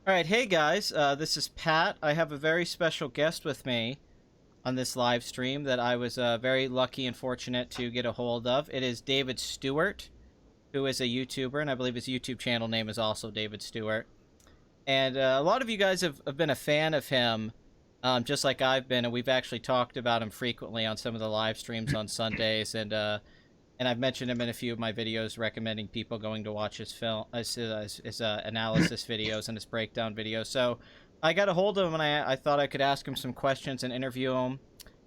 All right, hey guys, this is Pat. I have a very special guest with me on this live stream that I was very lucky and fortunate to get a hold of. It is David Stewart, who is a YouTuber, and I believe his YouTube channel name is also David Stewart. And a lot of you guys have been a fan of him, just like I've been, and we've actually talked about him frequently on some of the live streams on Sundays, and I've mentioned him in a few of my videos, recommending people going to watch his film, his analysis videos and his breakdown videos. So I got a hold of him, and I thought I could ask him some questions and interview him,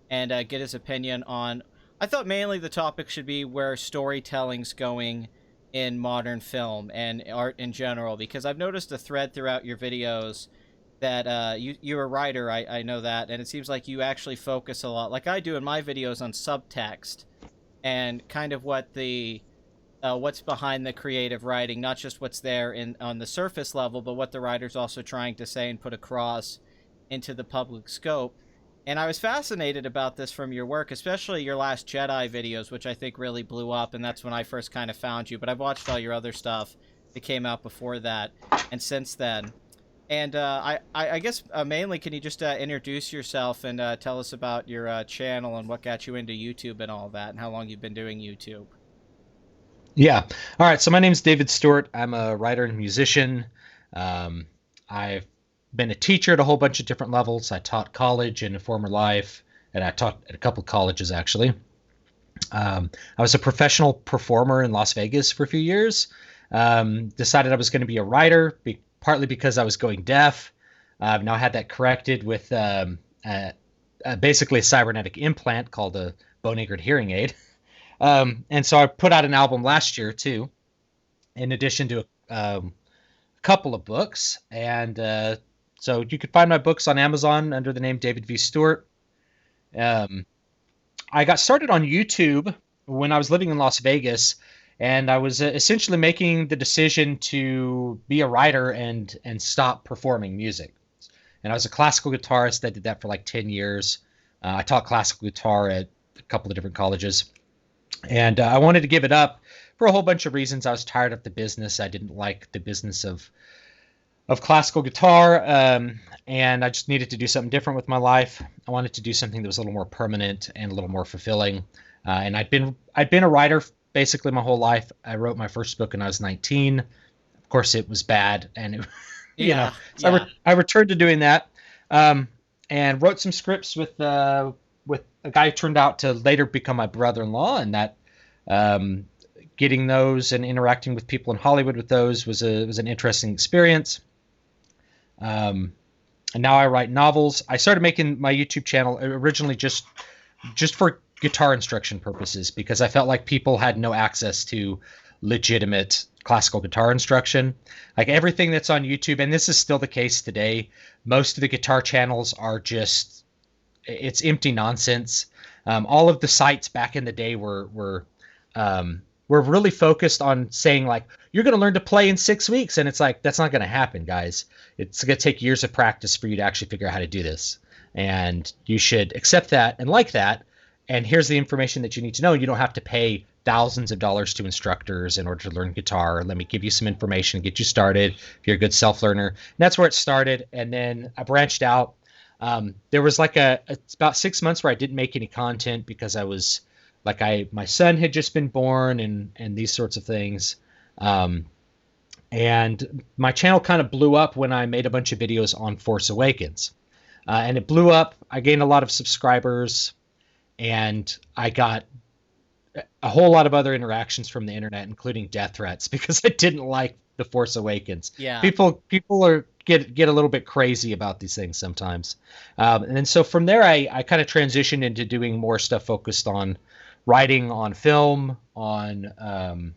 and get his opinion on. I thought mainly the topic should be where storytelling's going in modern film and art in general, because I've noticed a thread throughout your videos that you're a writer. I know that, and it seems like you actually focus a lot, like I do in my videos, on subtext and kind of what the what's behind the creative writing, not just what's there in on the surface level, but what the writer's also trying to say and put across into the public scope. And I was fascinated about this from your work, especially your last Jedi videos, which I think really blew up, and that's when I first kind of found you. But I've watched all your other stuff that came out before that and since then. And I guess mainly, can you just introduce yourself and tell us about your channel and what got you into YouTube and all that, and how long you've been doing YouTube? Yeah. All right. So my name's David Stewart. I'm a writer and musician. I've been a teacher at a whole bunch of different levels. I taught college in a former life, and I taught at a couple of colleges actually. I was a professional performer in Las Vegas for a few years. Decided I was going to be a writer, partly because I was going deaf. I've now had that corrected with basically a cybernetic implant called a bone-anchored hearing aid. And so I put out an album last year too, in addition to a couple of books. And so you could find my books on Amazon under the name David V. Stewart. Um, I got started on YouTube when I was living in Las Vegas, and I was essentially making the decision to be a writer and stop performing music. And I was a classical guitarist. I did that for like 10 years. I taught classical guitar at a couple of different colleges. And I wanted to give it up for a whole bunch of reasons. I was tired of the business. I didn't like the business of classical guitar, and I just needed to do something different with my life. I wanted to do something that was a little more permanent and a little more fulfilling. And I'd been a writer basically my whole life. I wrote my first book when I was 19. Of course, it was bad, and it, Yeah, so yeah. I returned to doing that, um, and wrote some scripts with a guy who turned out to later become my brother-in-law, and that um, getting those and interacting with people in Hollywood with those was an interesting experience. Um, and now I write novels. I started making my YouTube channel originally just for guitar instruction purposes because I felt like people had no access to legitimate classical guitar instruction. Like everything that's on YouTube, and this is still the case today, most of the guitar channels are just it's empty nonsense. All of the sites back in the day were really focused on saying like you're going to learn to play in 6 weeks, and it's like that's not going to happen, guys. It's going to take years of practice for you to actually figure out how to do this, and you should accept that and like that. And here's the information that you need to know. You don't have to pay thousands of dollars to instructors in order to learn guitar. Let me give you some information, get you started if you're a good self-learner. And that's where it started, and then I branched out. There was like it's about 6 months where I didn't make any content because I was like my son had just been born and these sorts of things. And my channel kind of blew up when I made a bunch of videos on Force Awakens. And it blew up. I gained a lot of subscribers, and I got a whole lot of other interactions from the internet, including death threats, because I didn't like the Force Awakens. Yeah. People are get a little bit crazy about these things sometimes, and then so from there I kind of transitioned into doing more stuff focused on writing on film, on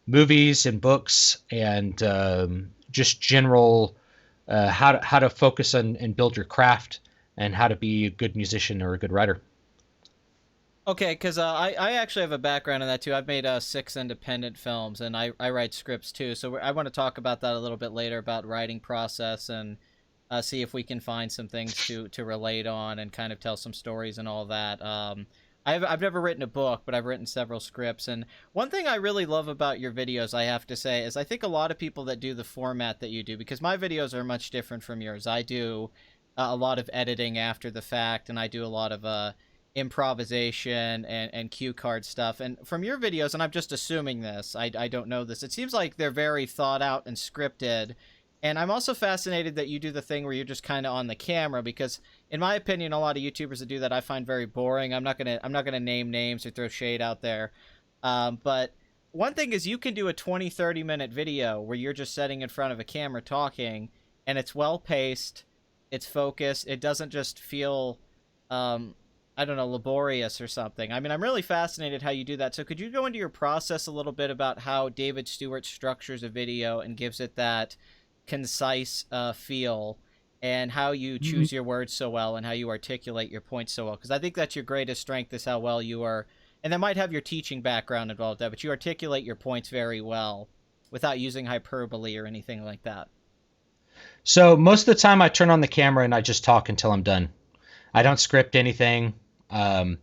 movies and books, and just general how to focus on and build your craft and how to be a good musician or a good writer. Okay, because I actually have a background in that too. I've made 6 independent films, and I write scripts too. So I want to talk about that a little bit later, about writing process, and see if we can find some things to relate on and kind of tell some stories and all that. I've never written a book, but I've written several scripts. And one thing I really love about your videos, I have to say, is I think a lot of people that do the format that you do, because my videos are much different from yours. I do a lot of editing after the fact, and I do a lot of improvisation and cue card stuff. And from your videos, and I'm just assuming this, I don't know this, it seems like they're very thought out and scripted. And I'm also fascinated that you do the thing where you're just kind of on the camera, because in my opinion, a lot of YouTubers that do that I find very boring. I'm not gonna name names or throw shade out there. But one thing is, you can do a 20-30 minute video where you're just sitting in front of a camera talking, and it's well paced, it's focused, it doesn't just feel I don't know, laborious or something. I mean, I'm really fascinated how you do that. So could you go into your process a little bit about how David Stewart structures a video and gives it that concise feel, and how you choose your words so well and how you articulate your points so well? Because I think that's your greatest strength, is how well you are, and that might have your teaching background involved there, but you articulate your points very well without using hyperbole or anything like that. So most of the time I turn on the camera and I just talk until I'm done. I don't script anything. Um,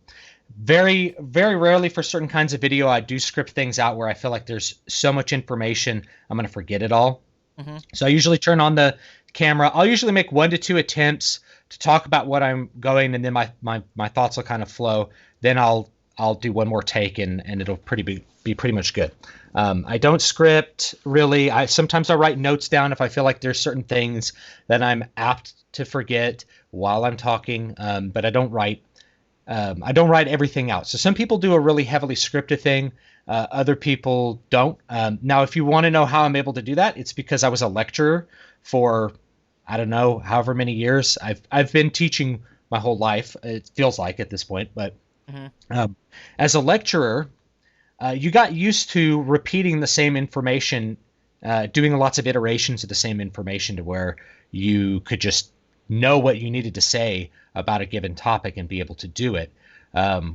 very, very rarely for certain kinds of video, I do script things out where I feel like there's so much information, I'm going to forget it all. Mm-hmm. So I usually turn on the camera. I'll usually make 1 to 2 attempts to talk about what I'm going, and then my thoughts will kind of flow. Then I'll do one more take, and it'll be pretty much good. I don't script really. Sometimes I write notes down if I feel like there's certain things that I'm apt to forget while I'm talking. But I don't write. I don't write everything out. So some people do a really heavily scripted thing. Other people don't. Now, if you want to know how I'm able to do that, it's because I was a lecturer for, I don't know, however many years. I've been teaching my whole life. It feels like at this point, but as a lecturer, you got used to repeating the same information, doing lots of iterations of the same information to where you could just know what you needed to say about a given topic and be able to do it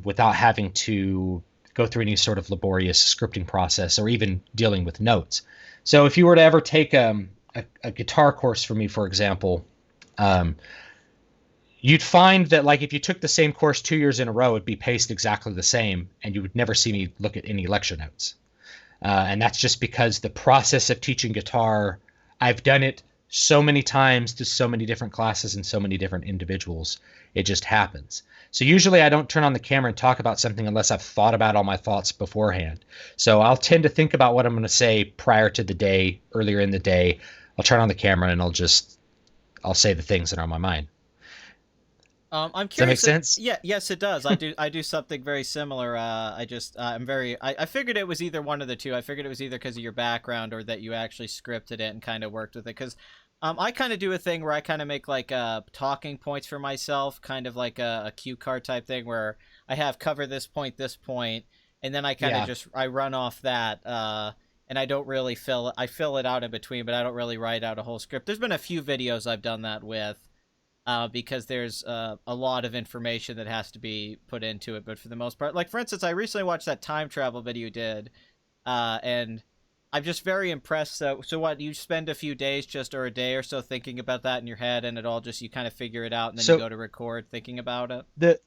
without having to go through any sort of laborious scripting process or even dealing with notes. So if you were to ever take a guitar course from me, for example, you'd find that, like, if you took the same course 2 years in a row, it'd be paced exactly the same, and you would never see me look at any lecture notes. And that's just because the process of teaching guitar, I've done it so many times to so many different classes and so many different individuals. It just happens. So usually I don't turn on the camera and talk about something unless I've thought about all my thoughts beforehand. So I'll tend to think about what I'm going to say prior to the day, earlier in the day. I'll turn on the camera and I'll say the things that are on my mind. I'm Does that make curious. sense? Yeah, yes, it does. I do something very similar. I figured it was either one of the two. I figured it was either because of your background or that you actually scripted it and kind of worked with it. Because I kind of do a thing where I kind of make like talking points for myself, kind of like a cue card type thing where I have cover this point, and then I kind of just I run off that. And I don't really I fill it out in between, but I don't really write out a whole script. There's been a few videos I've done that with. Because there's a lot of information that has to be put into it. But for the most part, like for instance, I recently watched that time travel video you did, and I'm just very impressed. So what, you spend a few days or a day or so thinking about that in your head, and it all just, you kind of figure it out, and then you go to record thinking about it?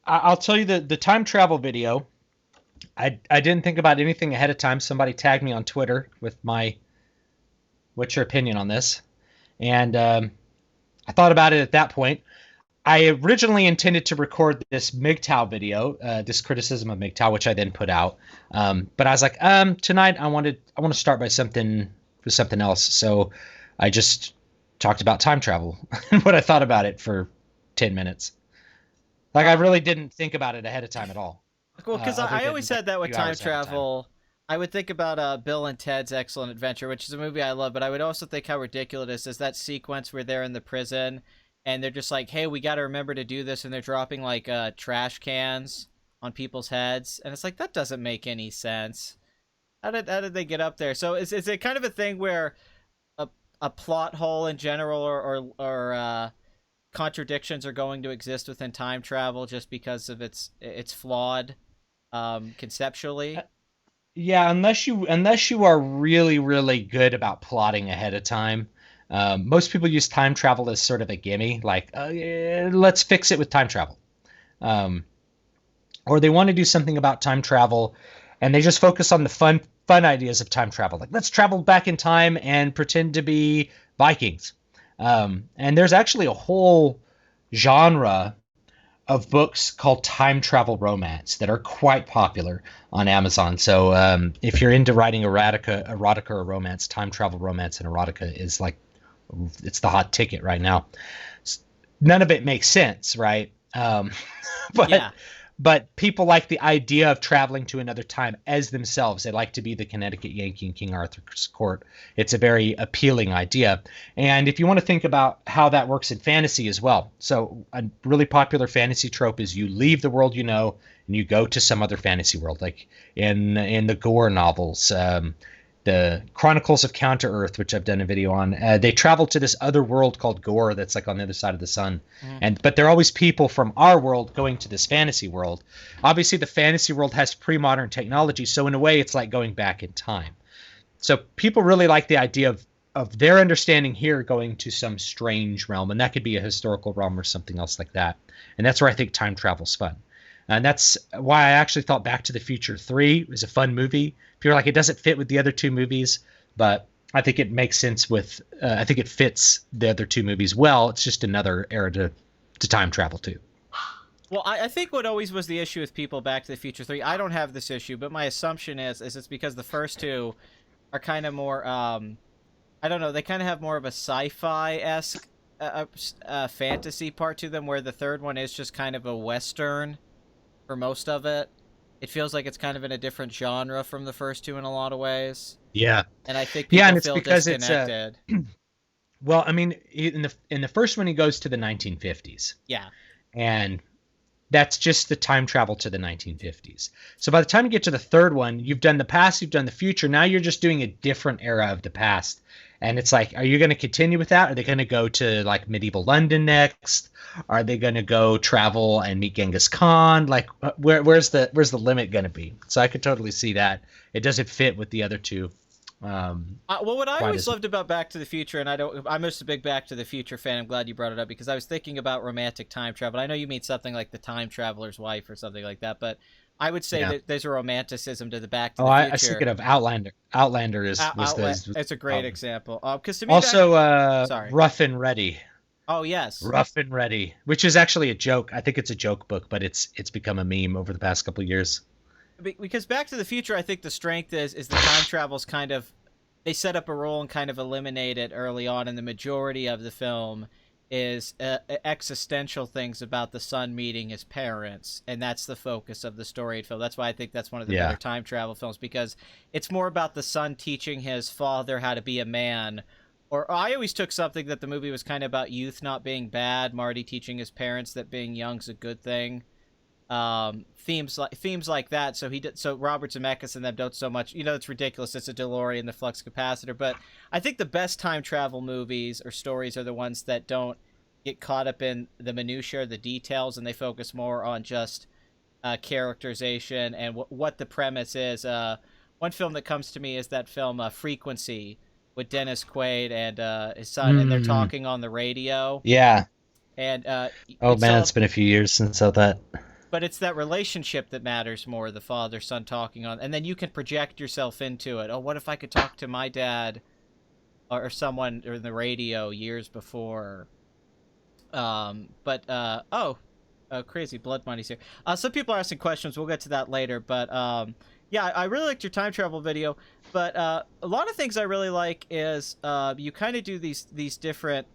I'll tell you the time travel video. I didn't think about anything ahead of time. Somebody tagged me on Twitter with what's your opinion on this? And I thought about it at that point. I originally intended to record this MGTOW video, this criticism of MGTOW, which I then put out. But I was like, tonight I want to start with something else. So I just talked about time travel and what I thought about it for 10 minutes. Like, I really didn't think about it ahead of time at all. Well, because I always said that with time travel. I would think about Bill and Ted's Excellent Adventure, which is a movie I love, but I would also think how ridiculous is that sequence where they're in the prison and they're just like, hey, we got to remember to do this, and they're dropping like trash cans on people's heads, and it's like, that doesn't make any sense. How did they get up there? So is it kind of a thing where a plot hole in general or contradictions are going to exist within time travel just because of it's flawed conceptually? Yeah, unless you are really, really good about plotting ahead of time. Most people use time travel as sort of a gimme, like, yeah, let's fix it with time travel. or they want to do something about time travel, and they just focus on the fun ideas of time travel. Like, let's travel back in time and pretend to be Vikings. And there's actually a whole genre of books called time travel romance that are quite popular on Amazon. So if you're into writing erotica or romance, time travel romance and erotica is like, it's the hot ticket right now. None of it makes sense, right? But Yeah. but people like the idea of traveling to another time as themselves. They like to be the Connecticut Yankee in King Arthur's court. It's a very appealing idea. And if you want to think about how that works in fantasy as well. So a really popular fantasy trope is you leave the world you know and you go to some other fantasy world, like in the Gore novels. The Chronicles of Counter-Earth, which I've done a video on, they travel to this other world called Gore that's like on the other side of the sun. But they're always people from our world going to this fantasy world. Obviously, the fantasy world has pre-modern technology, so in a way, it's like going back in time. So people really like the idea of their understanding here going to some strange realm, and that could be a historical realm or something else like that. And that's where I think time travel's fun. And that's why I actually thought Back to the Future 3 was a fun movie. People are like, it doesn't fit with the other two movies, but I think it makes sense with, I think it fits the other two movies well. It's just another era to time travel to. Well, I think what always was the issue with people Back to the Future 3, I don't have this issue, but my assumption is it's because the first two are kind of more, I don't know, they kind of have more of a sci-fi-esque fantasy part to them, where the third one is just kind of a Western for most of it. It feels like it's kind of in a different genre from the first two in a lot of ways. Yeah. And I think people and it's feel because disconnected. Well, I mean, in the first one, he goes to the 1950s. Yeah. And that's just the time travel to the 1950s. So by the time you get to the third one, you've done the past, you've done the future. Now you're just doing a different era of the past. And it's like, are you going to continue with that? Are they going to go to like medieval London next? Are they going to go travel and meet Genghis Khan? Like, where's the limit going to be? So I could totally see that. It doesn't fit with the other two. Well, what I always loved about Back to the Future, and I'm just a big Back to the Future fan. I'm glad you brought it up because I was thinking about romantic time travel. I know you mean something like The Time Traveler's Wife or something like that, but I would say that there's a romanticism to the Back to the Future. I was thinking of Outlander. Outlander is it's a great example. Because to me, also sorry. Rough and Ready. Oh yes, Rough and Ready, which is actually a joke. I think it's a joke book, but it's become a meme over the past couple of years. Because Back to the Future, I think the strength is the time travel's kind of, they set up a role and kind of eliminate it early on, and the majority of the film is existential things about the son meeting his parents, and that's the focus of the story and film. That's why I think that's one of the better time travel films, because it's more about the son teaching his father how to be a man. Or I always took something that the movie was kind of about youth not being bad, Marty teaching his parents that being young's a good thing. Themes like that. So Robert Zemeckis and them don't so much. It's ridiculous. It's a DeLorean, the flux capacitor. But I think the best time travel movies or stories are the ones that don't get caught up in the minutiae, the details, and they focus more on just characterization and what the premise is. One film that comes to me is that film Frequency, with Dennis Quaid and his son, and they're talking on the radio. Yeah. And it's been a few years since I saw that. But it's that relationship that matters more, the father-son talking on, and then you can project yourself into it. Oh, what if I could talk to my dad or someone or the radio years before? Crazy blood money's here. Some people are asking questions. We'll get to that later, but yeah, I really liked your time travel video, but a lot of things I really like is you kind of do these different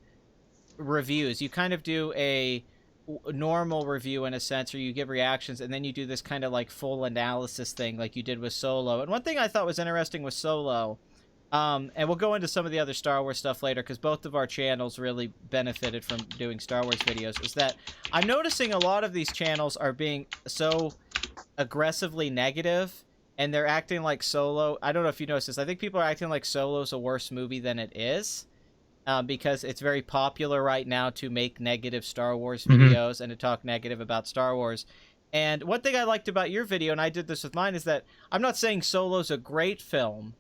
reviews. You kind of do a normal review in a sense, or you give reactions, and then you do this kind of like full analysis thing like you did with Solo. And one thing I thought was interesting with Solo, and we'll go into some of the other Star Wars stuff later because both of our channels really benefited from doing Star Wars videos, is that I'm noticing a lot of these channels are being so aggressively negative, and they're acting like Solo, I don't know if you noticed this, I think people are acting like Solo's a worse movie than it is. Because it's very popular right now to make negative Star Wars videos and to talk negative about Star Wars. And one thing I liked about your video, and I did this with mine, is that I'm not saying Solo's a great film,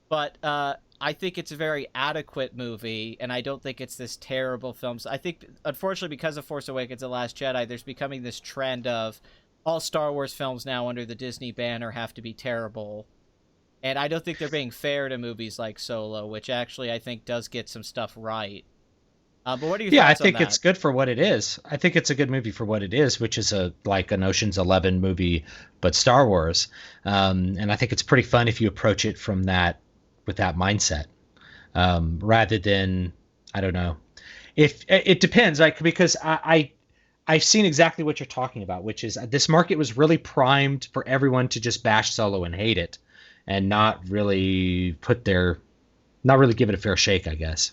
but I think it's a very adequate movie, and I don't think it's this terrible film. So I think, unfortunately, because of Force Awakens and The Last Jedi, there's becoming this trend of all Star Wars films now under the Disney banner have to be terrible. And I don't think they're being fair to movies like Solo, which actually I think does get some stuff right. But what are your Yeah, I thoughts on think it's that? good for what it is. I think it's a good movie for what it is, which is a like an Ocean's 11 movie, but Star Wars. And I think it's pretty fun if you approach it from that with that mindset, rather than I don't know. If it depends, like because I've seen exactly what you're talking about, which is this market was really primed for everyone to just bash Solo and hate it, and not really give it a fair shake, I guess.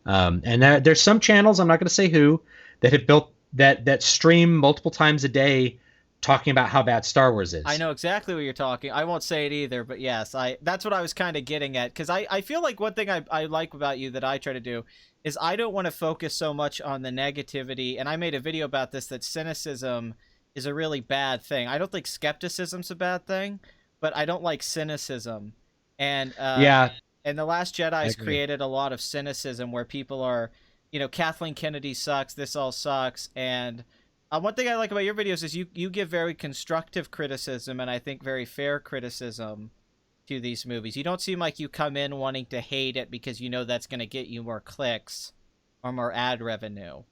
And there's some channels, I'm not going to say who, that have built that stream multiple times a day talking about how bad Star Wars I is. know exactly what you're talking. I won't say it either, but yes, I that's what I was kind of getting at because I feel like one thing I like about you that I try to do is I don't want to focus so much on the negativity. And I made a video about this that cynicism is a really bad thing. I don't think skepticism's a bad thing, but I don't like cynicism. And Yeah, and the Last I Jedi's agree. created a lot of cynicism where people are, Kathleen Kennedy sucks, this all sucks, and one thing I like about your videos is you give very constructive criticism and I think very fair criticism to these movies. You don't seem like you come in wanting to hate it because you know that's going to get you more clicks or more ad revenue.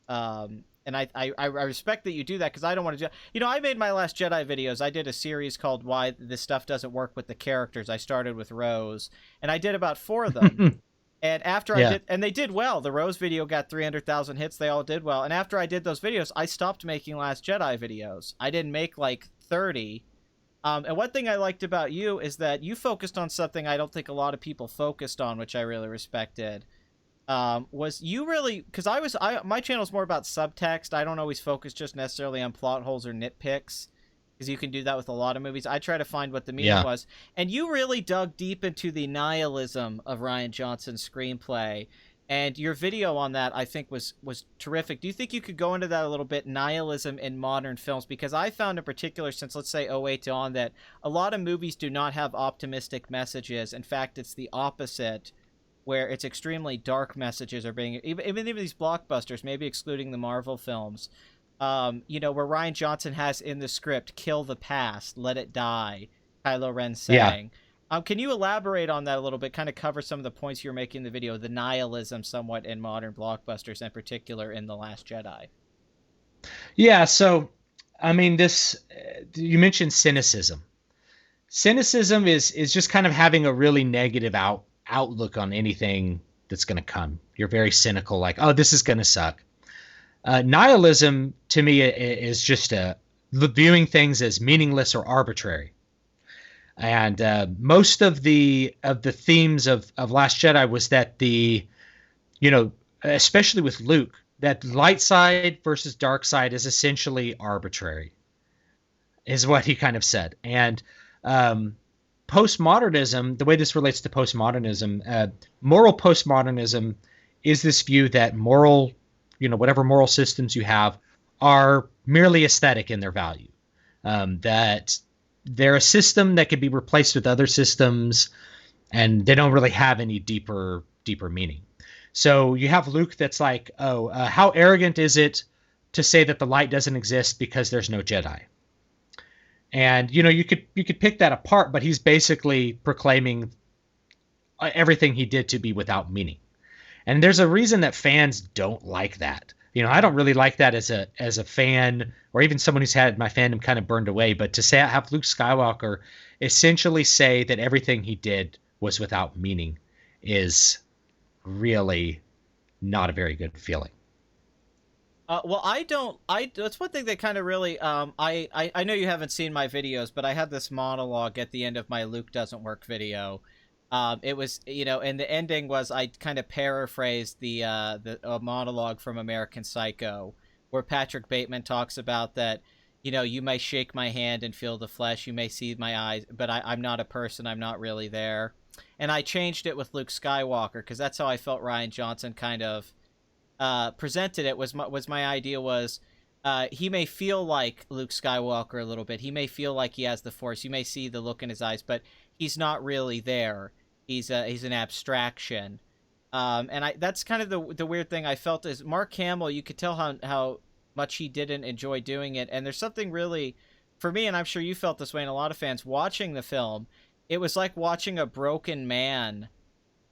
And I respect that you do that because I don't want to do. I made my Last Jedi videos. I did a series called "Why This Stuff Doesn't Work with the Characters." I started with Rose, and I did about four of them. And after I Yeah, did, and they did well. The Rose video got 300,000 hits. They all did well. And after I did those videos, I stopped making Last Jedi videos. I didn't make like 30. And one thing I liked about you is that you focused on something I don't think a lot of people focused on, which I really respected. Was you really, because my channel's more about subtext. I don't always focus just necessarily on plot holes or nitpicks because you can do that with a lot of movies. I try to find what the meaning yeah, was, and you really dug deep into the nihilism of Rian Johnson's screenplay. And your video on that, I think, was terrific. Do you think you could go into that a little bit, nihilism in modern films? Because I found in particular, since let's say '08 to on, that a lot of movies do not have optimistic messages. In fact, it's the opposite, where it's extremely dark messages are being even these blockbusters, maybe excluding the Marvel films. Where Rian Johnson has in the script, "Kill the past, let it die," Kylo Ren yeah. saying. Can you elaborate on that a little bit? Kind of cover some of the points you're making in the video, the nihilism somewhat in modern blockbusters, in particular in The Last Jedi. Yeah, so I mean this you mentioned cynicism. Cynicism is just kind of having a really negative outlook on anything that's going to come. You're very cynical, like, oh, this is going to suck. Nihilism to me is just viewing things as meaningless or arbitrary. And most of the themes of Last Jedi was that especially with Luke, that light side versus dark side is essentially arbitrary, is what he kind of said. And um, postmodernism, the way this relates to postmodernism, moral postmodernism is this view that whatever moral systems you have are merely aesthetic in their value. That they're a system that can be replaced with other systems, and they don't really have any deeper meaning. So you have Luke that's like, oh, how arrogant is it to say that the light doesn't exist because there's no Jedi? And you could pick that apart, but he's basically proclaiming everything he did to be without meaning. And there's a reason that fans don't like that. I don't really like that as a fan, or even someone who's had my fandom kind of burned away. But to say have Luke Skywalker essentially say that everything he did was without meaning is really not a very good feeling. Well, I don't. I That's one thing that kind of really. I know you haven't seen my videos, but I had this monologue at the end of my Luke doesn't work video. It was, and the ending was I kind of paraphrased the monologue from American Psycho, where Patrick Bateman talks about that. You may shake my hand and feel the flesh. You may see my eyes, but I'm not a person. I'm not really there. And I changed it with Luke Skywalker because that's how I felt Rian Johnson kind of presented it. Was my idea was he may feel like Luke Skywalker a little bit. He may feel like he has the Force. You may see the look in his eyes, but he's not really there. He's an abstraction. And that's kind of the weird thing I felt is Mark Hamill. You could tell how much he didn't enjoy doing it. And there's something really, for me, and I'm sure you felt this way, and a lot of fans watching the film, it was like watching a broken man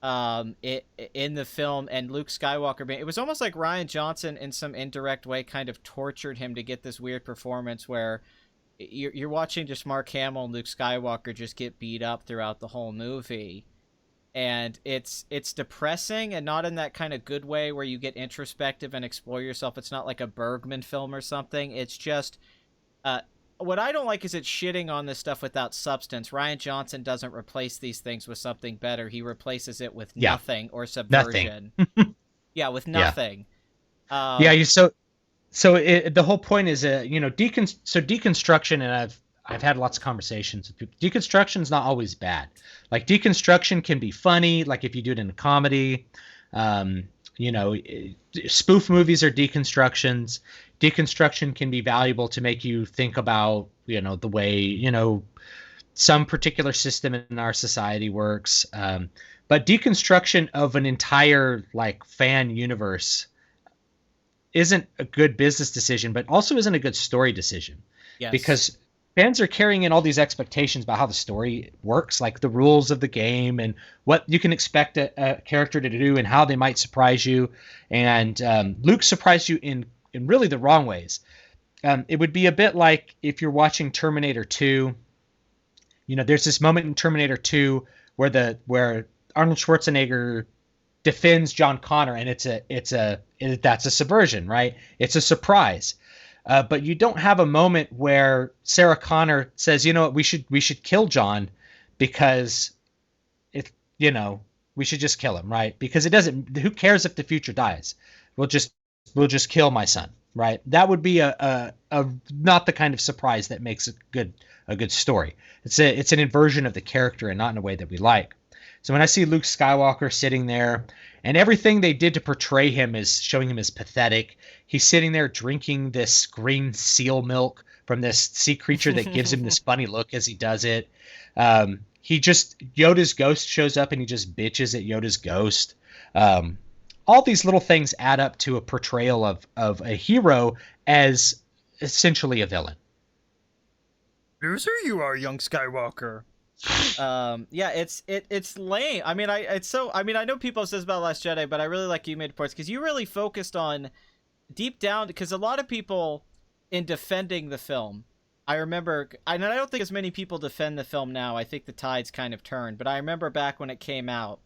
in the film, and Luke Skywalker being, it was almost like Rian Johnson in some indirect way kind of tortured him to get this weird performance where you're watching just Mark Hamill and Luke Skywalker just get beat up throughout the whole movie. And it's depressing, and not in that kind of good way where you get introspective and explore yourself. It's not like a Bergman film or something. It's just what I don't like is it's shitting on this stuff without substance. Rian Johnson doesn't replace these things with something better. He replaces it with nothing or subversion. Nothing. Yeah, with nothing. The whole point is deconstruction, and I've had lots of conversations with people. Deconstruction is not always bad. Like, deconstruction can be funny, like if you do it in a comedy. Spoof movies are deconstructions. Deconstruction can be valuable to make you think about, the way, some particular system in our society works. But deconstruction of an entire, like, fan universe isn't a good business decision, but also isn't a good story decision. Yes. Because fans are carrying in all these expectations about how the story works, like the rules of the game and what you can expect a character to do and how they might surprise you. And Luke surprised you in really the wrong ways. It would be a bit like if you're watching Terminator 2. There's this moment in Terminator 2 where Arnold Schwarzenegger defends John Connor, and that's a subversion, right? It's a surprise. But you don't have a moment where Sarah Connor says, what, we should kill John because we should just kill him, right? Because who cares if the future dies? We'll just kill my son, right? That would be a not the kind of surprise that makes a good story. It's an inversion of the character, and not in a way that we like. So when I see Luke Skywalker sitting there, and everything they did to portray him is showing him as pathetic. He's sitting there drinking this green seal milk from this sea creature that gives him this funny look as he does it. Yoda's ghost shows up and he just bitches at Yoda's ghost. All these little things add up to a portrayal of a hero as essentially a villain. Loser you are, young Skywalker. It's lame. I mean, I know people says about Last Jedi, but I really like you made points because you really focused on deep down, because a lot of people in defending the film, I remember, and I don't think as many people defend the film now. I think the tide's kind of turned, but I remember back when it came out,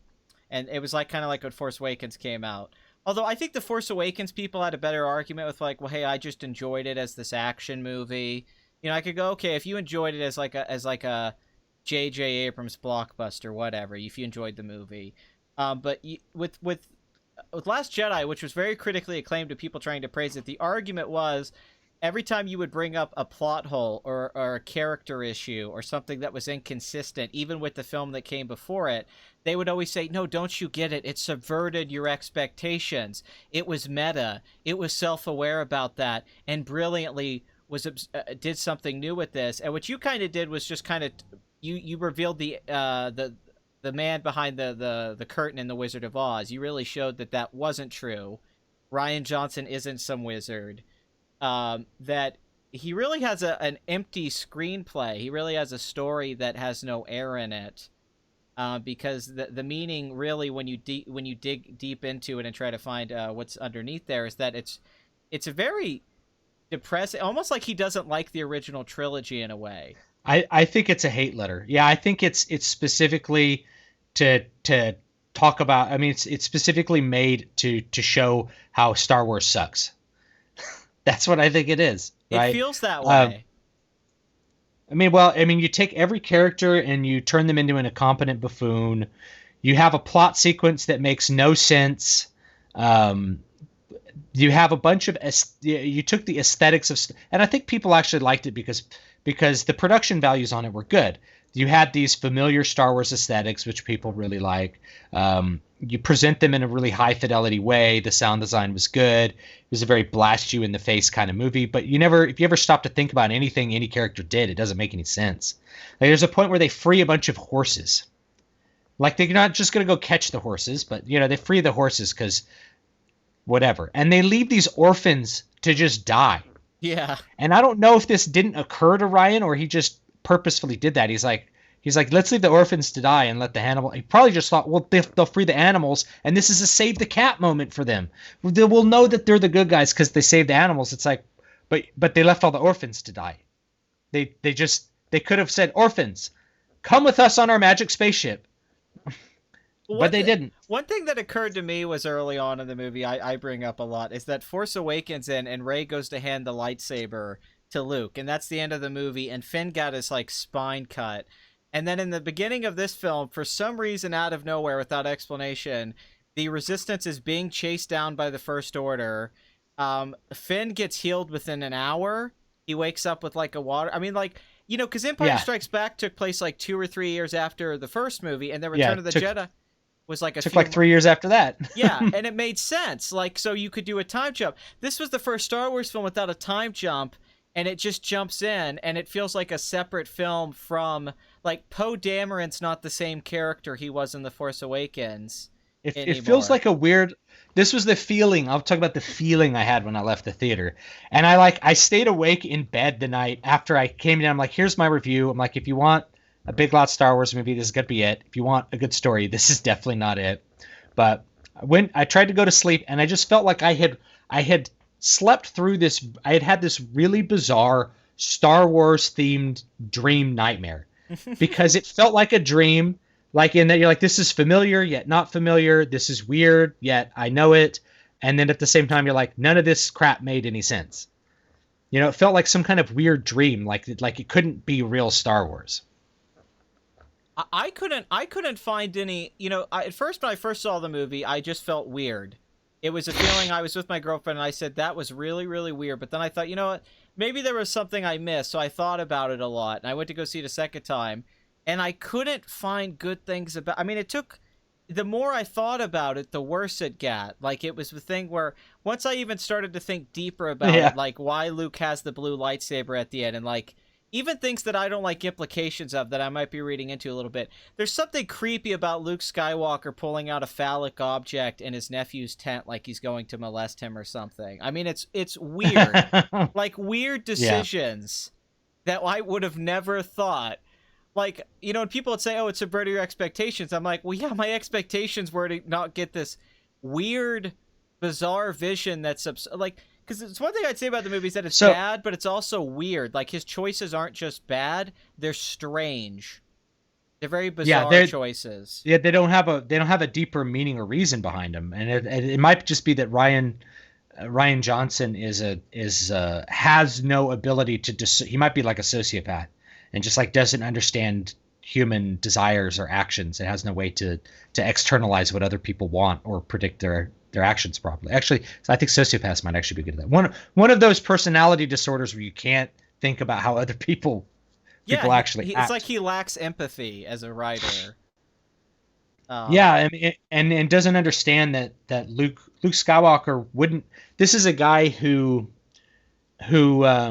and it was like kind of like when Force Awakens came out. Although I think the Force Awakens people had a better argument with like, well, hey, I just enjoyed it as this action movie. I could go, okay, if you enjoyed it as like a J.J. Abrams blockbuster, whatever, if you enjoyed the movie. But with Last Jedi, which was very critically acclaimed to people trying to praise it, the argument was every time you would bring up a plot hole or a character issue or something that was inconsistent, even with the film that came before it, they would always say, no, don't you get it? It subverted your expectations. It was meta. It was self-aware about that and brilliantly did something new with this. And what you kind of did was just kind of you revealed the man behind the curtain in The Wizard of Oz. You really showed that wasn't true. Rian Johnson isn't some wizard. That he really has an empty screenplay. He really has a story that has no air in it. Because the meaning really, when you dig deep into it and try to find what's underneath there, is that it's a very depressing, almost like he doesn't like the original trilogy in a way. I think it's a hate letter. Yeah, I think it's specifically to talk about. I mean, it's specifically made to show how Star Wars sucks. That's what I think it is. Right? It feels that way. You take every character and you turn them into an incompetent buffoon. You have a plot sequence that makes no sense. You have a bunch of you took the aesthetics of, and I think people actually liked it because the production values on it were good. You had these familiar Star Wars aesthetics, which people really like. You present them in a really high fidelity way. The sound design was good. It was a very blast you in the face kind of movie. But if you ever stop to think about anything any character did, it doesn't make any sense. Like, there's a point where they free a bunch of horses. Like, they're not just going to go catch the horses, but they free the horses because whatever. And they leave these orphans to just die. Yeah. And I don't know if this didn't occur to Ryan or he just purposefully did that. He's like, let's leave the orphans to die and let the animal. He probably just thought, well, they'll free the animals, and this is a save the cat moment for them. They will know that they're the good guys because they saved the animals. It's like, but they left all the orphans to die. They could have said, orphans, come with us on our magic spaceship. But they didn't. One thing that occurred to me was early on in the movie, I bring up a lot, is that Force Awakens and Rey goes to hand the lightsaber to Luke, and that's the end of the movie, and Finn got his, like, spine cut. And then in the beginning of this film, for some reason out of nowhere, without explanation, the Resistance is being chased down by the First Order. Finn gets healed within an hour. He wakes up with, like, a water... I mean, like... You know, because Empire Strikes Back took place, like, 2 or 3 years after the first movie, and then Return of the Jedi was like took like 3 years after that. Yeah, and it made sense. Like, so you could do a time jump. This was the first Star Wars film without a time jump, and it just jumps in, and it feels like a separate film from, like, Poe Dameron's not the same character he was in The Force Awakens. It feels like a weird... This was the feeling. I'll talk about the feeling I had when I left the theater. And I stayed awake in bed the night after I came down. I'm like, here's my review. I'm like, if you want a Big Lots Star Wars movie, this is going to be it. If you want a good story, this is definitely not it. But when I tried to go to sleep, and I just felt like I had slept through this. I had had this really bizarre Star Wars themed dream nightmare because it felt like a dream, like in that you're like, this is familiar yet not familiar. This is weird yet I know it. And then at the same time, you're like, none of this crap made any sense. You know, it felt like some kind of weird dream, like it couldn't be real Star Wars. I couldn't find any, you know, at first when I first saw the movie, I just felt weird. It was a feeling. I was with my girlfriend and I said, that was really, really weird. But then I thought, you know what, maybe there was something I missed. So I thought about it a lot, and I went to go see it a second time, and I couldn't find good things about, I mean, the more I thought about it, the worse it got. Like, it was the thing where once I even started to think deeper about it, like why Luke has the blue lightsaber at the end, and like, even things that I don't like implications of that I might be reading into a little bit. There's something creepy about Luke Skywalker pulling out a phallic object in his nephew's tent like he's going to molest him or something. I mean, it's weird. Like, weird decisions that I would have never thought. Like, you know, and people would say, oh, it's subverting your expectations. I'm like, well, yeah, my expectations were to not get this weird, bizarre vision that's... like... Because it's one thing I'd say about the movie is that it's bad, but it's also weird. Like, his choices aren't just bad; they're strange. They're very bizarre choices. Yeah, they don't have a deeper meaning or reason behind them, and it might just be that Ryan Johnson has no ability to he might be like a sociopath and just like doesn't understand human desires or actions. It has no way to externalize what other people want or predict their actions properly. Actually, I think sociopaths might actually be good at that. One of those personality disorders where you can't think about how other people actually act. It's like he lacks empathy as a writer. And doesn't understand that Luke Skywalker wouldn't. This is a guy who threw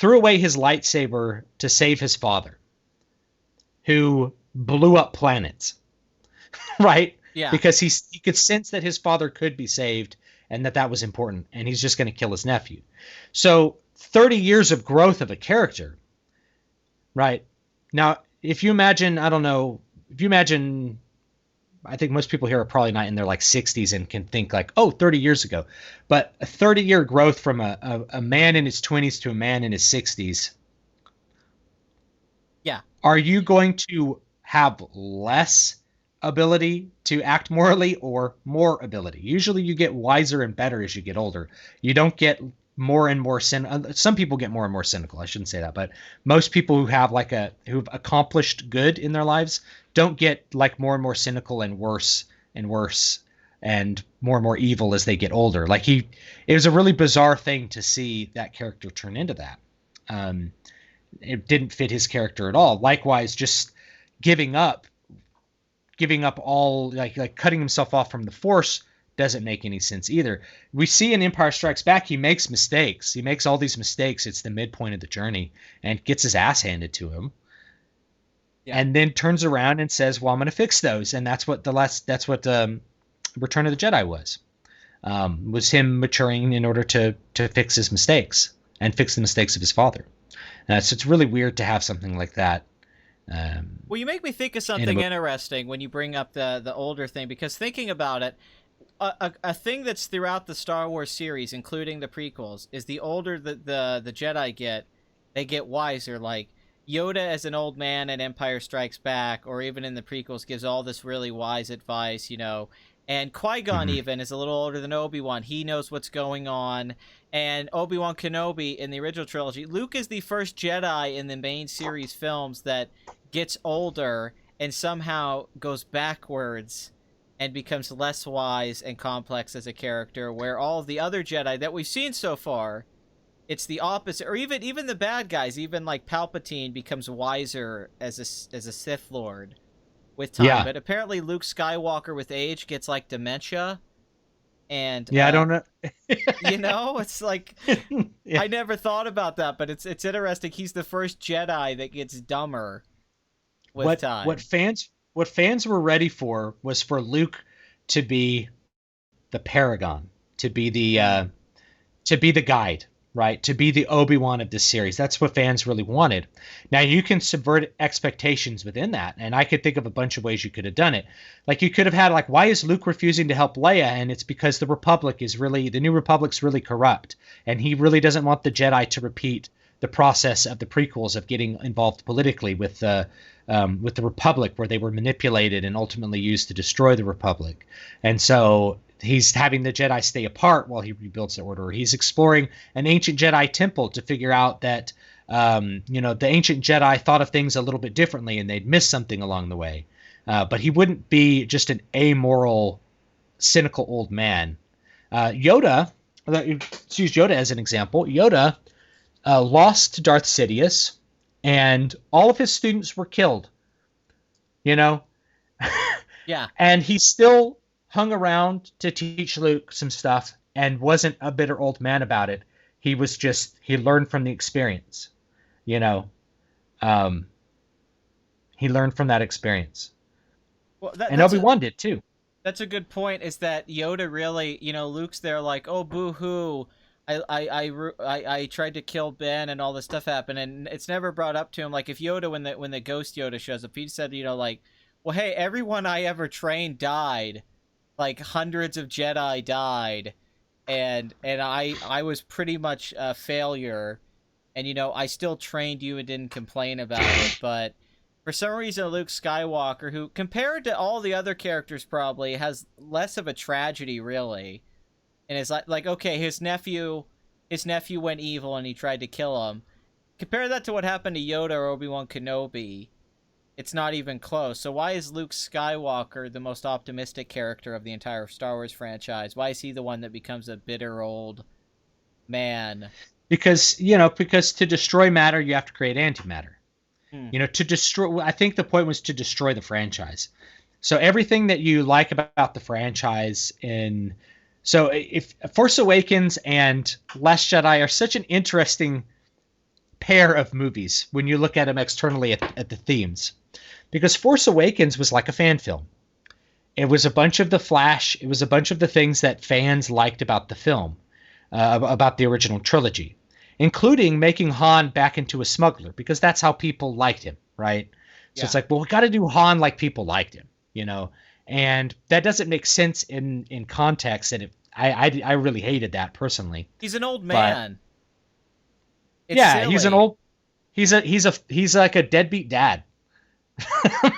away his lightsaber to save his father, who blew up planets, right? Yeah. Because he could sense that his father could be saved and that was important, and he's just going to kill his nephew. So 30 years of growth of a character, right? Now, if you imagine, I think most people here are probably not in their like 60s and can think like, oh, 30 years ago. But a 30-year growth from a man in his 20s to a man in his 60s. Yeah. Are you going to have less ability to act morally or more ability? Usually you get wiser and better as you get older. You don't get more and more some people get more and more cynical. I shouldn't say that, but most people who have who've accomplished good in their lives don't get like more and more cynical and worse and worse and more evil as they get older. Like it was a really bizarre thing to see that character turn into that. It didn't fit his character at all. Likewise, just giving up all, like cutting himself off from the Force doesn't make any sense either. We see in Empire Strikes Back, he makes mistakes. He makes all these mistakes. It's the midpoint of the journey and gets his ass handed to him. Yeah. And then turns around and says, well, I'm going to fix those. And that's what Return of the Jedi was. was him maturing in order to fix his mistakes and fix the mistakes of his father. So it's really weird to have something like that. Well, you make me think of In a something movie. interesting when you bring up the older thing, because thinking about it, a thing that's throughout the Star Wars series, including the prequels, is the older the Jedi get, they get wiser. Like Yoda as an old man in Empire Strikes Back, or even in the prequels, gives all this really wise advice, you know. And Qui-Gon Mhm. even is a little older than Obi-Wan. He knows what's going on. And Obi-Wan Kenobi in the original trilogy, Luke is the first Jedi in the main series films that gets older and somehow goes backwards and becomes less wise and complex as a character, where all of the other Jedi that we've seen so far, it's the opposite. Or even the bad guys, even like Palpatine becomes wiser as a Sith Lord with time. Yeah. But apparently Luke Skywalker with age gets like dementia, and Yeah, I don't know. you know, it's like Yeah. I never thought about that, but it's interesting. He's the first Jedi that gets dumber with What time. fans were ready for was for Luke to be the paragon, to be the Mm. guide, right? To be the Obi-Wan of this series. That's what fans really wanted. Now you can subvert expectations within that, and I could think of a bunch of ways you could have done it. Like you could have had like, why is Luke refusing to help Leia? And it's because the New Republic's really corrupt, and he really doesn't want the Jedi to repeat the process of the prequels of getting involved politically with the Republic, where they were manipulated and ultimately used to destroy the Republic. And so he's having the Jedi stay apart while he rebuilds the Order. He's exploring an ancient Jedi temple to figure out that the ancient Jedi thought of things a little bit differently and they'd missed something along the way. But he wouldn't be just an amoral, cynical old man. Yoda, let's use Yoda as an example. Yoda lost to Darth Sidious, and all of his students were killed. You know, Yeah. and he still hung around to teach Luke some stuff and wasn't a bitter old man about it. He learned from the experience, you know. Um, he learned from that experience, Well, and Obi-Wan did too. that's a good point. Is that Yoda really? You know, Luke's there like, oh, boo hoo. I tried to kill Ben and all this stuff happened, and it's never brought up to him. Like if Yoda, when the ghost Yoda shows up, he said, you know, like, well, hey, everyone I ever trained died. Like hundreds of Jedi died, and I was pretty much a failure, and you know I still trained you and didn't complain about it, but for some reason Luke Skywalker, who compared to all the other characters probably has less of a tragedy really, and it's like okay, his nephew went evil and he tried to kill him. Compare that to what happened to Yoda or Obi-Wan Kenobi. It's not even close. So why is Luke Skywalker the most optimistic character of the entire Star Wars franchise? Why is he the one that becomes a bitter old man? Because to destroy matter you have to create antimatter. Hmm. To destroy, I think the point was to destroy the franchise. So everything that you like about the franchise if Force Awakens and Last Jedi are such an interesting pair of movies when you look at them externally at the themes, because Force Awakens was like a fan film. It was a bunch of the Flash. It was a bunch of the things that fans liked about the film, about the original trilogy, including making Han back into a smuggler, because that's how people liked him, right? So Yeah. it's like, well, we got to do Han like people liked him. And that doesn't make sense in context. And I really hated that personally. He's an old But man. It's yeah, he's an silly. old, he's like a deadbeat dad.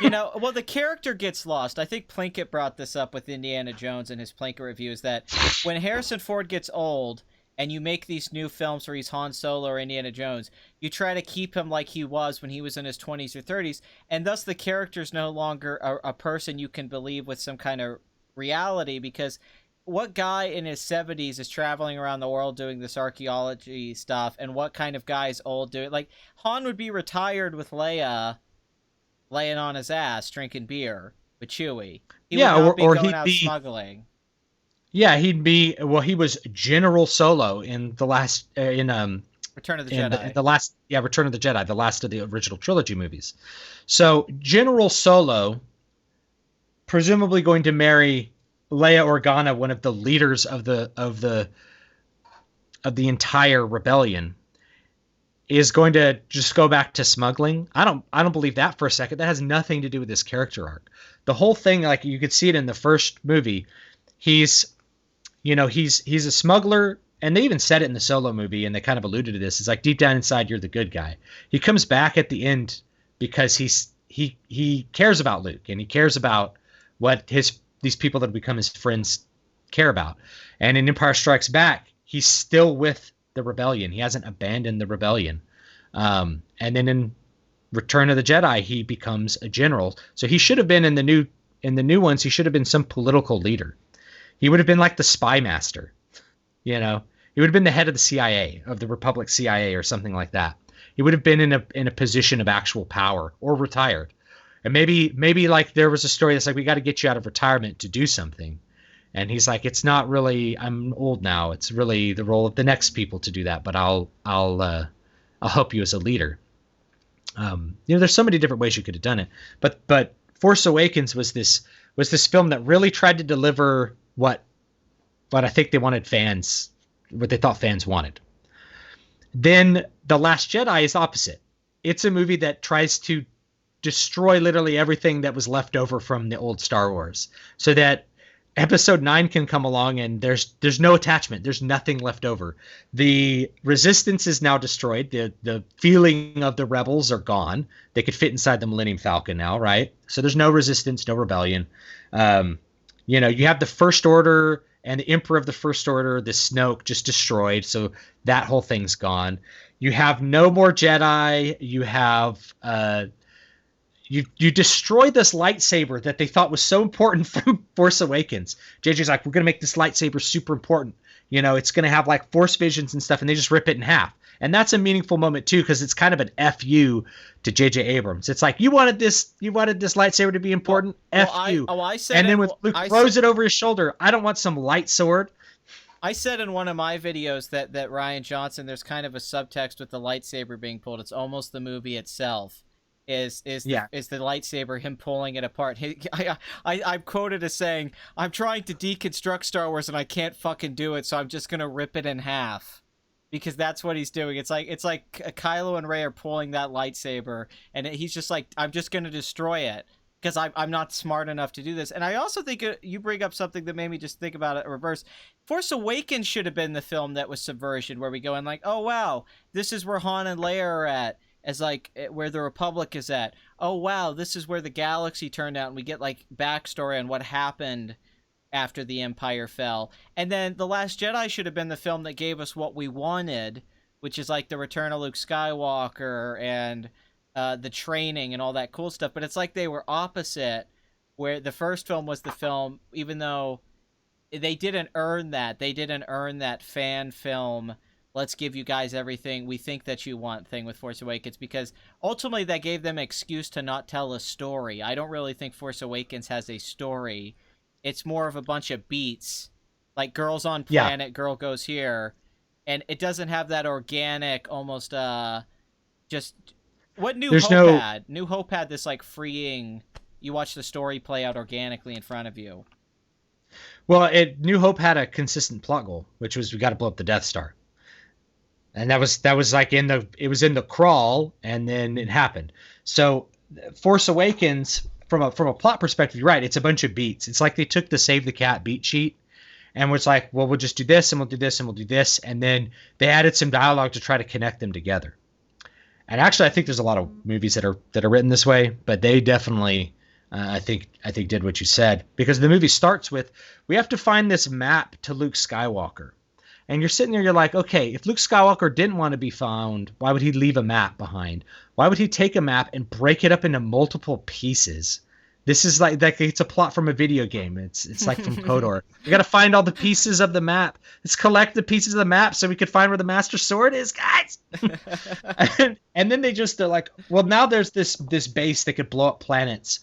You know, well, the character gets lost. I think Plinkett brought this up with Indiana Jones in his Plinkett review, is that when Harrison Ford gets old and you make these new films where he's Han Solo or Indiana Jones, you try to keep him like he was when he was in his 20s or 30s, and thus the character's no longer a person you can believe with some kind of reality, because what guy in his 70s is traveling around the world doing this archaeology stuff, and what kind of guy is old doing, like, Han would be retired with Leia laying on his ass drinking beer with Chewie. He would Yeah, not be or going he'd out be smuggling. yeah he'd be well, he was General Solo in the last Return of the in Jedi. the last Return of the Jedi, the last of the original trilogy movies. So General Solo presumably going to marry Leia Organa, one of the leaders of the entire rebellion, is going to just go back to smuggling. I don't believe that for a second. That has nothing to do with this character arc. The whole thing, like you could see it in the first movie, he's a smuggler, and they even said it in the Solo movie, and they kind of alluded to this. It's like deep down inside, you're the good guy. He comes back at the end because he cares about Luke, and he cares about what these people that have become his friends care about. And in Empire Strikes Back, he's still with the rebellion. He hasn't abandoned the rebellion. And then in Return of the Jedi, he becomes a general. So he should have been in the new ones. He should have been some political leader. He would have been like the spy master, He would have been the head of the CIA, of the Republic CIA, or something like that. He would have been in a position of actual power, or retired. And maybe like there was a story that's like, we got to get you out of retirement to do something. And he's like, it's not really, I'm old now. It's really the role of the next people to do that. But I'll help you as a leader. There's so many different ways you could have done it. But Force Awakens was this film that really tried to deliver what I think they wanted fans, what they thought fans wanted. Then The Last Jedi is opposite. It's a movie that tries to destroy literally everything that was left over from the old Star Wars, so that Episode 9 can come along and there's no attachment. There's nothing left over. The Resistance is now destroyed. The feeling of the rebels are gone. They could fit inside the Millennium Falcon now, right? So there's no resistance, no rebellion. You have the First Order and the Emperor of the First Order, the Snoke, just destroyed. So that whole thing's gone. You have no more Jedi. You have you destroy this lightsaber that they thought was so important from Force Awakens. JJ's like, we're going to make this lightsaber super important. It's going to have like force visions and stuff, and they just rip it in half. And that's a meaningful moment too, because it's kind of an FU to JJ Abrams. It's like, you wanted this lightsaber to be important. FU. I said, and then with Luke throws it over his shoulder. I don't want some light sword. I said in one of my videos that Rian Johnson, there's kind of a subtext with the lightsaber being pulled. It's almost the movie itself. Is the lightsaber, him pulling it apart. I'm quoted as saying, I'm trying to deconstruct Star Wars and I can't fucking do it, so I'm just gonna rip it in half. Because that's what he's doing. It's like Kylo and Rey are pulling that lightsaber, and he's just like, I'm just gonna destroy it because I'm not smart enough to do this. And I also think you bring up something that made me just think about it reverse. Force Awakens should have been the film that was subversion, where we go in like, oh wow, this is where Han and Leia are at, as like where the Republic is at. Oh wow, this is where the galaxy turned out, and we get like backstory on what happened after the Empire fell. And then The Last Jedi should have been the film that gave us what we wanted, which is like the return of Luke Skywalker and the training and all that cool stuff. But it's like they were opposite, where the first film was the film, even though they didn't earn that. They didn't earn that fan film, let's give you guys everything we think that you want thing with Force Awakens, because ultimately that gave them an excuse to not tell a story. I don't really think Force Awakens has a story. It's more of a bunch of beats, like girls on planet, girl goes here, and it doesn't have that organic, almost just what New Hope had. New Hope had this like freeing. You watch the story play out organically in front of you. Well, New Hope had a consistent plot goal, which was we got to blow up the Death Star, and that was like it was in the crawl, and then it happened. So Force Awakens, from a plot perspective, you're right. It's a bunch of beats. It's like they took the Save the Cat beat sheet and was like, well, we'll just do this and we'll do this and we'll do this. And then they added some dialogue to try to connect them together. And actually, I think there's a lot of movies that are written this way, but they definitely, I think did what you said, because the movie starts with, we have to find this map to Luke Skywalker. And you're sitting there, you're like, okay, if Luke Skywalker didn't want to be found, why would he leave a map behind? Why would he take a map and break it up into multiple pieces? This is like it's a plot from a video game. It's like from KOTOR. We got to find all the pieces of the map. Let's collect the pieces of the map so we could find where the Master Sword is, guys. and then they're like, well, now there's this base that could blow up planets,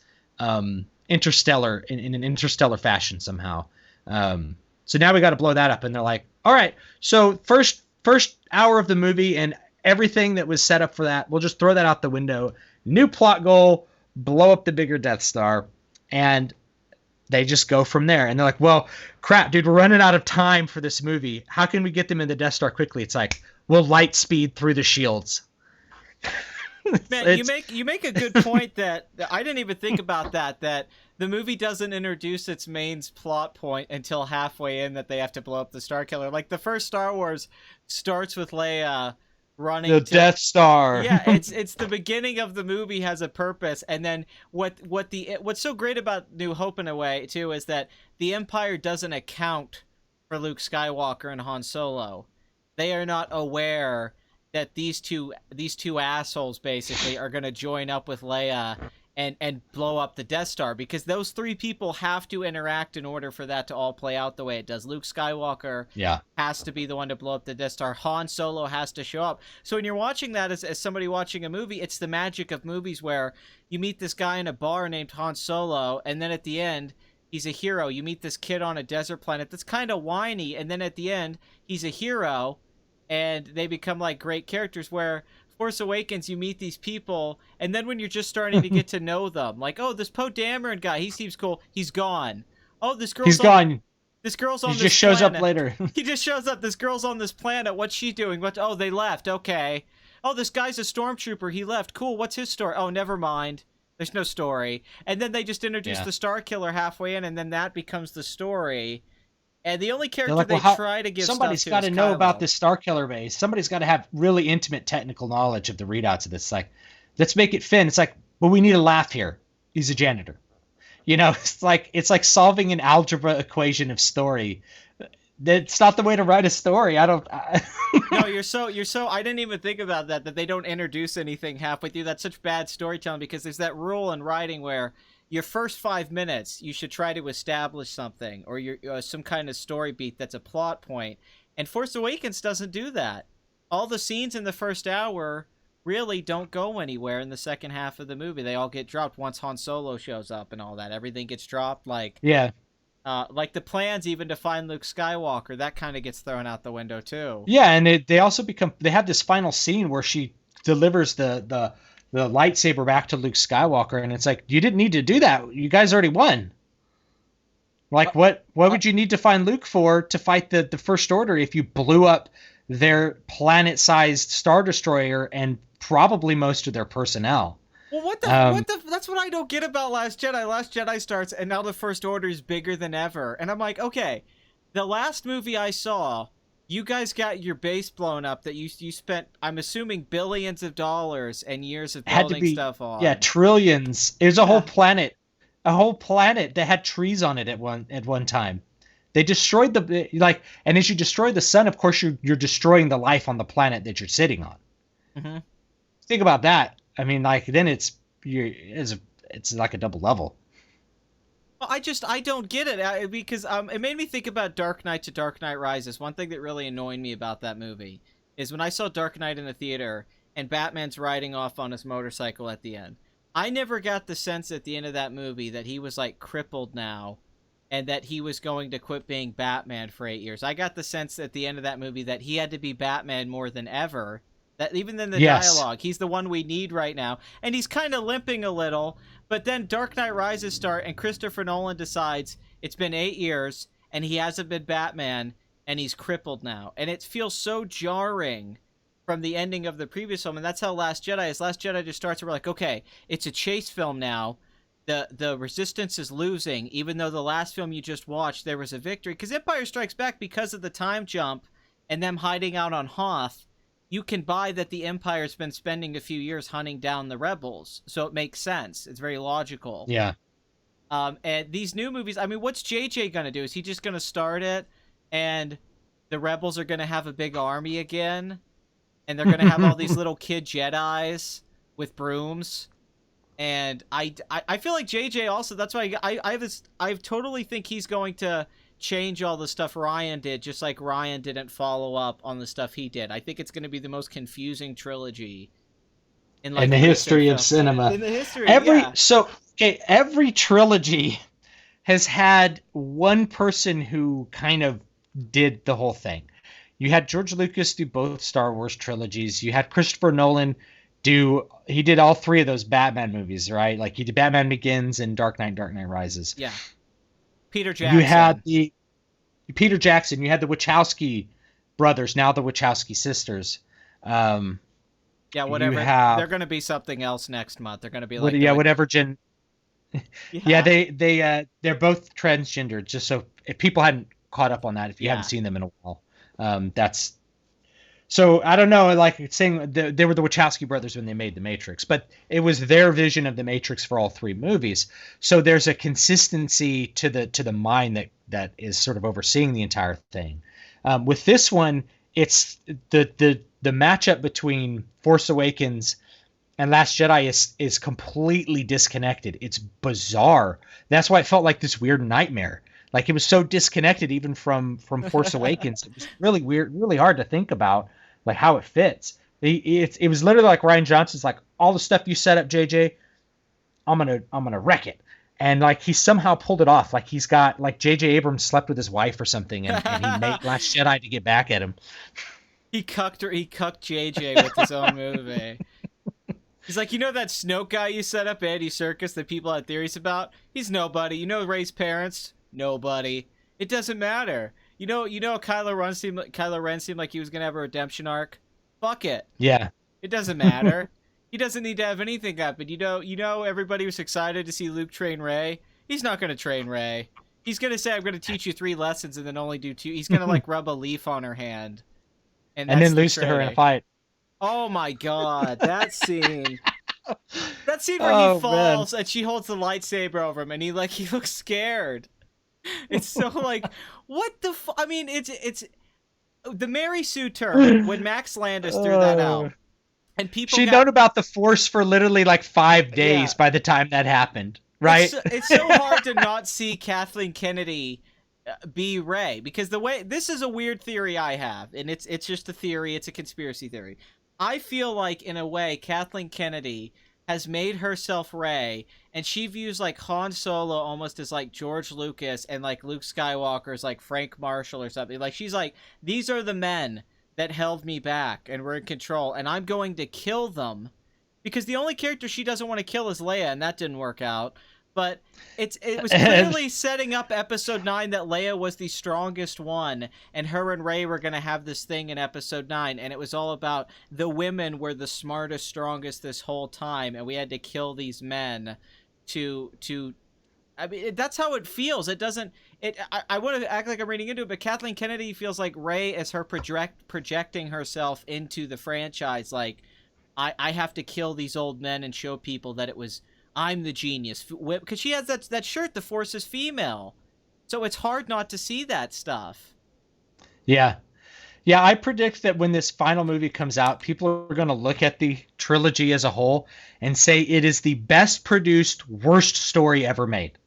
interstellar in an interstellar fashion somehow. So now we got to blow that up, and they're like, all right, so first hour of the movie and everything that was set up for that, we'll just throw that out the window. New plot goal, blow up the bigger Death Star. And they just go from there. And they're like, well, crap, dude, we're running out of time for this movie. How can we get them in the Death Star quickly? It's like, we'll light speed through the shields. Man, you make a good point that I didn't even think about that the movie doesn't introduce its main plot point until halfway in, that they have to blow up the Star Killer. Like, the first Star Wars starts with Leia running the Death Star. Yeah, it's the beginning of the movie has a purpose, and then what's so great about New Hope in a way too is that the Empire doesn't account for Luke Skywalker and Han Solo. They are not aware that these two assholes basically are going to join up with Leia and blow up the Death Star, because those three people have to interact in order for that to all play out the way it does. Luke Skywalker has to be the one to blow up the Death Star. Han Solo has to show up. So when you're watching that as somebody watching a movie, it's the magic of movies where you meet this guy in a bar named Han Solo, and then at the end, he's a hero. You meet this kid on a desert planet that's kind of whiny, and then at the end, he's a hero, and they become like great characters. Where Force Awakens, you meet these people, and then when you're just starting to get to know them, like, oh, this Poe Dameron guy, he seems cool. He's gone. Oh, this girl's gone. This girl's on he this just shows planet. up later. He just shows up. This girl's on this planet. What's she doing? Oh, they left. Okay. Oh, this guy's a stormtrooper. He left. Cool. What's his story? Oh, never mind. There's no story. And then they just introduce the Star Killer halfway in, and then that becomes the story. And the only character they try to give somebody's got to know about this Star Killer base. Somebody's got to have really intimate technical knowledge of the readouts of this. Like, let's make it Finn. It's like, well, we need a laugh here. He's a janitor. You know, it's like solving an algebra equation of story. That's not the way to write a story. No, you're so. I didn't even think about that they don't introduce anything halfway through. That's such bad storytelling, because there's that rule in writing where your first 5 minutes, you should try to establish something, or some kind of story beat that's a plot point. And Force Awakens doesn't do that. All the scenes in the first hour really don't go anywhere in the second half of the movie. They all get dropped once Han Solo shows up and all that. Everything gets dropped. Like the plans even to find Luke Skywalker, that kind of gets thrown out the window too. Yeah, and they have this final scene where she delivers the lightsaber back to Luke Skywalker, and it's like, you didn't need to do that. You guys already won. Like, what would you need to find Luke for to fight the First Order if you blew up their planet-sized Star Destroyer and probably most of their personnel? Well, that's what I don't get about Last Jedi. Last Jedi starts, and now the First Order is bigger than ever. And I'm like, okay, the last movie I saw, you guys got your base blown up that you spent, I'm assuming, billions of dollars and years of building stuff on. Yeah, trillions. It was a whole planet that had trees on it at one time. They destroyed and as you destroy the sun, of course you're destroying the life on the planet that you're sitting on. Mm-hmm. Think about that. I mean, like, then it's like a double level. I don't get it, because it made me think about Dark Knight to Dark Knight Rises. One thing that really annoyed me about that movie is when I saw Dark Knight in the theater and Batman's riding off on his motorcycle at the end. I never got the sense at the end of that movie that he was like crippled now and that he was going to quit being Batman for 8 years. I got the sense at the end of that movie that he had to be Batman more than ever. That even in the dialogue, he's the one we need right now. And he's kind of limping a little, but then Dark Knight Rises start, and Christopher Nolan decides it's been 8 years, and he hasn't been Batman, and he's crippled now. And it feels so jarring from the ending of the previous film, and that's how Last Jedi is. Last Jedi just starts, and we're like, okay, it's a chase film now. The Resistance is losing, even though the last film you just watched, there was a victory. Because Empire Strikes Back, because of the time jump and them hiding out on Hoth, you can buy that the Empire's been spending a few years hunting down the rebels. So it makes sense. It's very logical. Yeah. And these new movies, I mean, what's JJ going to do? Is he just going to start it and the rebels are going to have a big army again? And they're going to have all these little kid Jedis with brooms? And I feel like JJ also, that's why I totally think he's going to change all the stuff Ryan did, just like Ryan didn't follow up on the stuff he did. I think it's going to be the most confusing trilogy in the history of cinema. In the history, every trilogy has had one person who kind of did the whole thing. You had George Lucas do both Star Wars trilogies. You had Christopher Nolan he did all three of those Batman movies, right? Like he did Batman Begins and Dark Knight Rises. Yeah. Peter You had Jackson. the Peter Jackson. You had the Wachowski brothers, now the Wachowski sisters. Um, Yeah, you whatever. They're have going to be something else next month. They're going to be what? like the Yeah, whatever gen. Yeah, yeah, they're both transgender. Just so if people hadn't caught up on that, if you haven't yeah. seen them in a while, that's so I don't know. Like saying they were the Wachowski brothers when they made The Matrix, but it was their vision of The Matrix for all three movies. So there's a consistency to the mind that is sort of overseeing the entire thing. With this one, it's the matchup between Force Awakens and Last Jedi is completely disconnected. It's bizarre. That's why it felt like this weird nightmare. Like it was so disconnected even from Force Awakens. It was really weird, really hard to think about like how it fits. It was literally like Ryan Johnson's like all the stuff you set up, JJ. I'm gonna wreck it. And like he somehow pulled it off. Like he's got like J.J. Abrams slept with his wife or something, and he made Last Jedi to get back at him. He cucked her. He cucked JJ with his own movie. He's like, you know that Snoke guy you set up, Andy Serkis, that people had theories about? He's nobody. You know Rey's parents? Nobody. It doesn't matter. Kylo Ren seemed like he was gonna have a redemption arc. Fuck it. Yeah. It doesn't matter. He doesn't need to have anything happen. Everybody was excited to see Luke train Rey. He's not gonna train Rey. He's gonna say, "I'm gonna teach you 3 lessons," and then only do 2. He's gonna like rub a leaf on her hand, and And that's then the lose to her in a training. fight. Oh my god, that scene! That scene where Oh he man. falls and she holds the lightsaber over him, and he looks scared. It's so like, what the? I mean, it's the Mary Sue term when Max Landis threw that out, and people She'd got known about the Force for literally like 5 days yeah. by the time that happened, right? It's so hard to not see Kathleen Kennedy be Rey, because the way this is a weird theory I have, and it's just a theory, it's a conspiracy theory. I feel like in a way Kathleen Kennedy has made herself Rey, and she views like Han Solo almost as like George Lucas, and like Luke Skywalker is like Frank Marshall or something. Like she's like, these are the men that held me back and were in control, and I'm going to kill them, because the only character she doesn't want to kill is Leia, and that didn't work out. But it was clearly setting up Episode 9 that Leia was the strongest one, and her and Rey were going to have this thing in Episode 9, and it was all about the women were the smartest, strongest this whole time, and we had to kill these men to I mean, that's how it feels. It doesn't. I want to act like I'm reading into it, but Kathleen Kennedy feels like Rey as her projecting herself into the franchise. Like, I have to kill these old men and show people that it was I'm the genius, because she has that shirt. The Force is female, so it's hard not to see that stuff. Yeah. Yeah, I predict that when this final movie comes out, people are going to look at the trilogy as a whole and say it is the best produced, worst story ever made.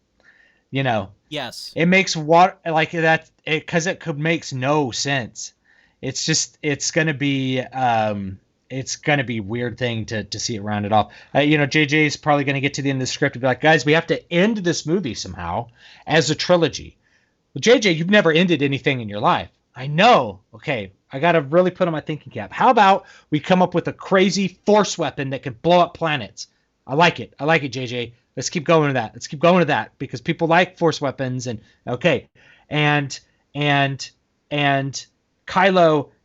You know, Yes. it makes what like that because it makes no sense. It's just it's gonna be weird thing to see it rounded off. JJ is probably gonna get to the end of the script and be like, guys, we have to end this movie somehow as a trilogy. Well, JJ, you've never ended anything in your life. I know. Okay, I gotta really put on my thinking cap. How about we come up with a crazy force weapon that can blow up planets? I like it. I like it, JJ. Let's keep going to that. Let's keep going to that because people like force weapons and okay. And Kylo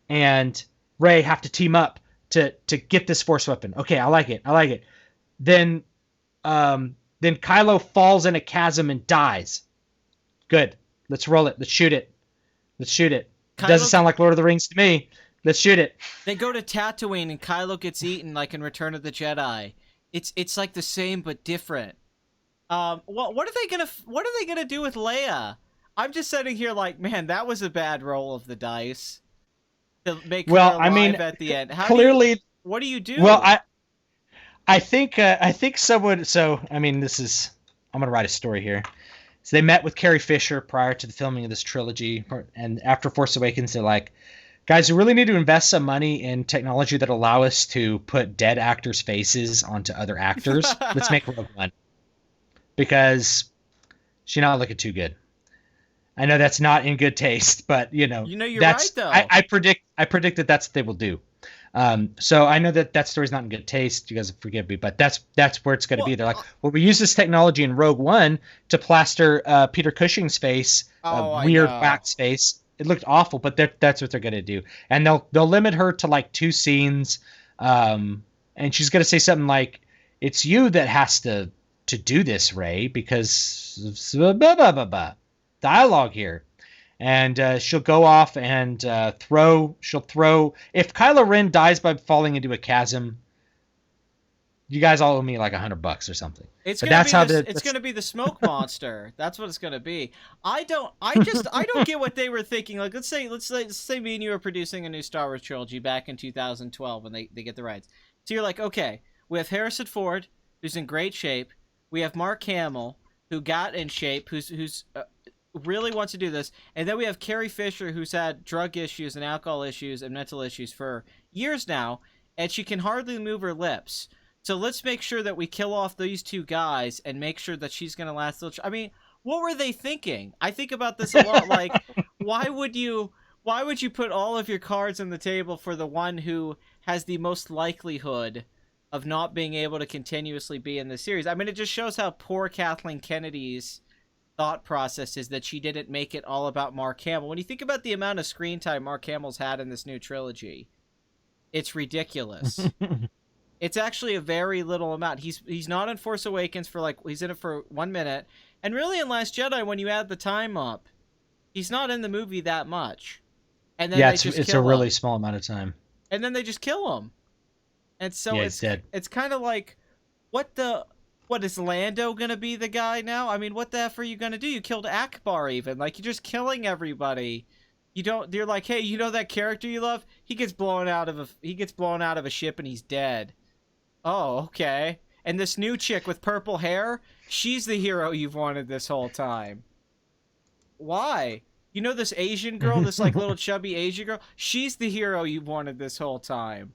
and Rey have to team up to get this force weapon. Okay, I like it. I like it. Then Kylo falls in a chasm and dies. Good. Let's roll it. Let's shoot it. Let's shoot it. Doesn't sound like Lord of the Rings to me. Let's shoot it. They go to Tatooine and Kylo gets eaten like in Return of the Jedi. It's like the same but different. What are they gonna do with Leia? I'm just sitting here like, man, that was a bad roll of the dice to make her alive at the end. What do you do? Well, I think someone. So I mean, I'm gonna write a story here. So they met with Carrie Fisher prior to the filming of this trilogy, and after Force Awakens, they're like, guys, we really need to invest some money in technology that allow us to put dead actors' faces onto other actors. Let's make Rogue One. Because she's not looking too good. I know that's not in good taste, but you're that's right though. I predict that that's what they will do. So I know that story's not in good taste. You guys forgive me, but that's where it's going to be. Well, They're like, well, we use this technology in Rogue One to plaster Peter Cushing's face, oh, I weird know. wax face. It looked awful, but that's what they're going to do, and they'll limit her to like 2 scenes, and she's going to say something like, "It's you that has to do this, Rey, because blah, blah, blah, blah. Dialogue here." And she'll go off and she'll throw. If Kylo Ren dies by falling into a chasm, you guys all owe me like $100 or something. It's But gonna that's be how it's gonna be the smoke monster. That's what it's gonna be. I don't get what they were thinking. Like, let's say me and you are producing a new Star Wars trilogy back in 2012 when they get the rights. So you're like, okay, we have Harrison Ford, who's in great shape. We have Mark Hamill, who got in shape, who's really wants to do this, and then we have Carrie Fisher, who's had drug issues and alcohol issues and mental issues for years now, and she can hardly move her lips. So let's make sure that we kill off these 2 guys and make sure that she's going to last. I mean, what were they thinking? I think about this a lot. Like, why would you put all of your cards on the table for the one who has the most likelihood of not being able to continuously be in the series? I mean, it just shows how poor Kathleen Kennedy's thought process is, that she didn't make it all about Mark Hamill. When you think about the amount of screen time Mark Hamill's had in this new trilogy, it's ridiculous. It's actually a very little amount. He's not in Force Awakens for he's in it for 1 minute, and really in Last Jedi, when you add the time up, he's not in the movie that much. And then it's a really small amount of time. And then they just kill him. And so he's dead. It's kind of like, what is Lando gonna be the guy now? I mean, what the F are you gonna do? You killed Akbar even. Like, you're just killing everybody. You're like, hey, you know that character you love? He gets blown out of a ship and he's dead. Oh, okay. And this new chick with purple hair, she's the hero you've wanted this whole time. Why? You know this Asian girl, this like little chubby Asian girl? She's the hero you've wanted this whole time.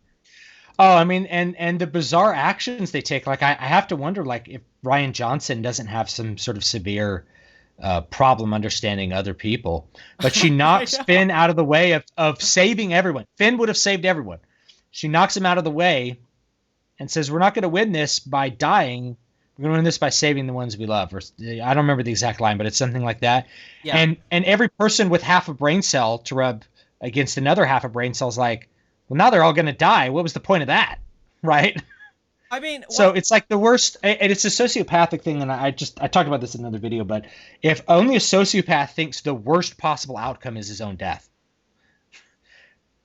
Oh, I mean, and the bizarre actions they take, like I have to wonder, like, if Rian Johnson doesn't have some sort of severe problem understanding other people. But she knocks Finn out of the way of saving everyone. Finn would have saved everyone. She knocks him out of the way and says, we're not going to win this by dying. We're going to win this by saving the ones we love. Or I don't remember the exact line, but it's something like that. Yeah. And every person with half a brain cell to rub against another half a brain cell is like, well, now they're all going to die. What was the point of that? Right? I mean, so it's like the worst, and it's a sociopathic thing. And I talked about this in another video, but if only a sociopath thinks the worst possible outcome is his own death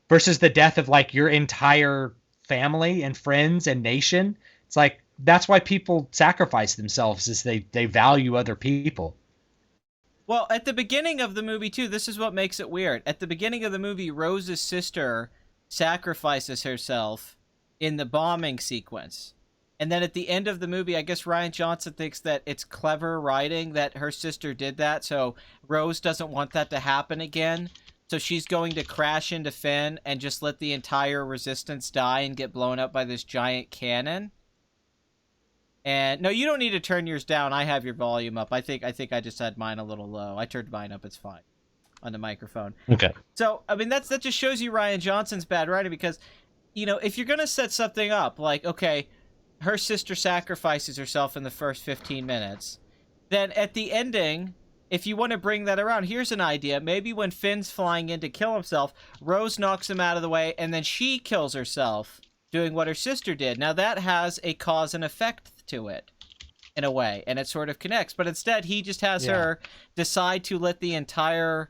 versus the death of like your entire family and friends and nation, it's like, that's why people sacrifice themselves, is they value other people. Well, at the beginning of the movie too, this is what makes it weird. At the beginning of the movie, Rose's sister sacrifices herself in the bombing sequence. And then at the end of the movie, I guess Rian Johnson thinks that it's clever writing that her sister did that, so Rose doesn't want that to happen again. So she's going to crash into Finn and just let the entire resistance die and get blown up by this giant cannon. And no, you don't need to turn yours down. I have your volume up. I think I just had mine a little low. I turned mine up. It's fine on the microphone. Okay. So, I mean, that just shows you Rian Johnson's bad writing, because, you know, if you're going to set something up, like, okay, her sister sacrifices herself in the first 15 minutes, then at the ending, if you want to bring that around, here's an idea. Maybe when Finn's flying in to kill himself, Rose knocks him out of the way, and then she kills herself, doing what her sister did. Now, that has a cause and effect to it, in a way, and it sort of connects. But instead, he just has her decide to let the entire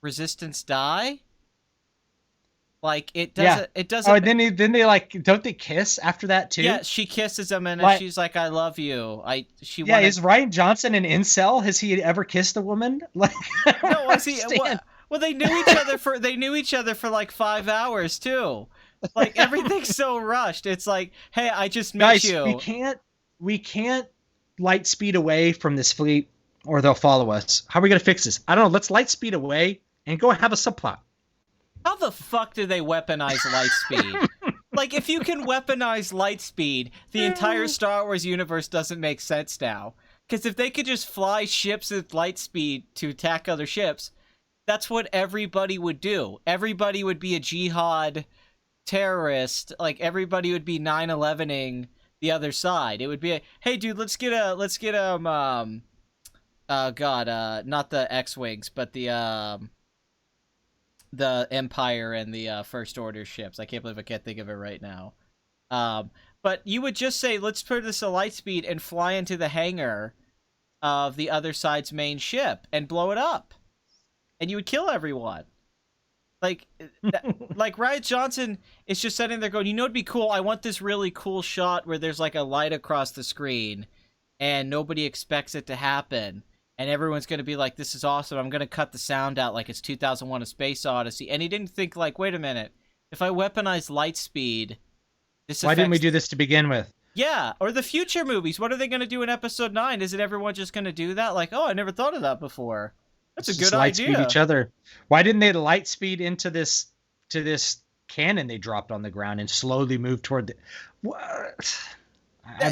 resistance die. Like, it doesn't. It doesn't. Oh, then they like, don't they kiss after that too? Yeah, she kisses him, and she's like, "I love you." Is Rian Johnson an incel? Has he ever kissed a woman? Like, no, was he? Well, they knew each other for like 5 hours too. Like, everything's so rushed. It's like, hey, I just met you. We can't light speed away from this fleet, or they'll follow us. How are we gonna fix this? I don't know. Let's light speed away and go have a subplot. How the fuck do they weaponize light speed? Like, if you can weaponize light speed, the entire Star Wars universe doesn't make sense now. Because if they could just fly ships at light speed to attack other ships, that's what everybody would do. Everybody would be a jihad terrorist, like everybody would be 9/11ing the other side. It would be, hey, dude, oh god, not the X-wings, but the Empire and the First Order ships. I can't believe I can't think of it right now. Um, but you would just say, let's put this at light speed and fly into the hangar of the other side's main ship and blow it up, and you would kill everyone. Like, like Riot Johnson is just sitting there going, you know, it'd be cool. I want this really cool shot where there's like a light across the screen, and nobody expects it to happen, and everyone's gonna be like, "This is awesome." I'm gonna cut the sound out like it's 2001: A Space Odyssey, and he didn't think like, "Wait a minute, if I weaponize light speed, Why didn't we do this to begin with? Yeah, or the future movies. What are they going to do in Episode 9? Isn't everyone just going to do that? Like, oh, I never thought of that before. That's a good light idea. Speed each other. Why didn't they light speed into this cannon they dropped on the ground and slowly move toward the? What?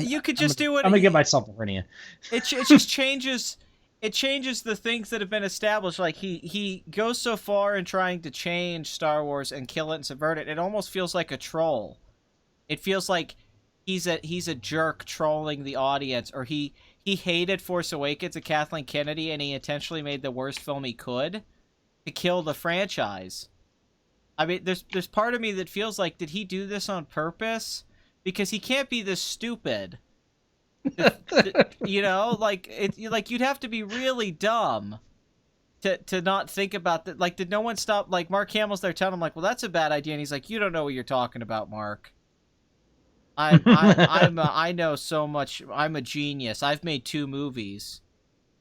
You could just do it. I'm gonna give myself a hernia. It just changes. It changes the things that have been established. Like he goes so far in trying to change Star Wars and kill it and subvert it. It almost feels like a troll. It feels like he's a jerk trolling the audience, or he hated Force Awakens and Kathleen Kennedy, and he intentionally made the worst film he could to kill the franchise. I mean, there's part of me that feels like, did he do this on purpose? Because he can't be this stupid. You know, like you'd have to be really dumb to not think about that. Like, did no one stop? Like, Mark Hamill's there telling him, like, well, that's a bad idea, and he's like, you don't know what you're talking about, Mark. I know so much. I'm a genius. I've made 2 movies.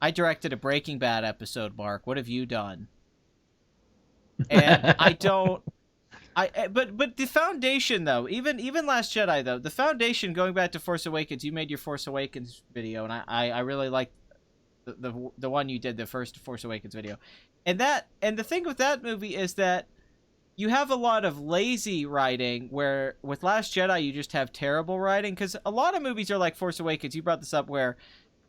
I directed a Breaking Bad episode, Mark. What have you done? And but the foundation, though, even Last Jedi, though, the foundation, going back to Force Awakens, you made your Force Awakens video, and I really like the one you did, the first Force Awakens video. And the thing with that movie is that you have a lot of lazy writing, where with Last Jedi you just have terrible writing, because a lot of movies are like Force Awakens. You brought this up, where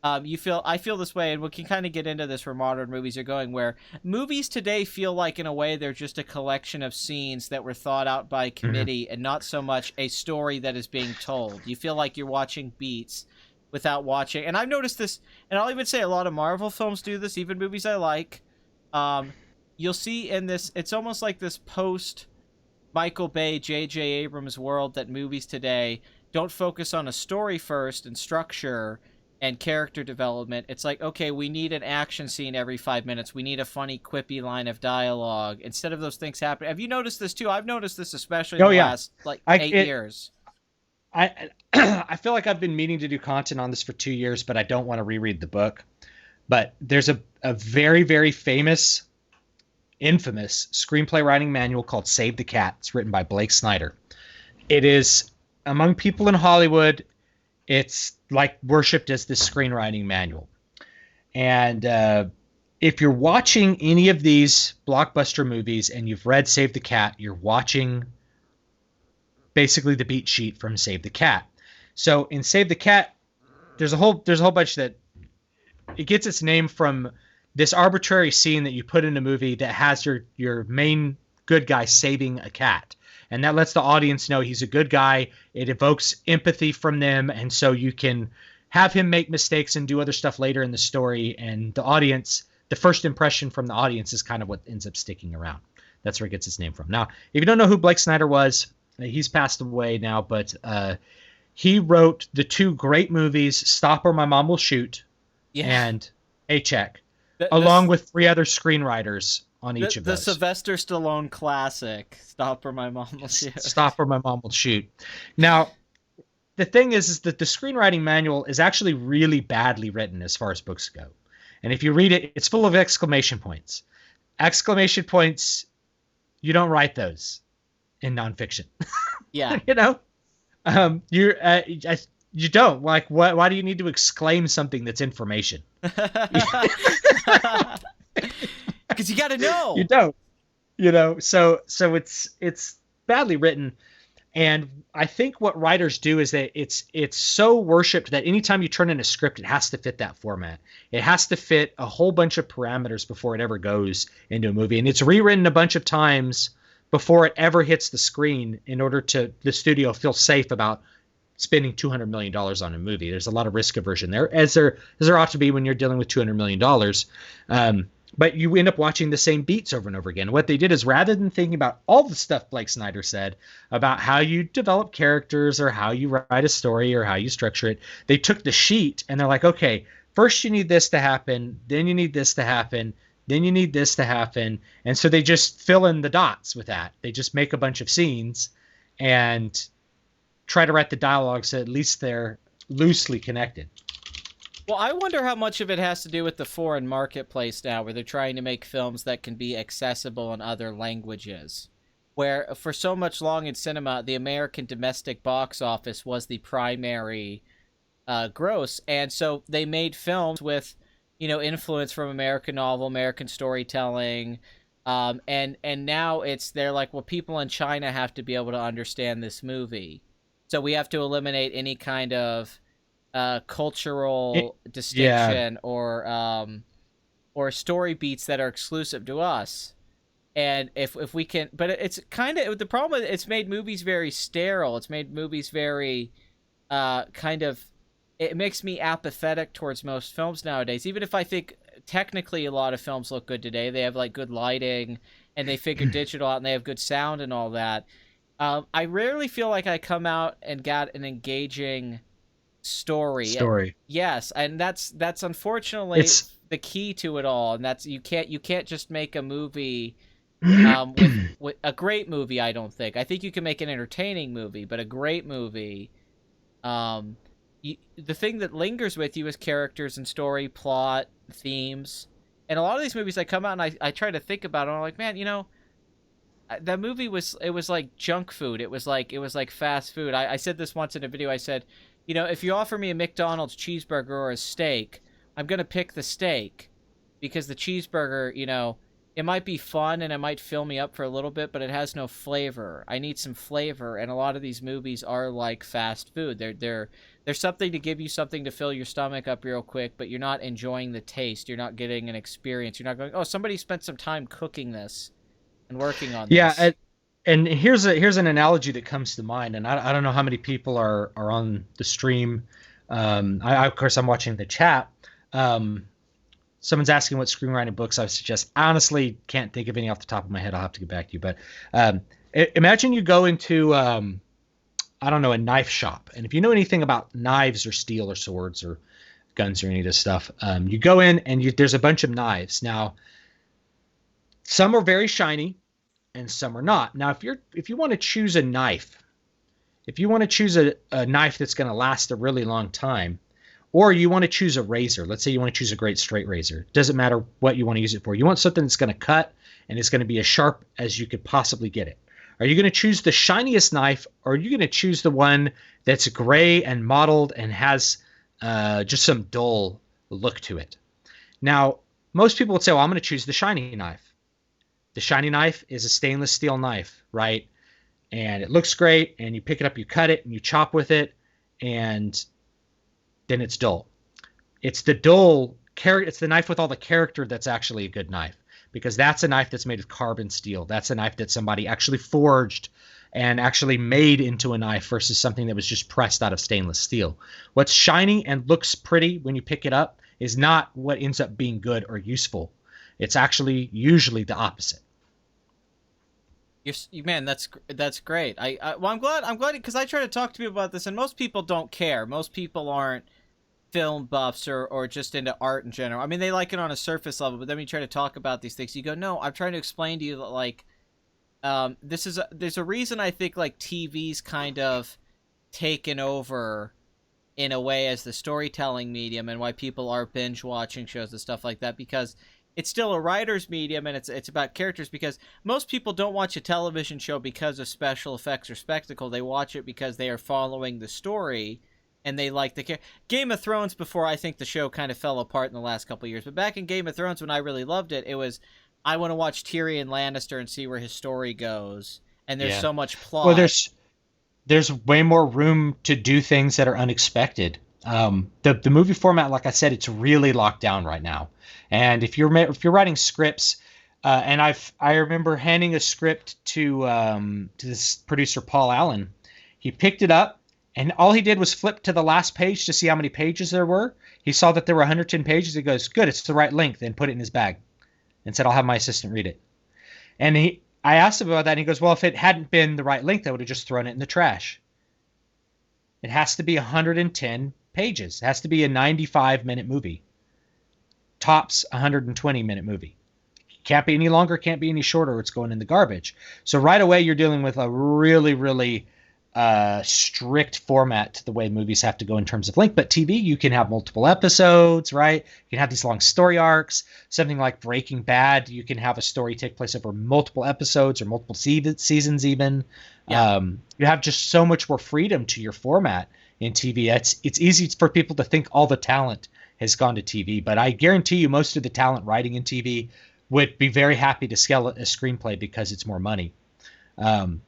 I feel this way, and we can kind of get into this where modern movies are going, where movies today feel like, in a way, they're just a collection of scenes that were thought out by committee, and not so much a story that is being told. You feel like you're watching beats without watching. And I've noticed this, and I'll even say a lot of Marvel films do this, even movies I like. You'll see in this, it's almost like this post Michael Bay, J.J. Abrams world, that movies today don't focus on a story first and structure and character development. It's like, okay, we need an action scene every 5 minutes. We need a funny, quippy line of dialogue. Instead of those things happening. Have you noticed this too? I've noticed this especially in the last 8 years. I feel like I've been meaning to do content on this for 2 years, but I don't want to reread the book. But there's a very, very famous, infamous screenplay writing manual called Save the Cat. It's written by Blake Snyder. It is, among people in Hollywood, it's like worshipped as the screenwriting manual. And if you're watching any of these blockbuster movies and you've read Save the Cat, you're watching basically the beat sheet from Save the Cat. So in Save the Cat, there's a whole bunch that it gets its name from this arbitrary scene that you put in a movie that has your main good guy saving a cat. And that lets the audience know he's a good guy. It evokes empathy from them. And so you can have him make mistakes and do other stuff later in the story. And the audience, the first impression from the audience is kind of what ends up sticking around. That's where it gets its name from. Now, if you don't know who Blake Snyder was, he's passed away now, but he wrote the 2 great movies, Stop or My Mom Will Shoot, and Paycheck, along with 3 other screenwriters on each of those. The Sylvester Stallone classic, Stop or My Mom Will Shoot. Stop or My Mom Will Shoot. Now, the thing is that the screenwriting manual is actually really badly written as far as books go. And if you read it, it's full of exclamation points. Exclamation points, you don't write those in nonfiction. Yeah. You know? You don't. Like, why do you need to exclaim something that's information? Because you got to know. You don't. You know, so it's badly written. And I think what writers do is that it's so worshipped that anytime you turn in a script, it has to fit that format. It has to fit a whole bunch of parameters before it ever goes into a movie. And it's rewritten a bunch of times before it ever hits the screen in order to the studio feel safe about spending $200 million on a movie. There's a lot of risk aversion there, as there ought to be when you're dealing with $200 million. But you end up watching the same beats over and over again. What they did is, rather than thinking about all the stuff Blake Snyder said about how you develop characters or how you write a story or how you structure it, they took the sheet and they're like, okay, first you need this to happen, then you need this to happen, then you need this to happen. And so they just fill in the dots with that. They just make a bunch of scenes and try to write the dialogue so at least they're loosely connected. Well, I wonder how much of it has to do with the foreign marketplace now, where they're trying to make films that can be accessible in other languages. Where for so much long in cinema, the American domestic box office was the primary gross, and so they made films with, influence from American novel, American storytelling, and now they're like, well, people in China have to be able to understand this movie, so we have to eliminate any kind of cultural distinction or story beats that are exclusive to us. And if we can, but it's kind of the problem. It's made movies very sterile. It's made movies very it makes me apathetic towards most films nowadays. Even if I think technically a lot of films look good today, they have like good lighting and they figure digital out and they have good sound and all that. I rarely feel like I come out and got an engaging story. Yes, and that's unfortunately the key to it all. And that's you can't just make a movie with a great movie. I don't think. I think you can make an entertaining movie, but a great movie, the thing that lingers with you is characters and story, plot, themes. And a lot of these movies, I come out and I try to think about it, and I'm like, man, that movie was like junk food. It was like fast food. I said this once in a video. I said, if you offer me a McDonald's cheeseburger or a steak, I'm going to pick the steak, because the cheeseburger, it might be fun and it might fill me up for a little bit, but it has no flavor. I need some flavor, and a lot of these movies are like fast food. They're something to give you something to fill your stomach up real quick, but you're not enjoying the taste. You're not getting an experience. You're not going, oh, somebody spent some time cooking this and working on this. Yeah, and here's an analogy that comes to mind, and I don't know how many people are on the stream. Of course, I'm watching the chat. Someone's asking what screenwriting books I would suggest. I honestly can't think of any off the top of my head. I'll have to get back to you. But imagine you go into, I don't know, a knife shop. And if you know anything about knives or steel or swords or guns or any of this stuff, you go in and there's a bunch of knives. Now, some are very shiny and some are not. Now, if you want to choose a knife, if you want to choose a knife that's going to last a really long time, or you want to choose a razor, let's say you want to choose a great straight razor. Doesn't matter what you want to use it for. You want something that's going to cut and it's going to be as sharp as you could possibly get it. Are you going to choose the shiniest knife, or are you going to choose the one that's gray and mottled and has just some dull look to it? Now, most people would say, well, I'm going to choose the shiny knife. The shiny knife is a stainless steel knife, right? And it looks great, and you pick it up, you cut it, and you chop with it, and then it's dull. It's the knife with all the character that's actually a good knife, because that's a knife that's made of carbon steel. That's a knife that somebody actually forged and actually made into a knife versus something that was just pressed out of stainless steel. What's shiny and looks pretty when you pick it up is not what ends up being good or useful. It's actually usually the opposite. Man, that's great. I'm glad because I try to talk to people about this, and most people don't care. Most people aren't film buffs or just into art in general. I mean, they like it on a surface level, but then when you try to talk about these things, you go, no, I'm trying to explain to you that, like, there's a reason I think, like, TV's kind of taken over in a way as the storytelling medium, and why people are binge watching shows and stuff like that, because it's still a writer's medium, and it's about characters, because most people don't watch a television show because of special effects or spectacle. They watch it because they are following the story, and they like the Game of Thrones, before I think the show kind of fell apart in the last couple of years. But back in Game of Thrones, when I really loved it, it was, I want to watch Tyrion Lannister and see where his story goes. And there's so much plot. Well, there's way more room to do things that are unexpected. The movie format, like I said, it's really locked down right now. And if you're writing scripts, And I remember handing a script to this producer Paul Allen. He picked it up, and all he did was flip to the last page to see how many pages there were. He saw that there were 110 pages. He goes, "Good, it's the right length," and put it in his bag, and said, "I'll have my assistant read it." And I asked him about that, and he goes, "Well, if it hadn't been the right length, I would have just thrown it in the trash." It has to be 110 pages. It has to be a 95-minute movie. Tops 120-minute movie. Can't be any longer, can't be any shorter. It's going in the garbage. So right away, you're dealing with a really, really strict format to the way movies have to go in terms of length. But TV, you can have multiple episodes, right? You can have these long story arcs. Something like Breaking Bad, you can have a story take place over multiple episodes or multiple seasons even. Yeah. You have just so much more freedom to your format in TV. It's easy for people to think all the talent has gone to TV, but I guarantee you most of the talent writing in TV would be very happy to scale a screenplay because it's more money.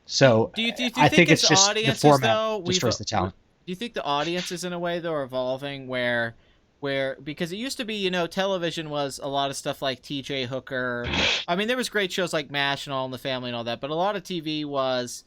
So Do you I think as it's just the audiences format though destroys the talent. do you think the audiences in a way though are evolving where because it used to be, you know, television was a lot of stuff like TJ Hooker. I mean, there was great shows like MASH and All in the Family and all that, but a lot of TV was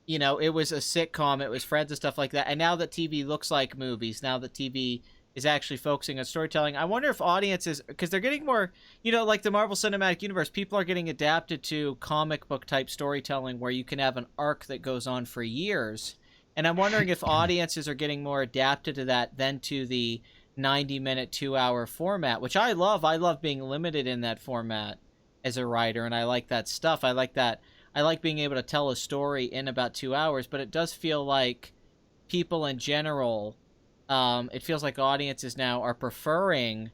you know, it was a sitcom, it was Friends and stuff like that. And now that TV looks like movies, now that TV is actually focusing on storytelling, I wonder if audiences, because they're getting more, you know, like the Marvel Cinematic Universe, people are getting adapted to comic book type storytelling where you can have an arc that goes on for years. And I'm wondering if audiences are getting more adapted to that than to the 90-minute, 2-hour format, which I love. I love being limited in that format as a writer, and I like that stuff. I like that. I like being able to tell a story in about 2 hours, but it does feel like people in general, it feels like audiences now are preferring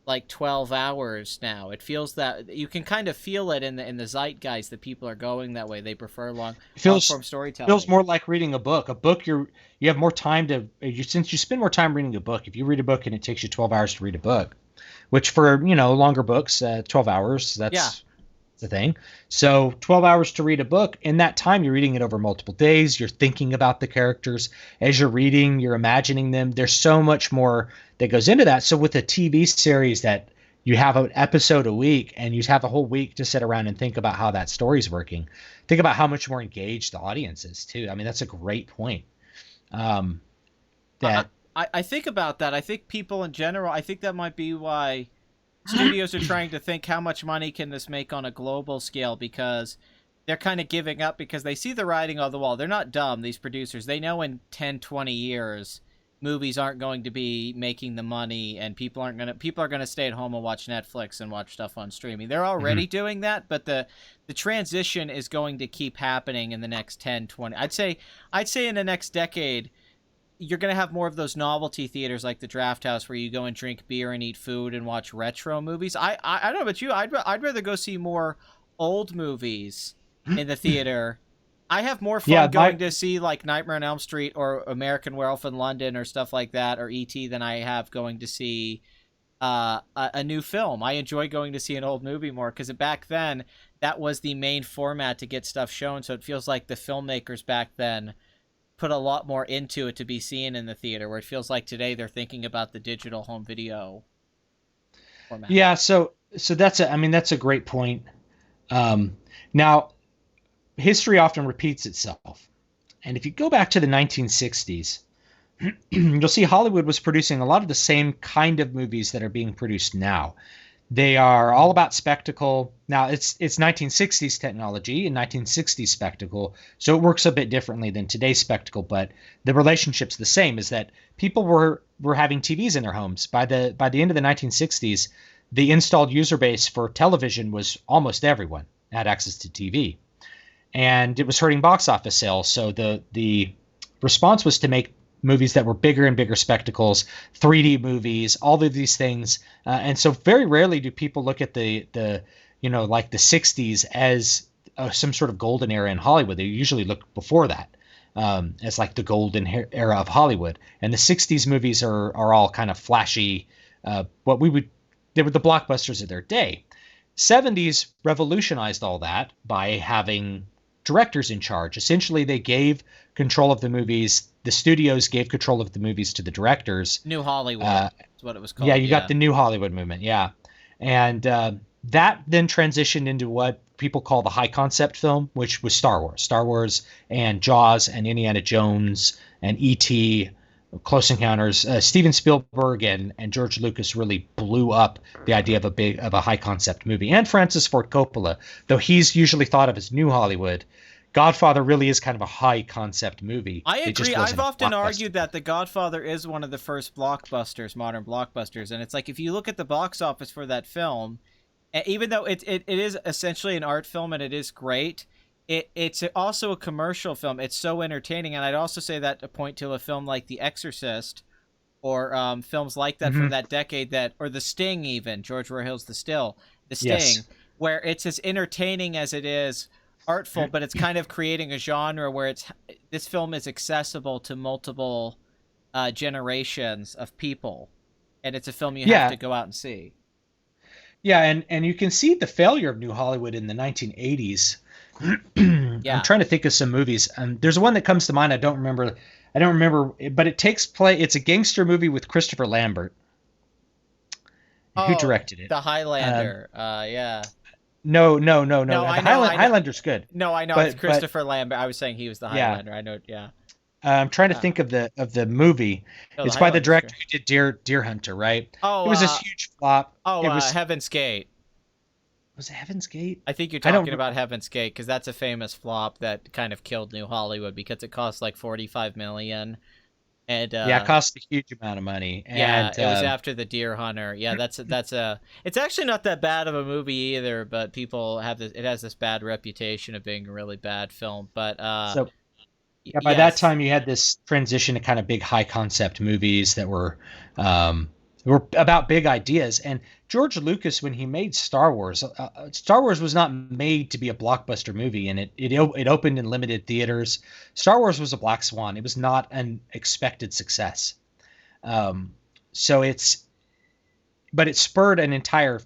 like 12 hours now. It feels that you can kind of feel it in the zeitgeist that people are going that way. They prefer long form storytelling. Feels more like reading a book. A book, you have more time since you spend more time reading a book. If you read a book and it takes you 12 hours to read a book, which for, you know, longer books, 12 hours, that's the thing. So 12 hours to read a book. In that time, you're reading it over multiple days. You're thinking about the characters as you're reading. You're imagining them. There's so much more that goes into that. So with a TV series that you have an episode a week and you have a whole week to sit around and think about how that story's working, think about how much more engaged the audience is too. I mean, that's a great point. I think about that. I think people in general, I think that might be why studios are trying to think how much money can this make on a global scale, because they're kind of giving up because they see the writing on the wall. They're not dumb, these producers. They know in 10, 20 years movies aren't going to be making the money and people are going to stay at home and watch Netflix and watch stuff on streaming. They're already doing that, but the transition is going to keep happening in the next 10, 20. I'd say in the next decade you're going to have more of those novelty theaters like the Draft House where you go and drink beer and eat food and watch retro movies. I don't know about you. I'd rather go see more old movies in the theater. I have more fun going to see like Nightmare on Elm Street or American Werewolf in London or stuff like that, or E.T. than I have going to see a new film. I enjoy going to see an old movie more because back then that was the main format to get stuff shown. So it feels like the filmmakers back then put a lot more into it to be seen in the theater, where it feels like today they're thinking about the digital home video format. Yeah, so that's a great point. Now, history often repeats itself. And if you go back to the 1960s, you'll see Hollywood was producing a lot of the same kind of movies that are being produced now. They are all about spectacle. Now, it's 1960s technology and 1960s spectacle, so it works a bit differently than today's spectacle, but the relationship's the same, is that people were having TVs in their homes. By the end of the 1960s, the installed user base for television was almost everyone had access to TV. And it was hurting box office sales, so the response was to make movies that were bigger and bigger spectacles, 3D movies, all of these things. And so very rarely do people look at the like the 60s as some sort of golden era in Hollywood. They usually look before that as like the golden era of Hollywood. And the 60s movies are all kind of flashy, they were the blockbusters of their day. 70s revolutionized all that by having directors in charge. Essentially, they gave control of the movies. The studios gave control of the movies to the directors. New Hollywood is what it was called. Yeah, you got the New Hollywood movement. Yeah. And that then transitioned into what people call the high concept film, which was Star Wars and Jaws and Indiana Jones and E.T., Close Encounters. Steven Spielberg and George Lucas really blew up the idea of a high concept movie. And Francis Ford Coppola, though he's usually thought of as New Hollywood, Godfather really is kind of a high concept movie. I It just agree. I've wasn't a often blockbuster. argued that The Godfather is one of the first blockbusters, modern blockbusters, and it's like if you look at the box office for that film, even though it is essentially an art film and it is great, it's also a commercial film. It's so entertaining, and I'd also say that to point to a film like The Exorcist or films like that Hmm. from that decade or The Sting, even George Royhill's The Sting, Yes. where it's as entertaining as it is artful, but it's kind of creating a genre where this film is accessible to multiple generations of people, and it's a film you have Yeah. to go out and see. Yeah, and you can see the failure of New Hollywood in the 1980s. I'm Yeah. trying to think of some movies. There's one that comes to mind. I don't remember. I don't remember, but it takes place. It's a gangster movie with Christopher Lambert. Who Oh, directed it? The Um, Highlander. Yeah. No, no, no, no. No, The I know, I know. Highlander's good, No, I know it's but Christopher Lambert. I was saying he was the yeah, Highlander. I know. Yeah. I'm trying to Uh, think of the movie. no, the It's by the Highlander's director great. who did Deer Hunter, right? Oh, It was this huge flop. It Heaven's Gate. was it Heaven's Gate? I think you're I don't. talking about Heaven's Gate because that's a famous flop that kind of killed New Hollywood because it cost like 45 million, and Yeah, it cost a huge amount of money, yeah, and it was after the Deer Hunter. Yeah, it's actually not that bad of a movie either, but people have it has this bad reputation of being a really bad film. But so yeah, by that yes. time you had this transition to kind of big high concept movies that were about big ideas. And George Lucas, when he made Star Wars was not made to be a blockbuster movie, and it opened in limited theaters. Star Wars was a black swan. It was not an expected success. Um, so but it spurred an entire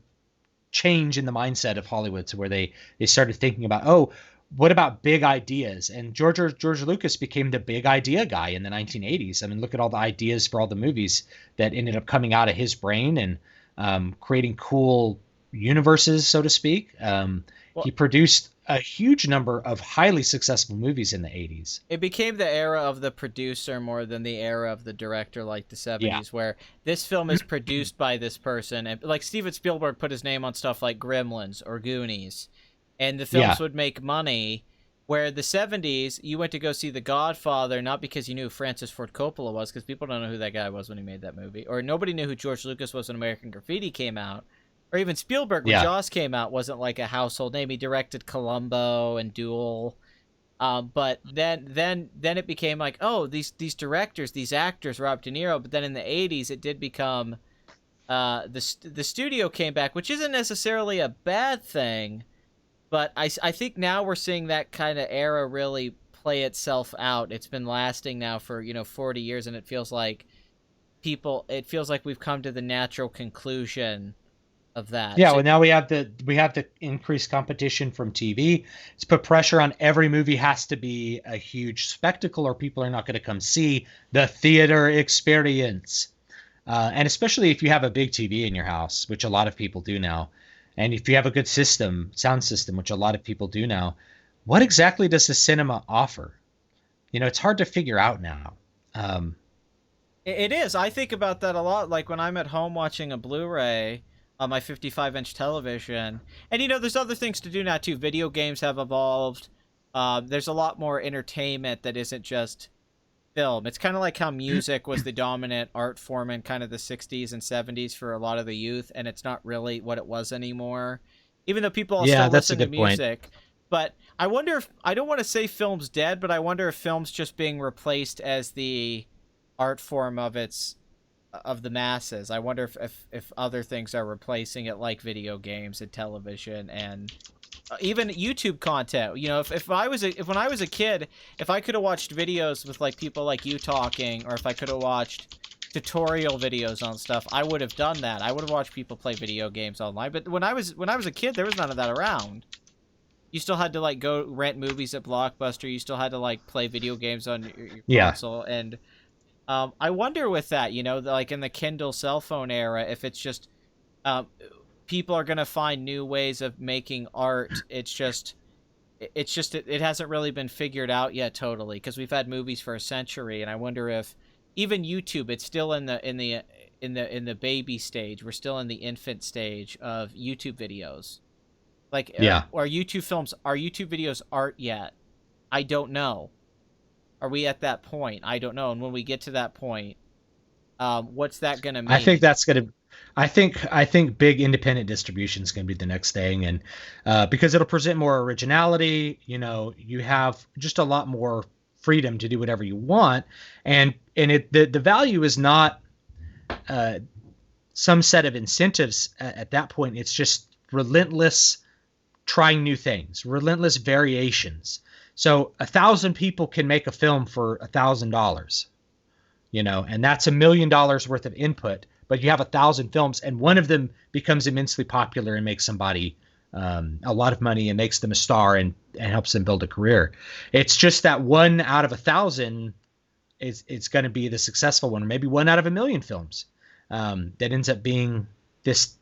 change in the mindset of Hollywood to where they started thinking about, oh, what about big ideas? And George Lucas became the big idea guy in the 1980s. I mean, look at all the ideas for all the movies that ended up coming out of his brain and creating cool universes, so to speak. He Well, produced a huge number of highly successful movies in the 80s. it became the era of the producer more than the era of the director, like the Yeah. 70s, where this film is produced by this person. And like Steven Spielberg put his name on stuff like Gremlins or Goonies, and the films Yeah. would make money. Where the 70s, you went to go see The Godfather, not because you knew who Francis Ford Coppola was, because people don't know who that guy was when he made that movie, or nobody knew who George Lucas was when American Graffiti came out, or even Spielberg when Yeah. Jaws came out wasn't like a household name. He directed Columbo and Duel. But then it became like, oh, these directors, these actors, Robert De Niro. But then in the 80s, it did become the studio came back, which isn't necessarily a bad thing. But I think now we're seeing that kind of era really play itself out. It's been lasting now for 40 years, and it feels like we've come to the natural conclusion of that. Yeah, So well now we have the increased competition from TV. It's put pressure on every movie has to be a huge spectacle or people are not going to come see the theater experience. And especially if you have a big TV in your house, which a lot of people do now, and if you have a good sound system, which a lot of people do now, what exactly does the cinema offer? It's hard to figure out now. Um, it is. I think about that a lot. Like when I'm at home watching a Blu-ray on my 55-inch television, and there's other things to do now too. Video games have evolved. There's a lot more entertainment that isn't just film. It's kind of like how music was the dominant art form in kind of the 60s and 70s for a lot of the youth, and it's not really what it was anymore. Even though people all yeah, still that's a listen to good point. music. But I wonder if, I don't want to say film's dead, but I wonder if film's just being replaced as the art form of the masses. I wonder if other things are replacing it, like video games and television and even YouTube content. If when I was a kid, if I could have watched videos with like people like you talking, or if I could have watched tutorial videos on stuff, I would have done that. I would have watched people play video games online. But when I was a kid, there was none of that around. You still had to like go rent movies at Blockbuster. You still had to like play video games on your Yeah. console. And I wonder with that, like in the Kindle cell phone era, if it's just um, people are going to find new ways of making art. It hasn't really been figured out yet totally, because we've had movies for a century, and I wonder if even YouTube, it's still in the baby stage. We're still in the infant stage of YouTube videos. Like, Yeah. are YouTube videos art yet? I don't know. Are we at that point? I don't know. And when we get to that point, what's that going to mean? I think that's going to. I think big independent distribution is going to be the next thing, and because it'll present more originality. You have just a lot more freedom to do whatever you want, and the value is not some set of incentives at that point. It's just relentless trying new things, relentless variations. So 1,000 people can make a film for $1,000, and that's $1 million worth of input. But you have 1,000 films, and one of them becomes immensely popular and makes somebody a lot of money and makes them a star and helps them build a career. It's just that 1 out of 1,000 it's going to be the successful one, or maybe 1 out of 1,000,000 films that ends up being this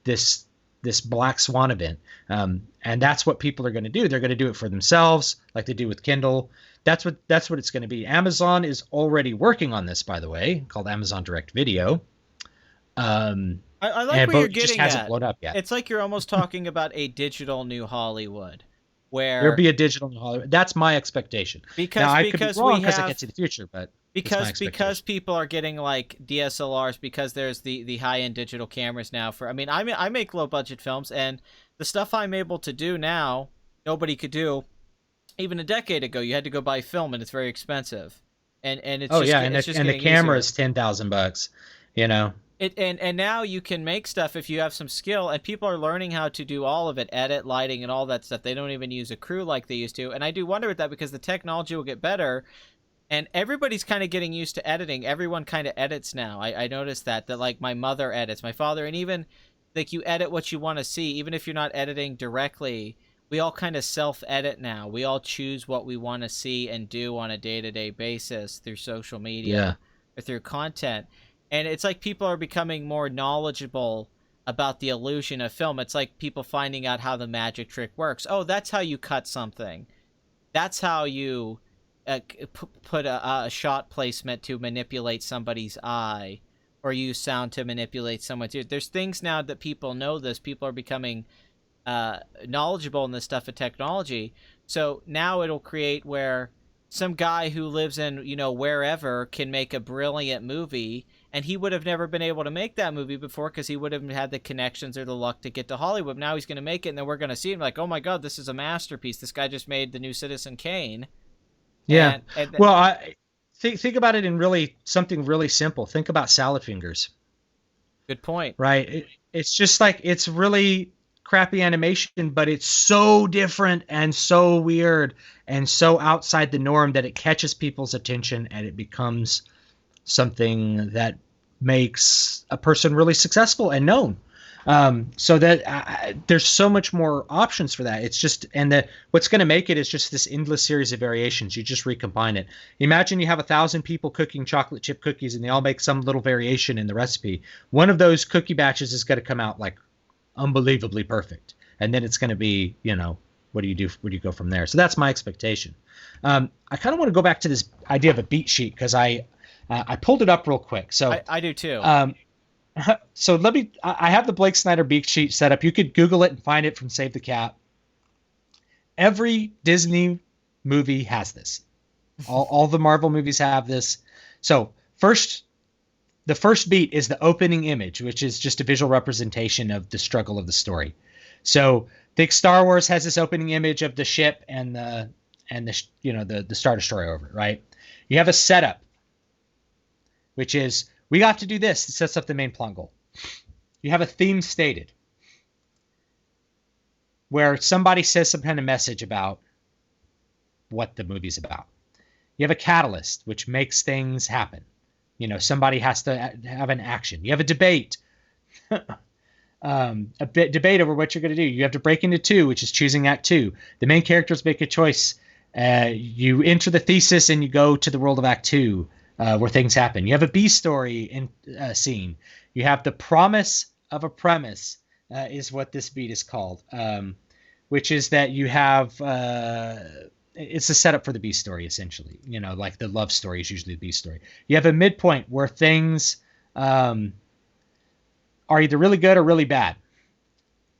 black swan event. And that's what people are going to do. They're going to do it for themselves, like they do with Kindle. That's what it's going to be. Amazon is already working on this, by the way, called Amazon Direct Video. I like where you're getting just hasn't blown up yet. It's like you're almost talking about a digital New Hollywood, where there'll be a digital New Hollywood. That's my expectation. Now, I could be wrong because I can't see the future, but because people are getting like DSLRs, because there's the high-end digital cameras now. I make low-budget films, and the stuff I'm able to do now, nobody could do. Even a decade ago, you had to go buy film, and it's very expensive. And it's and the camera is $10,000. And now you can make stuff if you have some skill, and people are learning how to do all of it, edit, lighting, and all that stuff. They don't even use a crew like they used to. And I do wonder with that, because the technology will get better, and everybody's kind of getting used to editing. Everyone kind of edits now. I noticed that like my mother edits, my father, and even like you edit what you want to see, even if you're not editing directly. We all kind of self-edit now. We all choose what we want to see and do on a day-to-day basis through social media or through content. And it's like people are becoming more knowledgeable about the illusion of film. It's like people finding out how the magic trick works. Oh, that's how you cut something. That's how you put a shot placement to manipulate somebody's eye, or use sound to manipulate someone's ear. There's things now that people know this. People are becoming knowledgeable in this stuff of technology. So now it'll create where some guy who lives in, wherever can make a brilliant movie, and he would have never been able to make that movie before because he would have had the connections or the luck to get to Hollywood. Now he's going to make it, and then we're going to see him like, oh my God, this is a masterpiece. This guy just made the new Citizen Kane. Yeah. Well, I think about it in something really simple. Think about salad fingers. Good point. Right. It's just like, it's really crappy animation, but it's so different and so weird and so outside the norm that it catches people's attention, and it becomes something that makes a person really successful and known. So that there's so much more options for that. It's just, what's going to make it is just this endless series of variations. You just recombine it. Imagine you have 1,000 people cooking chocolate chip cookies, and they all make some little variation in the recipe. One of those cookie batches is going to come out like unbelievably perfect, and then it's going to be, what do you do? Where do you go from there? So that's my expectation. I kind of want to go back to this idea of a beat sheet, because I pulled it up real quick. So I do too. So I have the Blake Snyder beat sheet set up. You could Google it and find it from Save the Cat. Every Disney movie has this. All the Marvel movies have this. So the first beat is the opening image, which is just a visual representation of the struggle of the story. So think Star Wars has this opening image of the ship and the Star Destroyer over it, right? You have a setup, which is, we got to do this. It sets up the main plot goal. You have a theme stated, where somebody says some kind of message about what the movie's about. You have a catalyst, which makes things happen. Somebody has to have an action. You have a debate, debate over what you're going to do. You have to break into two, which is choosing act two. The main characters make a choice. You enter the thesis and you go to the world of act two, where things happen. You have a B story in scene. You have the promise of a premise is what this beat is called, which is that you have it's a setup for the B story essentially. You know, like the love story is usually the B story. You have a midpoint where things um, are either really good or really bad.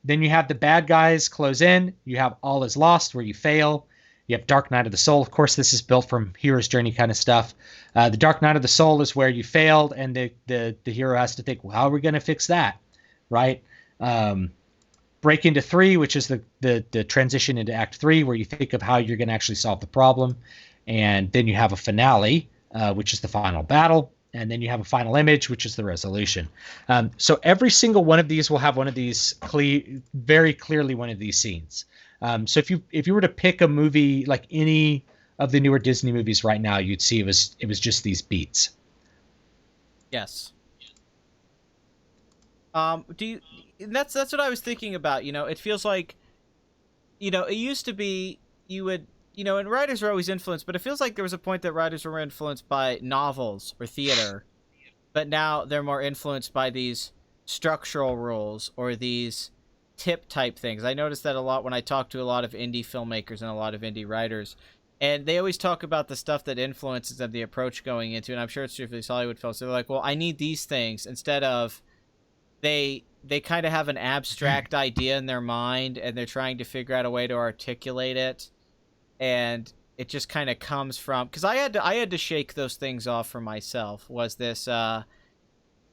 Then you have the bad guys close in. You have All Is Lost, where you fail. You have Dark Night of the Soul. Of course, this is built from hero's journey kind of stuff. The Dark Night of the Soul is where you failed, and the hero has to think, well, how are we going to fix that, right? Break into 3, which is the transition into Act 3, where you think of how you're going to actually solve the problem, and then you have a finale, which is the final battle. And then you have a final image, which is the resolution. So every single one of these will have one of these very clearly one of these scenes. So if you were to pick a movie like any of the newer Disney movies right now, you'd see it was just these beats. Yes. Do you? That's what I was thinking about. You know, it feels like, you know, it used to be you would, you know, and writers are always influenced, but it feels like there was a point that writers were influenced by novels or theater, but now they're more influenced by these structural rules or these tip type things. I noticed that a lot when I talk to a lot of indie filmmakers and a lot of indie writers, and they always talk about the stuff that influences them, the approach going into, and I'm sure it's true for these Hollywood films. So they're like, well, I need these things instead of they kind of have an abstract idea in their mind and they're trying to figure out a way to articulate it, and it just kind of comes from, because I had to shake those things off for myself. Was this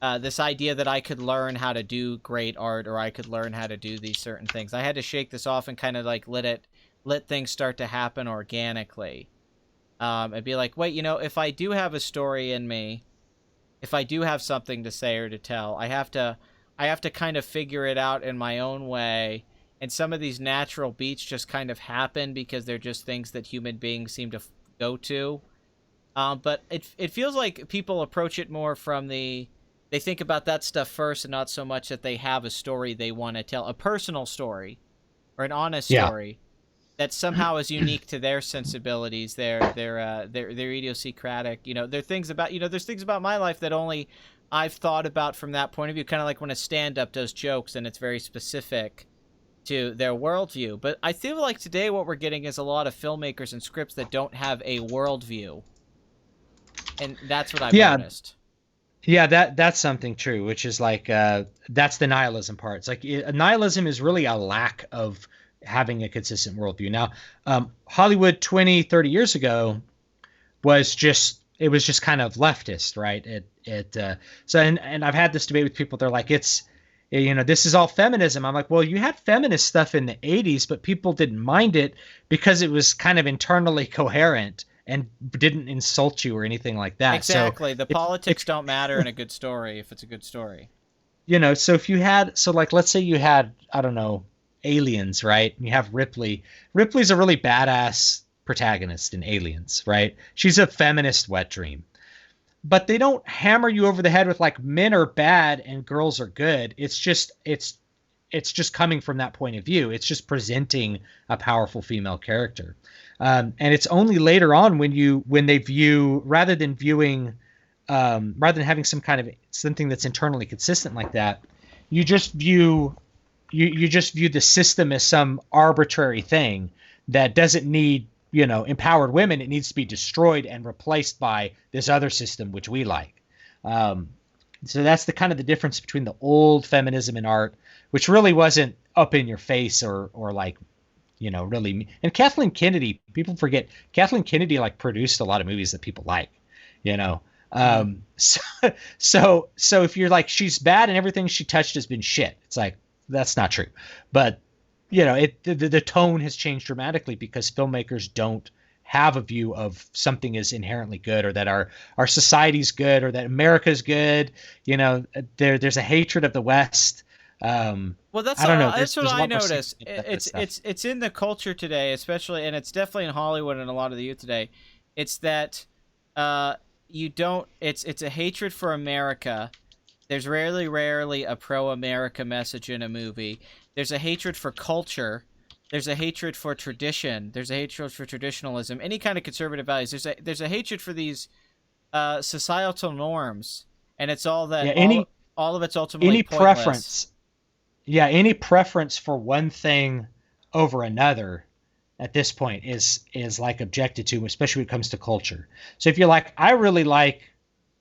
this idea that I could learn how to do great art, or I could learn how to do these certain things. I had to shake this off and kind of like let things start to happen organically, and be like, wait, you know, if I do have a story in me, if I do have something to say or to tell, I have to kind of figure it out in my own way. And some of these natural beats just kind of happen because they're just things that human beings seem to go to. But it feels like people approach it more from they think about that stuff first, and not so much that they have a story they want to tell, a personal story or an honest Yeah. story that somehow is unique to their sensibilities, their idiosyncratic. You know, there are things about, you know, there's things about my life that only I've thought about from that point of view, kind of like when a stand-up does jokes and it's very specific to their worldview. But I feel like today what we're getting is a lot of filmmakers and scripts that don't have a worldview, and that's what I've Yeah. noticed. Yeah, that's something true, which is like that's the nihilism part. It's like nihilism is really a lack of having a consistent worldview. Now, Hollywood 20, 30 years ago it was just kind of leftist, right? And I've had this debate with people. They're like, it's, you know, this is all feminism. I'm like, well, you had feminist stuff in the 80s, but people didn't mind it because it was kind of internally coherent and didn't insult you or anything like that. Exactly. The politics if don't matter in a good story if it's a good story. you know, so if you had, so like, let's say you had, I don't know, Aliens, right? And you have Ripley. Ripley's a really badass protagonist in Aliens, right? She's a feminist wet dream. But they don't hammer you over the head with like men are bad and girls are good. It's just coming from that point of view. It's just presenting a powerful female character. And it's only later on when they view, rather than having some kind of something that's internally consistent like that, you just view the system as some arbitrary thing that doesn't need, you know, empowered women. It needs to be destroyed and replaced by this other system which we like. So that's the kind of the difference between the old feminism in art, which really wasn't up in your face or like, you know, really. And Kathleen Kennedy, people forget Kathleen Kennedy like produced a lot of movies that people like, you know. So if you're like, she's bad and everything she touched has been shit, it's like, that's not true. But you know, the tone has changed dramatically because filmmakers don't have a view of something is inherently good, or that our society's good, or that America's good. You know, there's a hatred of the West. Well, that's, I don't know. that's what There's a I lot more notice. sexy about that stuff. It's in the culture today, especially, and it's definitely in Hollywood and a lot of the youth today. It's that you don't. It's a hatred for America. There's rarely a pro-America message in a movie. There's a hatred for culture. There's a hatred for tradition. There's a hatred for traditionalism. Any kind of conservative values. There's a hatred for these societal norms, and it's all that Yeah, all of it's ultimately any pointless. preference yeah, any preference for one thing over another at this point is like objected to, especially when it comes to culture. So if you're like, I really like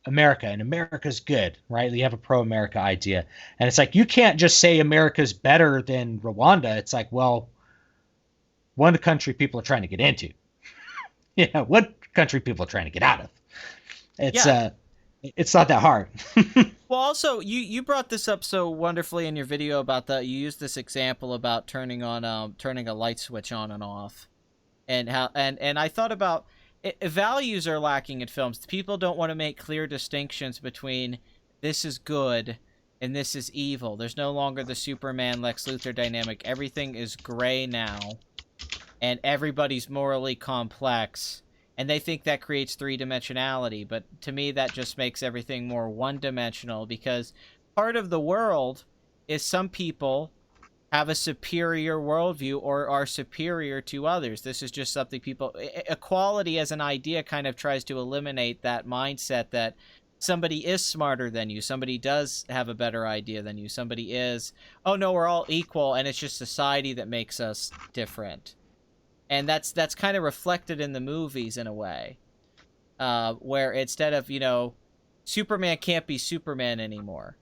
America and America's good, right? You have a pro-America idea. And it's like, you can't just say America's better than Rwanda. It's like, well, one country people are trying to get into. Yeah, what country people are trying to get out of. It's Yeah. uh it's not that hard. Well, also you brought this up so wonderfully in your video about the you used this example about turning a light switch on and off, and how and I thought about values are lacking in films. People don't want to make clear distinctions between this is good and this is evil. There's no longer the Superman Lex Luthor dynamic. Everything is gray now, and everybody's morally complex, and they think that creates three-dimensionality, but to me that just makes everything more one-dimensional, because part of the world is some people have a superior worldview or are superior to others. This is just something people... Equality as an idea kind of tries to eliminate that mindset that somebody is smarter than you, somebody does have a better idea than you, somebody is, oh no, we're all equal, and it's just society that makes us different. And that's kind of reflected in the movies in a way, where instead of, Superman can't be Superman anymore.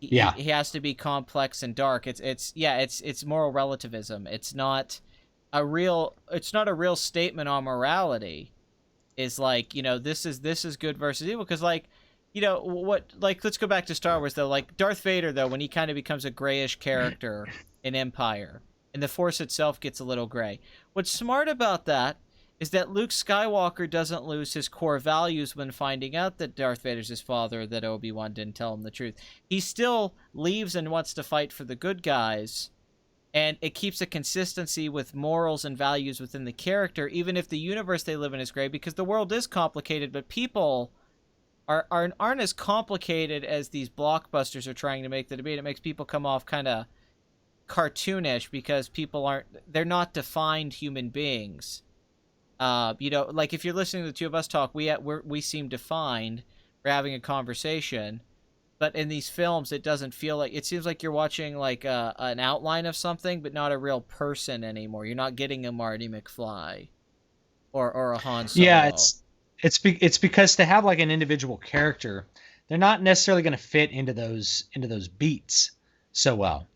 Yeah. He has to be complex and dark. It's moral relativism. It's not a real statement on morality. Is like, this is good versus evil, because let's go back to Star Wars though. Like Darth Vader though, when he kind of becomes a grayish character in Empire, and the Force itself gets a little gray. What's smart about that is that Luke Skywalker doesn't lose his core values when finding out that Darth Vader's his father, that Obi-Wan didn't tell him the truth. He still leaves and wants to fight for the good guys, and it keeps a consistency with morals and values within the character, even if the universe they live in is gray, because the world is complicated, but people aren't as complicated as these blockbusters are trying to make them to be. It makes people come off kind of cartoonish because they're not defined human beings. Like if you're listening to the two of us talk, we seem defined. We're having a conversation, but in these films, it doesn't feel like, it seems like you're watching like an outline of something, but not a real person anymore. You're not getting a Marty McFly or a Han Solo. Yeah, it's because to have like an individual character, they're not necessarily going to fit into those beats so well.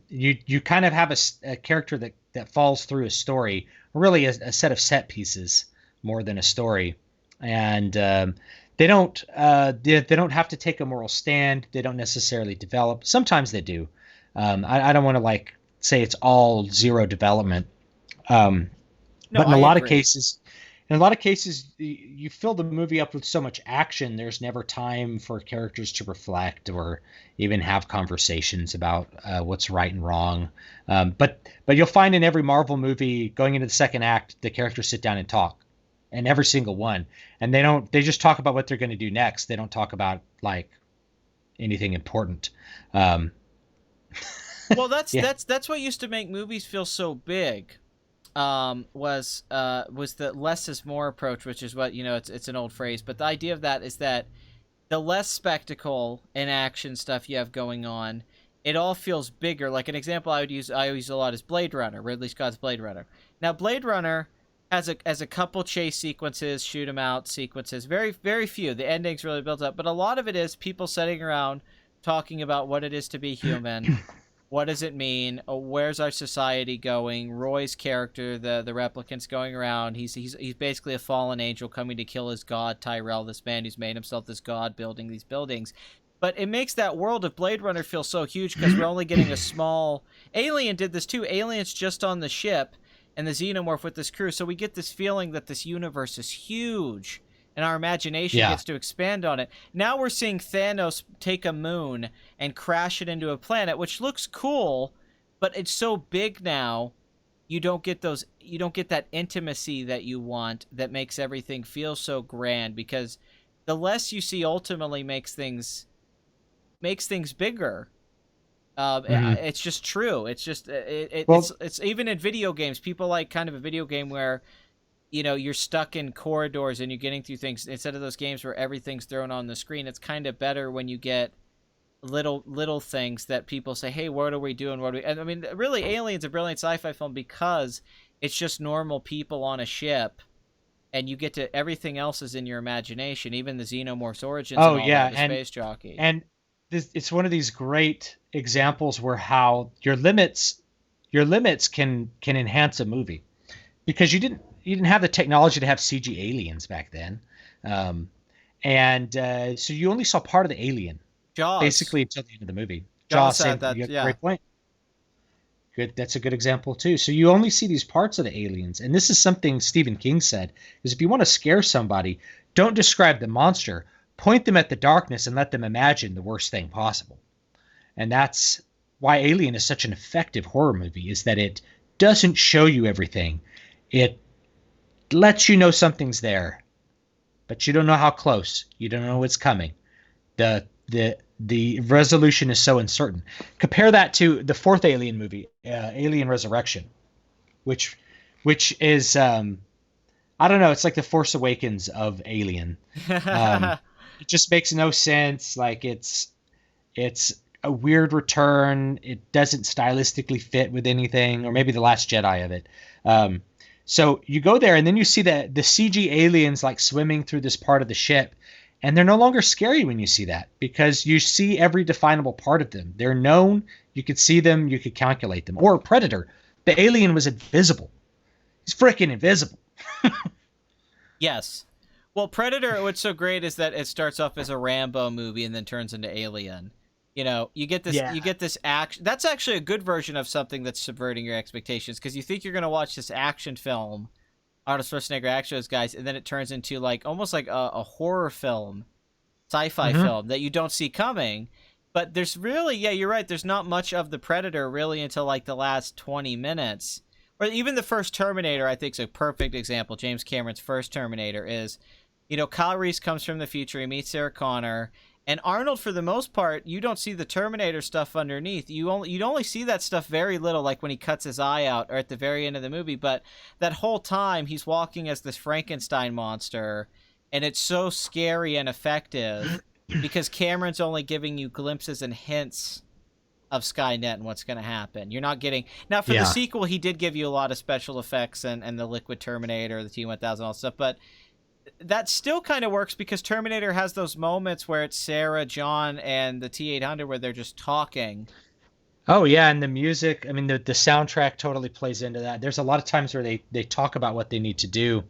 You kind of have a character that falls through a story, really a set of set pieces more than a story, and they don't have to take a moral stand. They don't necessarily develop. Sometimes they do. I don't want to like say it's all zero development, No, but in I a lot agree. of cases. In a lot of cases, you fill the movie up with so much action, there's never time for characters to reflect or even have conversations about what's right and wrong. But you'll find in every Marvel movie, going into the second act, the characters sit down and talk, and every single one. And they just talk about what they're going to do next. They don't talk about like anything important. Well, that's Yeah. that's what used to make movies feel so big. Was the less is more approach, which is what, it's an old phrase, but the idea of that is that the less spectacle and action stuff you have going on, it all feels bigger. Like an example I use a lot is Blade Runner, Ridley Scott's Blade Runner. Now Blade Runner has a couple chase sequences, shoot 'em out sequences, very very few. The ending's really built up, but a lot of it is people sitting around talking about what it is to be human. What does it mean? Where's our society going? Roy's character, the replicant's going around. He's basically a fallen angel coming to kill his god Tyrell, this man who's made himself this god, building these buildings. But it makes that world of Blade Runner feel so huge because we're only getting a small... Alien did this too. Alien's just on the ship and the xenomorph with this crew, so we get this feeling that this universe is huge and our imagination Yeah. gets to expand on it. Now we're seeing Thanos take a moon and crash it into a planet, which looks cool, but it's so big now, you don't get that intimacy that you want, that makes everything feel so grand, because the less you see ultimately makes things bigger. Mhm. It's just true. It's just Well, it's even in video games. People like kind of a video game where you're stuck in corridors and you're getting through things instead of those games where everything's thrown on the screen. It's kind of better when you get little things that people say, hey, what are we doing, what are we, and I mean, really, Alien's a brilliant sci-fi film because it's just normal people on a ship, and you get to, everything else is in your imagination, even the xenomorph's origins Oh and all that, yeah, the space jockey. and it's one of these great examples where how your limits can enhance a movie, because you didn't have the technology to have CG aliens back then, um, and so you only saw part of the alien Jaws. basically until the end of the movie. Jaws Jaws, had same. that, You got a yeah. great point. Good, that's a good example too. So you only see these parts of the aliens, and this is something Stephen King said: is if you want to scare somebody, don't describe the monster, point them at the darkness and let them imagine the worst thing possible. And that's why Alien is such an effective horror movie, is that it doesn't show you everything. It lets you know something's there, but you don't know how close. You don't know what's coming. The resolution is so uncertain. Compare that to the fourth Alien movie, Alien Resurrection, which is I don't know. It's like the Force Awakens of Alien. Um, it just makes no sense. Like it's a weird return. It doesn't stylistically fit with anything, or maybe the Last Jedi of it. Um, so you go there, and then you see the CG aliens like swimming through this part of the ship, and they're no longer scary when you see that, because you see every definable part of them. They're known. You could see them. You could calculate them. Or Predator, the alien was invisible. He's freaking invisible. Yes. Well, Predator, what's so great is that it starts off as a Rambo movie and then turns into Alien. You know, Yeah. you get this action. That's actually a good version of something that's subverting your expectations, because you think you're going to watch this action film, Arnold Schwarzenegger action those guys, and then it turns into like almost like a horror film, sci-fi Hmm. film that you don't see coming. But there's really, yeah, you're right. There's not much of the Predator really until like the last 20 minutes. Or even the first Terminator, I think, is a perfect example. James Cameron's first Terminator is, you know, Kyle Reese comes from the future. He meets Sarah Connor, and Arnold, for the most part, you don't see the Terminator stuff underneath. You'd only see that stuff very little, like when he cuts his eye out or at the very end of the movie. But that whole time, he's walking as this Frankenstein monster, and it's so scary and effective because Cameron's only giving you glimpses and hints of Skynet and what's going to happen. You're not getting, now for the Yeah. sequel, he did give you a lot of special effects and the Liquid Terminator, the T-1000, all that stuff, but that still kind of works because Terminator has those moments where it's Sarah, John, and the T-800 where they're just talking. Oh yeah, and the music. I mean, the soundtrack totally plays into that. There's a lot of times where they talk about what they need to do,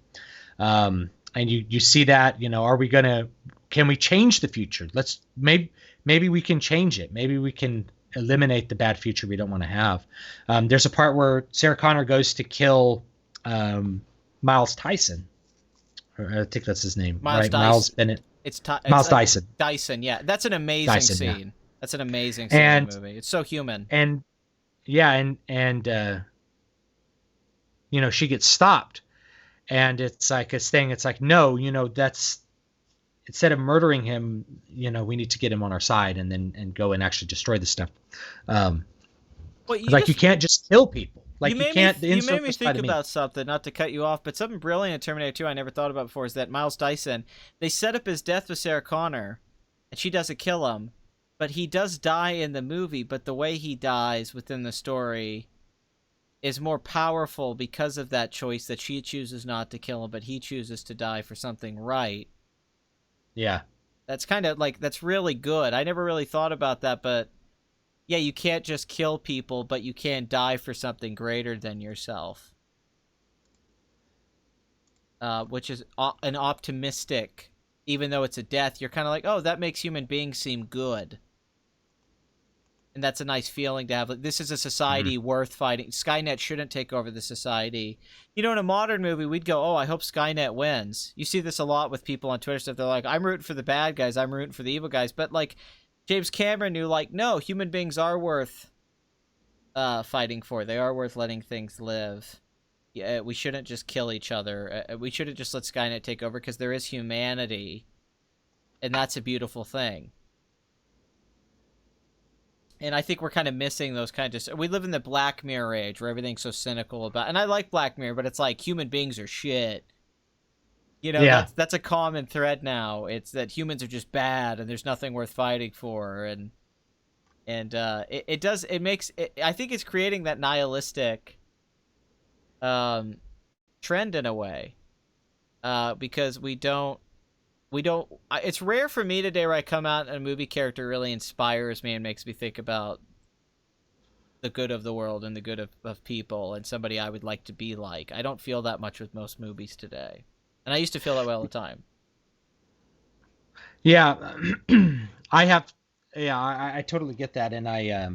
and you see that. You know, are we gonna? Can we change the future? Maybe we can change it. Maybe we can eliminate the bad future we don't want to have. There's a part where Sarah Connor goes to kill Miles Tyson. I think that's his name, Miles right? Miles Dyson. Bennett. It's Miles Dyson. Dyson, yeah. That's an amazing Dyson, yeah. scene. That's an amazing scene in And the movie. It's so human. and yeah, and she gets stopped, and it's like a thing. It's like, no, that's, instead of murdering him, we need to get him on our side, and then go and actually destroy the stuff. Um, Well, you like, you just can't just kill people. you Like, you made me can't. The you made insult me was by think to me. about something, not to cut you off, but something brilliant in Terminator 2 I never thought about before is that Miles Dyson, they set up his death with Sarah Connor, and she doesn't kill him, but he does die in the movie, but the way he dies within the story is more powerful because of that choice that she chooses not to kill him, but he chooses to die for something right. Yeah. That's kind of like, that's really good. I never really thought about that, but yeah, you can't just kill people, but you can die for something greater than yourself. Which is an optimistic, even though it's a death, you're kind of like, oh, that makes human beings seem good. And that's a nice feeling to have. Like, this is a Mhm. society worth fighting. Skynet shouldn't take over the society. You know, in a modern movie, we'd go, oh, I hope Skynet wins. You see this a lot with people on Twitter stuff. They're like, I'm rooting for the bad guys. I'm rooting for the evil guys. But, like, James Cameron knew, like, no, human beings are worth fighting for. They are worth letting things live. Yeah, we shouldn't just kill each other. We shouldn't just let Skynet take over, because there is humanity. And that's a beautiful thing. And I think we're kind of missing those kind of. We live in the Black Mirror age where everything's so cynical about. And I like Black Mirror, but it's like human beings are shit. You know, Yeah. that's a common thread now. It's that humans are just bad and there's nothing worth fighting for. And And it does, it makes it, I think it's creating that nihilistic um trend in a way, because it's rare for me today where I come out and a movie character really inspires me and makes me think about the good of the world and the good of people and somebody I would like to be like. I don't feel that much with most movies today. And I used to feel that way all the time. Yeah, I have. Yeah, I totally get that, and I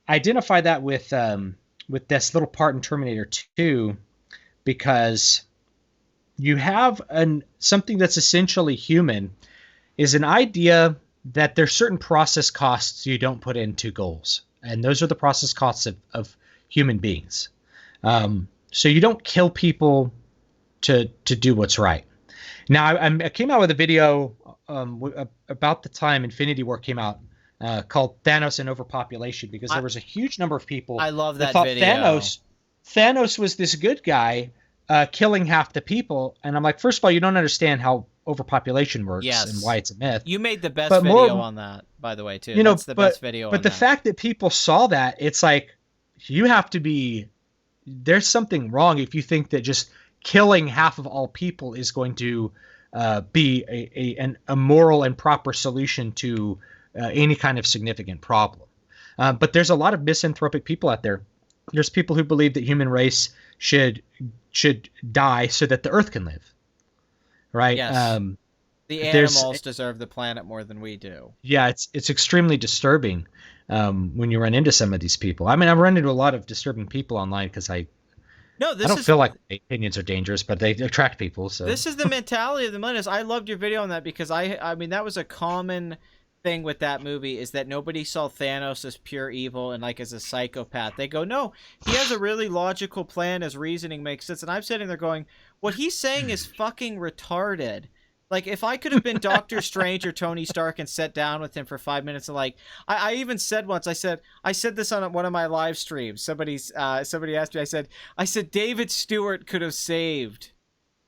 identify that with this little part in Terminator 2 because you have something that's essentially human is an idea that there's certain process costs you don't put into goals, and those are the process costs of human beings. So you don't kill people to do what's right. Now I came out with a video about the time Infinity War came out called Thanos and Overpopulation because there was a huge number of people I love that thought video. Thanos was this good guy killing half the people, and I'm like, first of all, you don't understand how overpopulation works Yes. and why it's a myth. You made the best But video more- on that, by the way, too. You know, That's the best video but on the that. fact that people saw that, it's like you have to be. There's something wrong if you think that just killing half of all people is going to be a moral and proper solution to any kind of significant problem. But there's a lot of misanthropic people out there. There's people who believe that human race should die so that the Earth can live, right? Yes. The animals deserve the planet more than we do. Yeah, it's extremely disturbing when you run into some of these people. I mean, I've run into a lot of disturbing people online because I don't feel like my opinions are dangerous, but they attract people. So this is the mentality of the millennials. I loved your video on that because I mean that was a common thing with that movie is that nobody saw Thanos as pure evil and like as a psychopath. They go, no, he has a really logical plan. His reasoning makes sense. And I'm sitting there going, what he's saying is fucking retarded. Like, if I could have been Doctor Strange or Tony Stark and sat down with him for 5 minutes and, like, I even said once, I said this on one of my live streams. Somebody asked me, I said David Stewart could have saved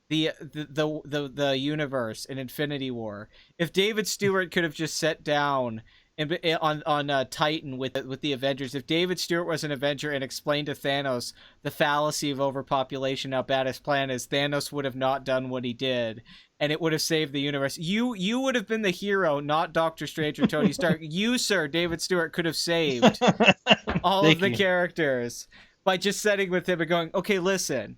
the universe in Infinity War. If David Stewart could have just sat down on Titan with the Avengers, if David Stewart was an Avenger and explained to Thanos the fallacy of overpopulation, how bad his plan is, Thanos would have not done what he did. And it would have saved the universe. You would have been the hero, not Doctor Strange or Tony Stark. You, sir, David Stewart, could have saved all of the characters by just sitting with him and going, okay, listen,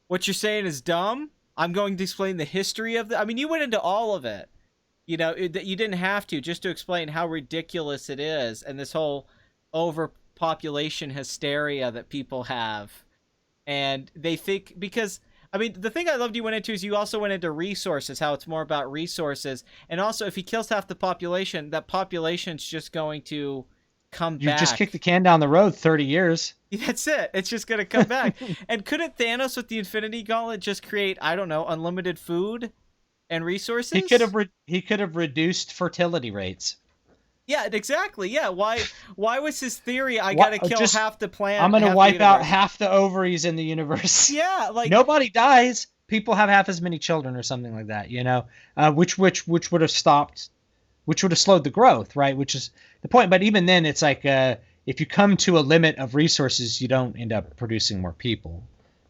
what you're saying is dumb. I'm going to explain the history of I mean, you went into all of it. You know, you didn't have to, just to explain how ridiculous it is and this whole overpopulation hysteria that people have. And they think, because... I mean, the thing I loved you went into is you also went into resources, how it's more about resources. And also, if he kills half the population, that population's just going to come back. You just kick the can down the road 30 years. That's it. It's just going to come back. And couldn't Thanos with the Infinity Gauntlet just create, I don't know, unlimited food and resources? He could have reduced fertility rates. Yeah, exactly. Yeah, why was his theory, I gotta kill half the planet? I'm gonna wipe out half the ovaries in the universe. Yeah, like... Nobody dies. People have half as many children or something like that, you know? Which would have stopped, which would have slowed the growth, right? Which is the point. But even then, it's like if you come to a limit of resources, you don't end up producing more people.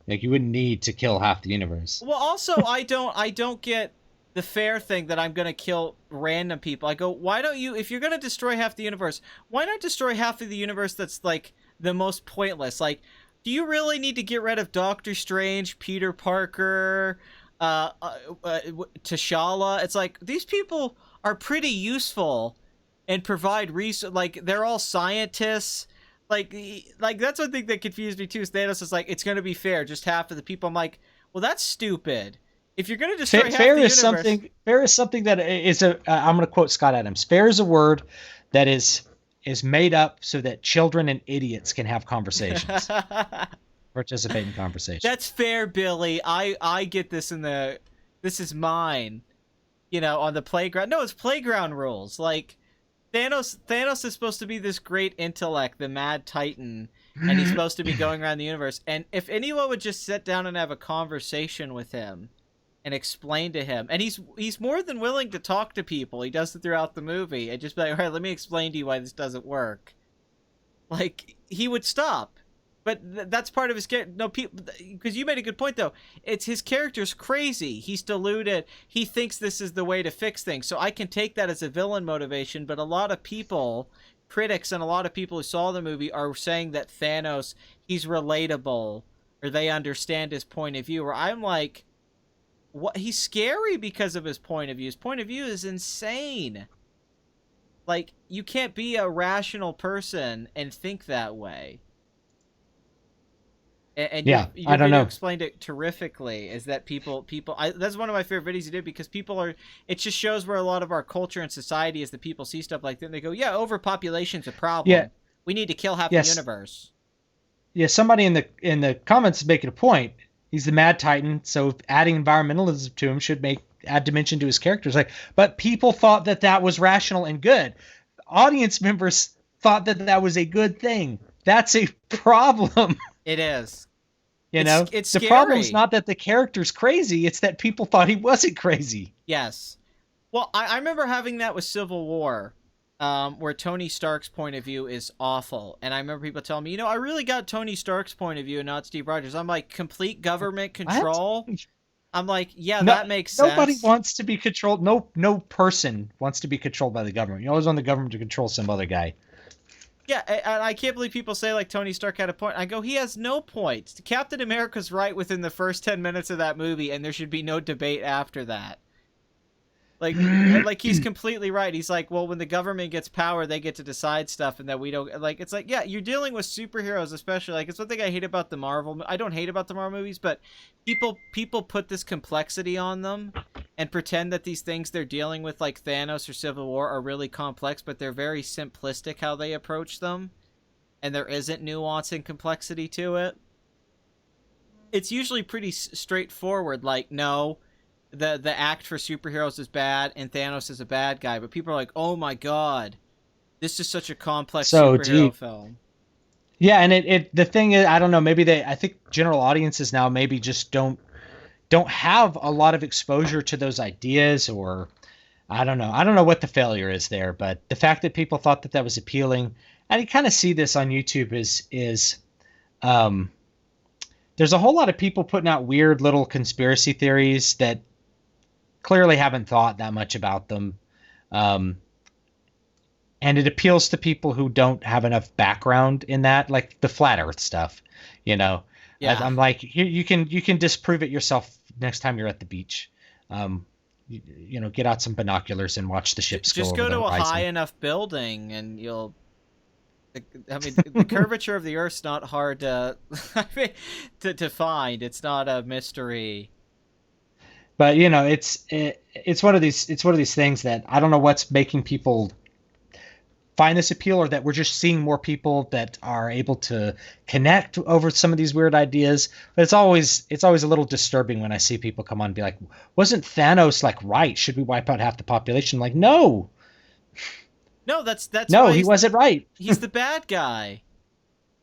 Like, you wouldn't need to kill half the universe. Well, also, I don't get the fair thing that I'm going to kill random people. I go, why don't you, if you're going to destroy half the universe, why not destroy half of the universe that's, like, the most pointless? Like, do you really need to get rid of Doctor Strange, Peter Parker, T'Challa? It's like, these people are pretty useful and provide research. Like, they're all scientists. Like that's one thing that confused me, too. Is Thanos is like, it's going to be fair, just half of the people. I'm like, well, that's stupid. If you're going to destroy half the universe... Fair is something that is I'm going to quote Scott Adams. Fair is a word that is made up so that children and idiots can have conversations. Participate in conversations. That's fair, Billy. I get this this is mine. You know, on the playground. No, it's playground rules. Like, Thanos is supposed to be this great intellect, the Mad Titan, and he's supposed to be going around the universe. And if anyone would just sit down and have a conversation with him, and explain to him. And he's more than willing to talk to people. He does it throughout the movie and just be like, all right, let me explain to you why this doesn't work. Like, he would stop. But that's part of his character. No, people, because you made a good point though. It's his character's crazy. He's deluded. He thinks this is the way to fix things. So I can take that as a villain motivation. But a lot of people, critics, and a lot of people who saw the movie are saying that Thanos, he's relatable, or they understand his point of view. Or I'm like, what? He's scary because of his point of view. His point of view is insane. Like, you can't be a rational person and think that way. And Yeah, your I don't video know. explained it terrifically. Is that that's one of my favorite videos you did, because it just shows where a lot of our culture and society is that people see stuff like that and they go, yeah, overpopulation's a problem. Yeah. We need to kill half Yes. the universe. Yeah, somebody in the comments is making a point. He's the Mad Titan, so adding environmentalism to him should add dimension to his characters. Like, but people thought that was rational and good. Audience members thought that was a good thing. That's a problem. It is. It's the scary. problem's not that the character's crazy, it's that people thought he wasn't crazy. Yes. Well, I remember having that with Civil War, where Tony Stark's point of view is awful. And I remember people telling me, I really got Tony Stark's point of view and not Steve Rogers. I'm like, complete government control? What? I'm like, yeah, that makes sense. Nobody wants to be controlled. No person wants to be controlled by the government. You always want the government to control some other guy. Yeah, and I can't believe people say, like, Tony Stark had a point. I go, he has no point. Captain America's right within the first 10 minutes of that movie, and there should be no debate after that. Like he's completely right. He's like, well, when the government gets power, they get to decide stuff, and that we don't. Like, it's like, yeah, you're dealing with superheroes, especially. Like, it's one thing I hate about the Marvel. I don't hate about the Marvel movies, but people put this complexity on them and pretend that these things they're dealing with, like Thanos or Civil War, are really complex, but they're very simplistic how they approach them, and there isn't nuance and complexity to it. It's usually pretty straightforward. Like, no. The act for superheroes is bad and Thanos is a bad guy, but people are like, oh my god, this is such a complex superhero film. Yeah, and the thing is, I don't know, maybe I think general audiences now maybe just don't have a lot of exposure to those ideas, or I don't know what the failure is there, but the fact that people thought that was appealing, and you kind of see this on YouTube is there's a whole lot of people putting out weird little conspiracy theories that clearly haven't thought that much about them. And it appeals to people who don't have enough background in that, like the flat earth stuff, Yeah. I'm like, you can disprove it yourself next time you're at the beach. Get out some binoculars and watch the ships just go over to the horizon. A high enough building and you'll, I mean, the curvature of the Earth's not hard to find. It's not a mystery. But it's one of these things that I don't know what's making people find this appeal, or that we're just seeing more people that are able to connect over some of these weird ideas. But it's always a little disturbing when I see people come on and be like, wasn't Thanos like right? Should we wipe out half the population? I'm like, no. No, that's no, he wasn't right. He's the bad guy.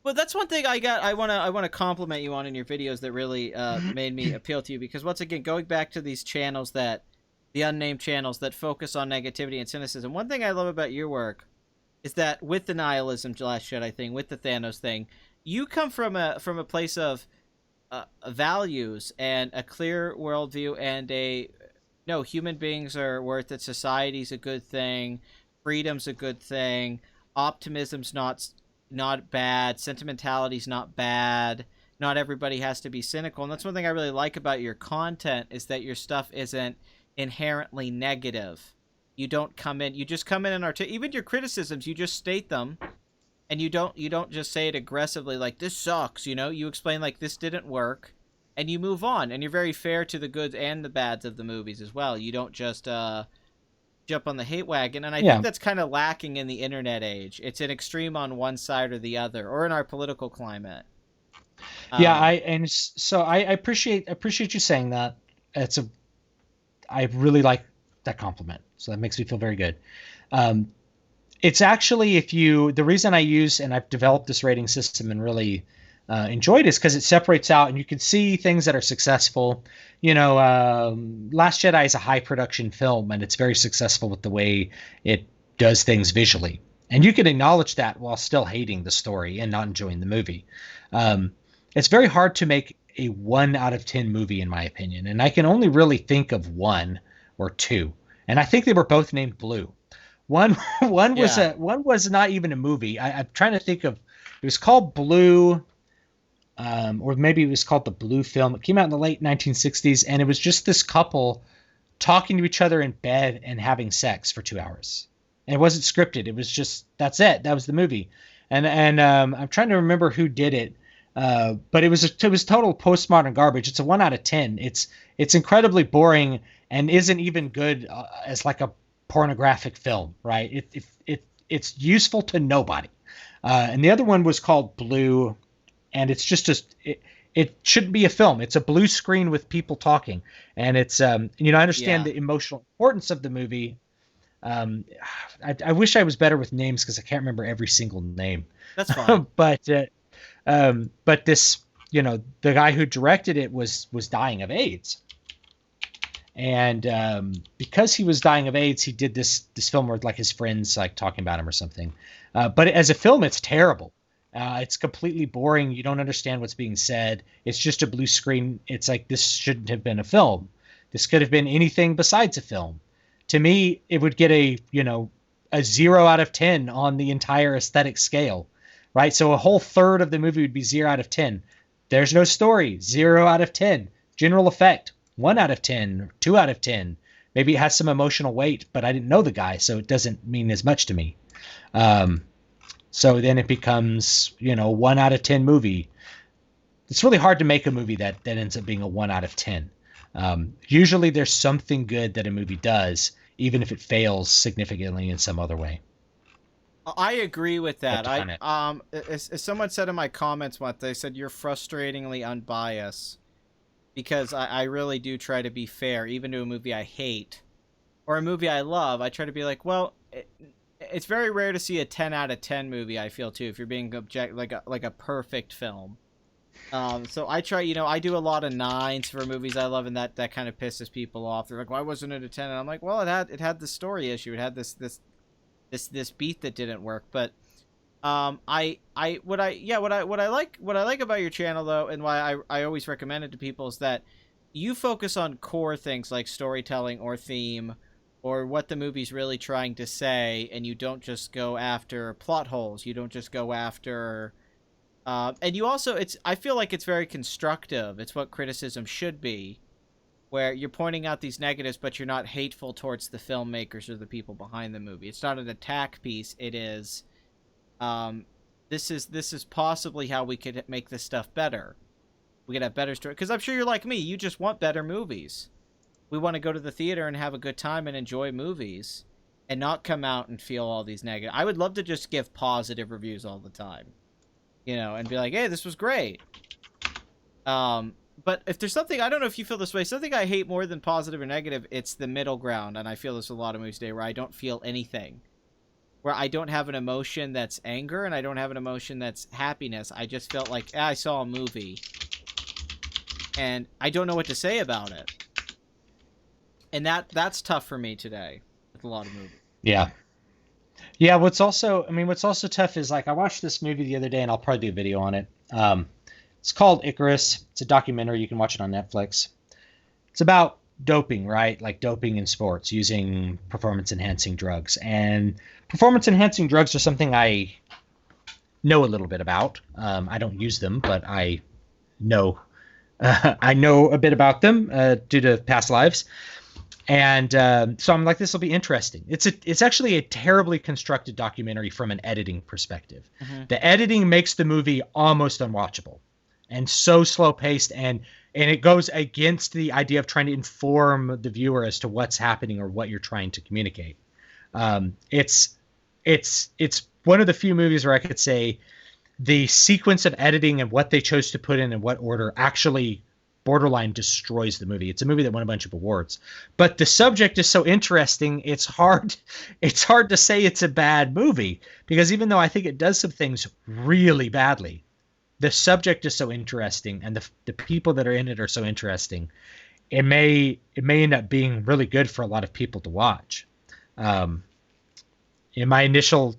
Well, that's one thing I want to compliment you on in your videos that really made me appeal to you, because once again, going back to these channels, the unnamed channels that focus on negativity and cynicism, one thing I love about your work is that with the nihilism Last Jedi thing, with the Thanos thing, you come from a place of values and a clear worldview, and no, human beings are worth it, society's a good thing, freedom's a good thing, optimism's not bad, sentimentality's not bad, not everybody has to be cynical. And that's one thing I really like about your content, is that your stuff isn't inherently negative. You don't come in, you just come in and even your criticisms, you just state them, and you don't just say it aggressively like, this sucks, you explain like, this didn't work, and you move on, and you're very fair to the goods and the bads of the movies as well. You don't just jump on the hate wagon, and I think that's kind of lacking in the internet age. It's an extreme on one side or the other, or in our political climate. I appreciate you saying that. I really like that compliment, so that makes me feel very good. It's actually, the reason I use, and I've developed this rating system and really enjoyed is because it separates out and you can see things that are successful. Last Jedi is a high production film and it's very successful with the way it does things visually. And you can acknowledge that while still hating the story and not enjoying the movie. It's very hard to make a 1 out of 10 movie, in my opinion. And I can only really think of one or two. And I think they were both named Blue. One was not even a movie. I'm trying to think of, it was called Blue, or maybe it was called the Blue Film. It came out in the late 1960s, and it was just this couple talking to each other in bed and having sex for 2 hours. And it wasn't scripted. It was just, that's it. That was the movie. And I'm trying to remember who did it. But it was total postmodern garbage. It's a 1 out of 10. It's incredibly boring and isn't even good as like a pornographic film, right? It's useful to nobody. And the other one was called Blue, and it's it shouldn't be a film. It's a blue screen with people talking, and it's I understand the emotional importance of the movie. I wish I was better with names because I can't remember every single name. That's fine. But this, the guy who directed it was dying of AIDS. And because he was dying of AIDS, he did this film where like his friends like talking about him or something. But as a film, it's terrible. It's completely boring. You don't understand what's being said. It's just a blue screen. It's like, this shouldn't have been a film. This could have been anything besides a film. To me, it would get a 0 out of 10 on the entire aesthetic scale, right? So a whole third of the movie would be 0 out of 10. There's no story, 0 out of 10. General effect, 1 out of 10, 2 out of 10. Maybe it has some emotional weight, but I didn't know the guy, so it doesn't mean as much to me. So then it becomes, 1 out of 10 movie. It's really hard to make a movie that ends up being a 1 out of 10. Usually there's something good that a movie does, even if it fails significantly in some other way. I agree with that. As someone said in my comments once, they said you're frustratingly unbiased, because I really do try to be fair, even to a movie I hate or a movie I love. I try to be like, well, it's very rare to see a 10 out of 10 movie, I feel, too, if you're being like a perfect film. So I try, I do a lot of 9s for movies I love, and that kind of pisses people off. They're like, why wasn't it a 10? And I'm like, well, it had the story issue. It had this beat that didn't work. But what I like about your channel, though, and why I always recommend it to people, is that you focus on core things like storytelling or theme or what the movie's really trying to say, and you don't just go after plot holes. You don't just go after and you also, I feel like it's very constructive. It's what criticism should be, where you're pointing out these negatives, but you're not hateful towards the filmmakers or the people behind the movie. It's not an attack piece. It is, this is possibly how we could make this stuff better. We could have better story. Because I'm sure you're like me. You just want better movies. We want to go to the theater and have a good time and enjoy movies, and not come out and feel all these negative. I would love to just give positive reviews all the time. And be like, hey, this was great. But if there's something, I don't know if you feel this way, something I hate more than positive or negative, it's the middle ground. And I feel this a lot of movies today, where I don't feel anything. Where I don't have an emotion that's anger, and I don't have an emotion that's happiness. I just felt like, I saw a movie, and I don't know what to say about it. And that's tough for me today with a lot of movies. Yeah. Yeah, what's also tough is, like, I watched this movie the other day, and I'll probably do a video on it. It's called Icarus. It's a documentary. You can watch it on Netflix. It's about doping, right? Like doping in sports, using performance-enhancing drugs. And performance-enhancing drugs are something I know a little bit about. I don't use them, but I know a bit about them due to past lives. And so I'm like, this will be interesting. It's actually a terribly constructed documentary from an editing perspective. Mm-hmm. The editing makes the movie almost unwatchable and so slow paced, and it goes against the idea of trying to inform the viewer as to what's happening or what you're trying to communicate. It's one of the few movies where I could say the sequence of editing and what they chose to put in what order actually borderline destroys the movie. It's a movie that won a bunch of awards, but the subject is so interesting. It's hard to say it's a bad movie, because even though I think it does some things really badly, the subject is so interesting and the people that are in it are so interesting, it may end up being really good for a lot of people to watch. Um, in my initial,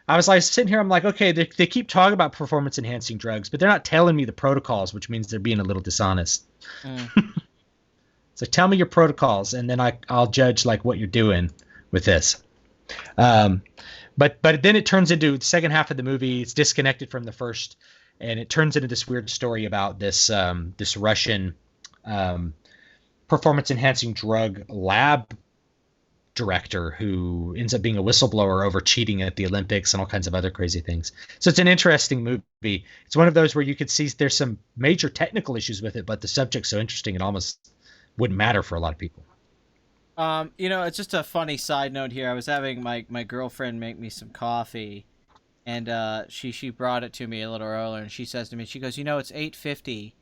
I was like sitting here, I'm like, okay, they keep talking about performance enhancing drugs, but they're not telling me the protocols, which means they're being a little dishonest. Mm. So tell me your protocols, and then I'll judge like what you're doing with this. Um, but then it turns into the second half of the movie. It's disconnected from the first, and it turns into this weird story about this Russian performance enhancing drug lab director who ends up being a whistleblower over cheating at the Olympics and all kinds of other crazy things. So it's an interesting movie. It's one of those where you could see there's some major technical issues with it, but the subject's so interesting it almost wouldn't matter for a lot of people. It's just a funny side note here. I was having my girlfriend make me some coffee, and she brought it to me a little earlier, and she says to me, she goes, it's 8:50.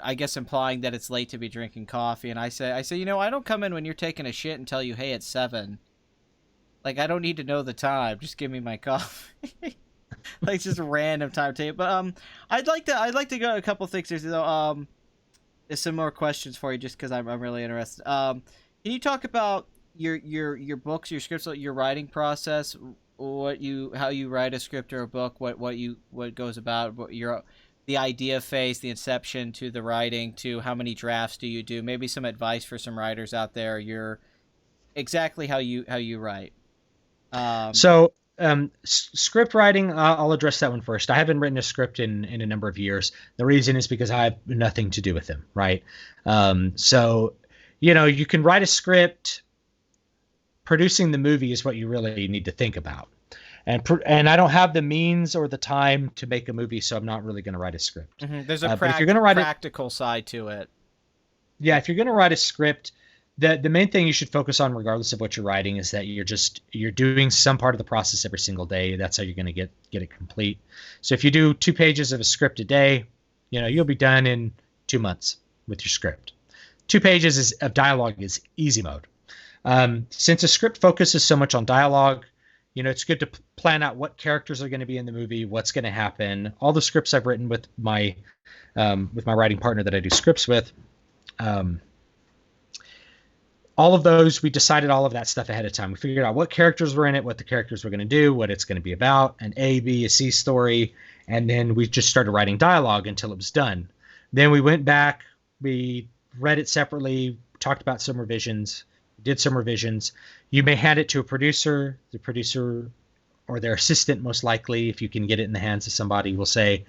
I guess implying that it's late to be drinking coffee. And I say, I don't come in when you're taking a shit and tell you, hey, it's 7. Like, I don't need to know the time. Just give me my coffee. Like, it's just a random timetable. But I'd like to go a couple things here. Though, there's some more questions for you, just because I'm really interested. Can you talk about your books, your scripts, your writing process, how you write a script or a book, what goes about, the idea phase, the inception to the writing, to how many drafts do you do? Maybe some advice for some writers out there. Exactly how you write. Script writing, I'll address that one first. I haven't written a script in a number of years. The reason is because I have nothing to do with them, right? You can write a script. Producing the movie is what you really need to think about. And I don't have the means or the time to make a movie, so I'm not really going to write a script. Mm-hmm. There's a but if you're going to write practical side to it. Yeah, if you're going to write a script, the main thing you should focus on, regardless of what you're writing, is that you're doing some part of the process every single day. That's how you're going to get it complete. So if you do 2 pages of a script a day, you'll be done in 2 months with your script. 2 pages of dialogue is easy mode. Since a script focuses so much on dialogue, it's good to plan out what characters are going to be in the movie, what's going to happen. All the scripts I've written with my writing partner that I do scripts with, all of those, we decided all of that stuff ahead of time. We figured out what characters were in it, what the characters were going to do, what it's going to be about, an A, B, a C story, and then we just started writing dialogue until it was done. Then we went back, we read it separately, talked about some revisions, did some revisions. You may hand it to a producer. The producer or their assistant, most likely, if you can get it in the hands of somebody, will say,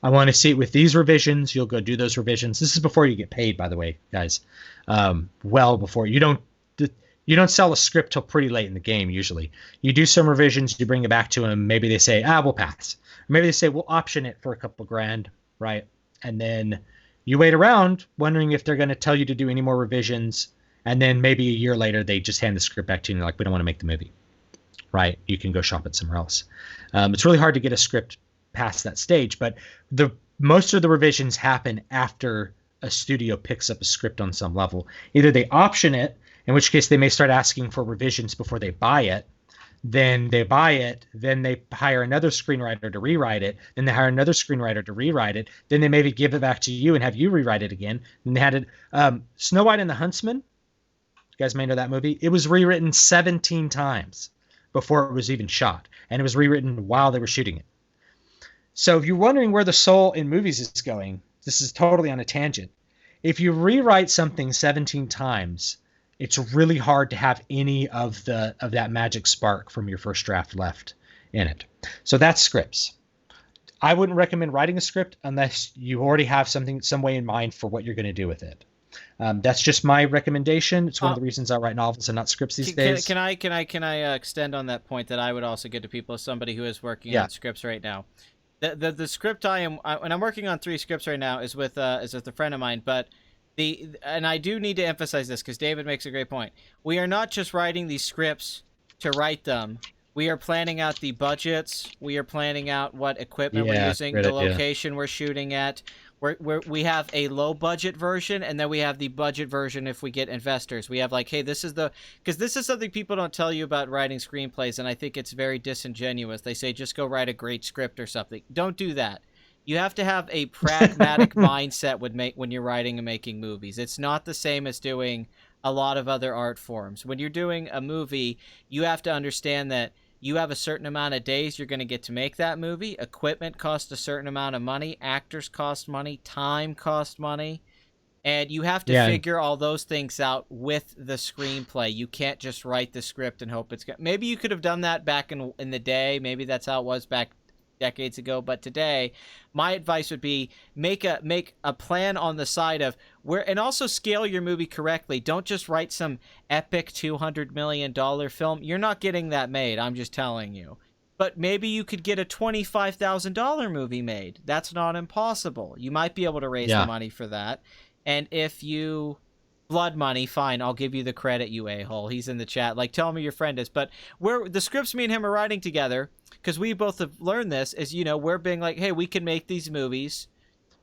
I want to see it with these revisions. You'll go do those revisions. This is before you get paid, by the way, guys. Well before. You don't sell a script till pretty late in the game, usually. You do some revisions, you bring it back to them. Maybe they say, we'll pass. Or maybe they say, we'll option it for a couple grand, right? And then you wait around wondering if they're going to tell you to do any more revisions. And then maybe a year later, they just hand the script back to you and you're like, we don't want to make the movie, right? You can go shop it somewhere else. It's really hard to get a script past that stage, but most of the revisions happen after a studio picks up a script on some level. Either they option it, in which case they may start asking for revisions before they buy it. Then they buy it. Then they hire another screenwriter to rewrite it. Then they hire another screenwriter to rewrite it. Then they maybe give it back to you and have you rewrite it again. And they had it. Snow White and the Huntsman. You guys may know that movie. It was rewritten 17 times before it was even shot. And it was rewritten while they were shooting it. So if you're wondering where the soul in movies is going, this is totally on a tangent. If you rewrite something 17 times, it's really hard to have any of that magic spark from your first draft left in it. So that's scripts. I wouldn't recommend writing a script unless you already have some way in mind for what you're going to do with it. That's just my recommendation. It's one of the reasons I write novels and not scripts these days. Can I extend on that point that I would also give to people as somebody who is working on scripts right now? The script and I'm working on 3 scripts right now is with a friend of mine, but and I do need to emphasize this because David makes a great point. We are not just writing these scripts to write them. We are planning out the budgets. We are planning out what equipment we're using, the location we're shooting at. We have a low budget version, and then we have the budget version if we get investors. We have like, hey, because this is something people don't tell you about writing screenplays, and I think it's very disingenuous. They say just go write a great script or something. Don't do that. You have to have a pragmatic mindset when you're writing and making movies. It's not the same as doing a lot of other art forms. When you're doing a movie, you have to understand that you have a certain amount of days you're going to get to make that movie. Equipment costs a certain amount of money. Actors cost money. Time costs money. And you have to Yeah. figure all those things out with the screenplay. You can't just write the script and hope it's good. Maybe you could have done that back in the day. Maybe that's how it was back decades ago. But today, my advice would be make a plan on the side of where, and also scale your movie correctly. Don't just write some epic $200 million film. You're not getting that made. I'm just telling you. But maybe you could get a $25,000 movie made. That's not impossible. You might be able to raise the money for that. And if you blood money, fine, I'll give you the credit, you a-hole. He's in the chat. Like, tell me your friend is. But the scripts me and him are writing together, because we both have learned this, is, we're being like, hey, we can make these movies.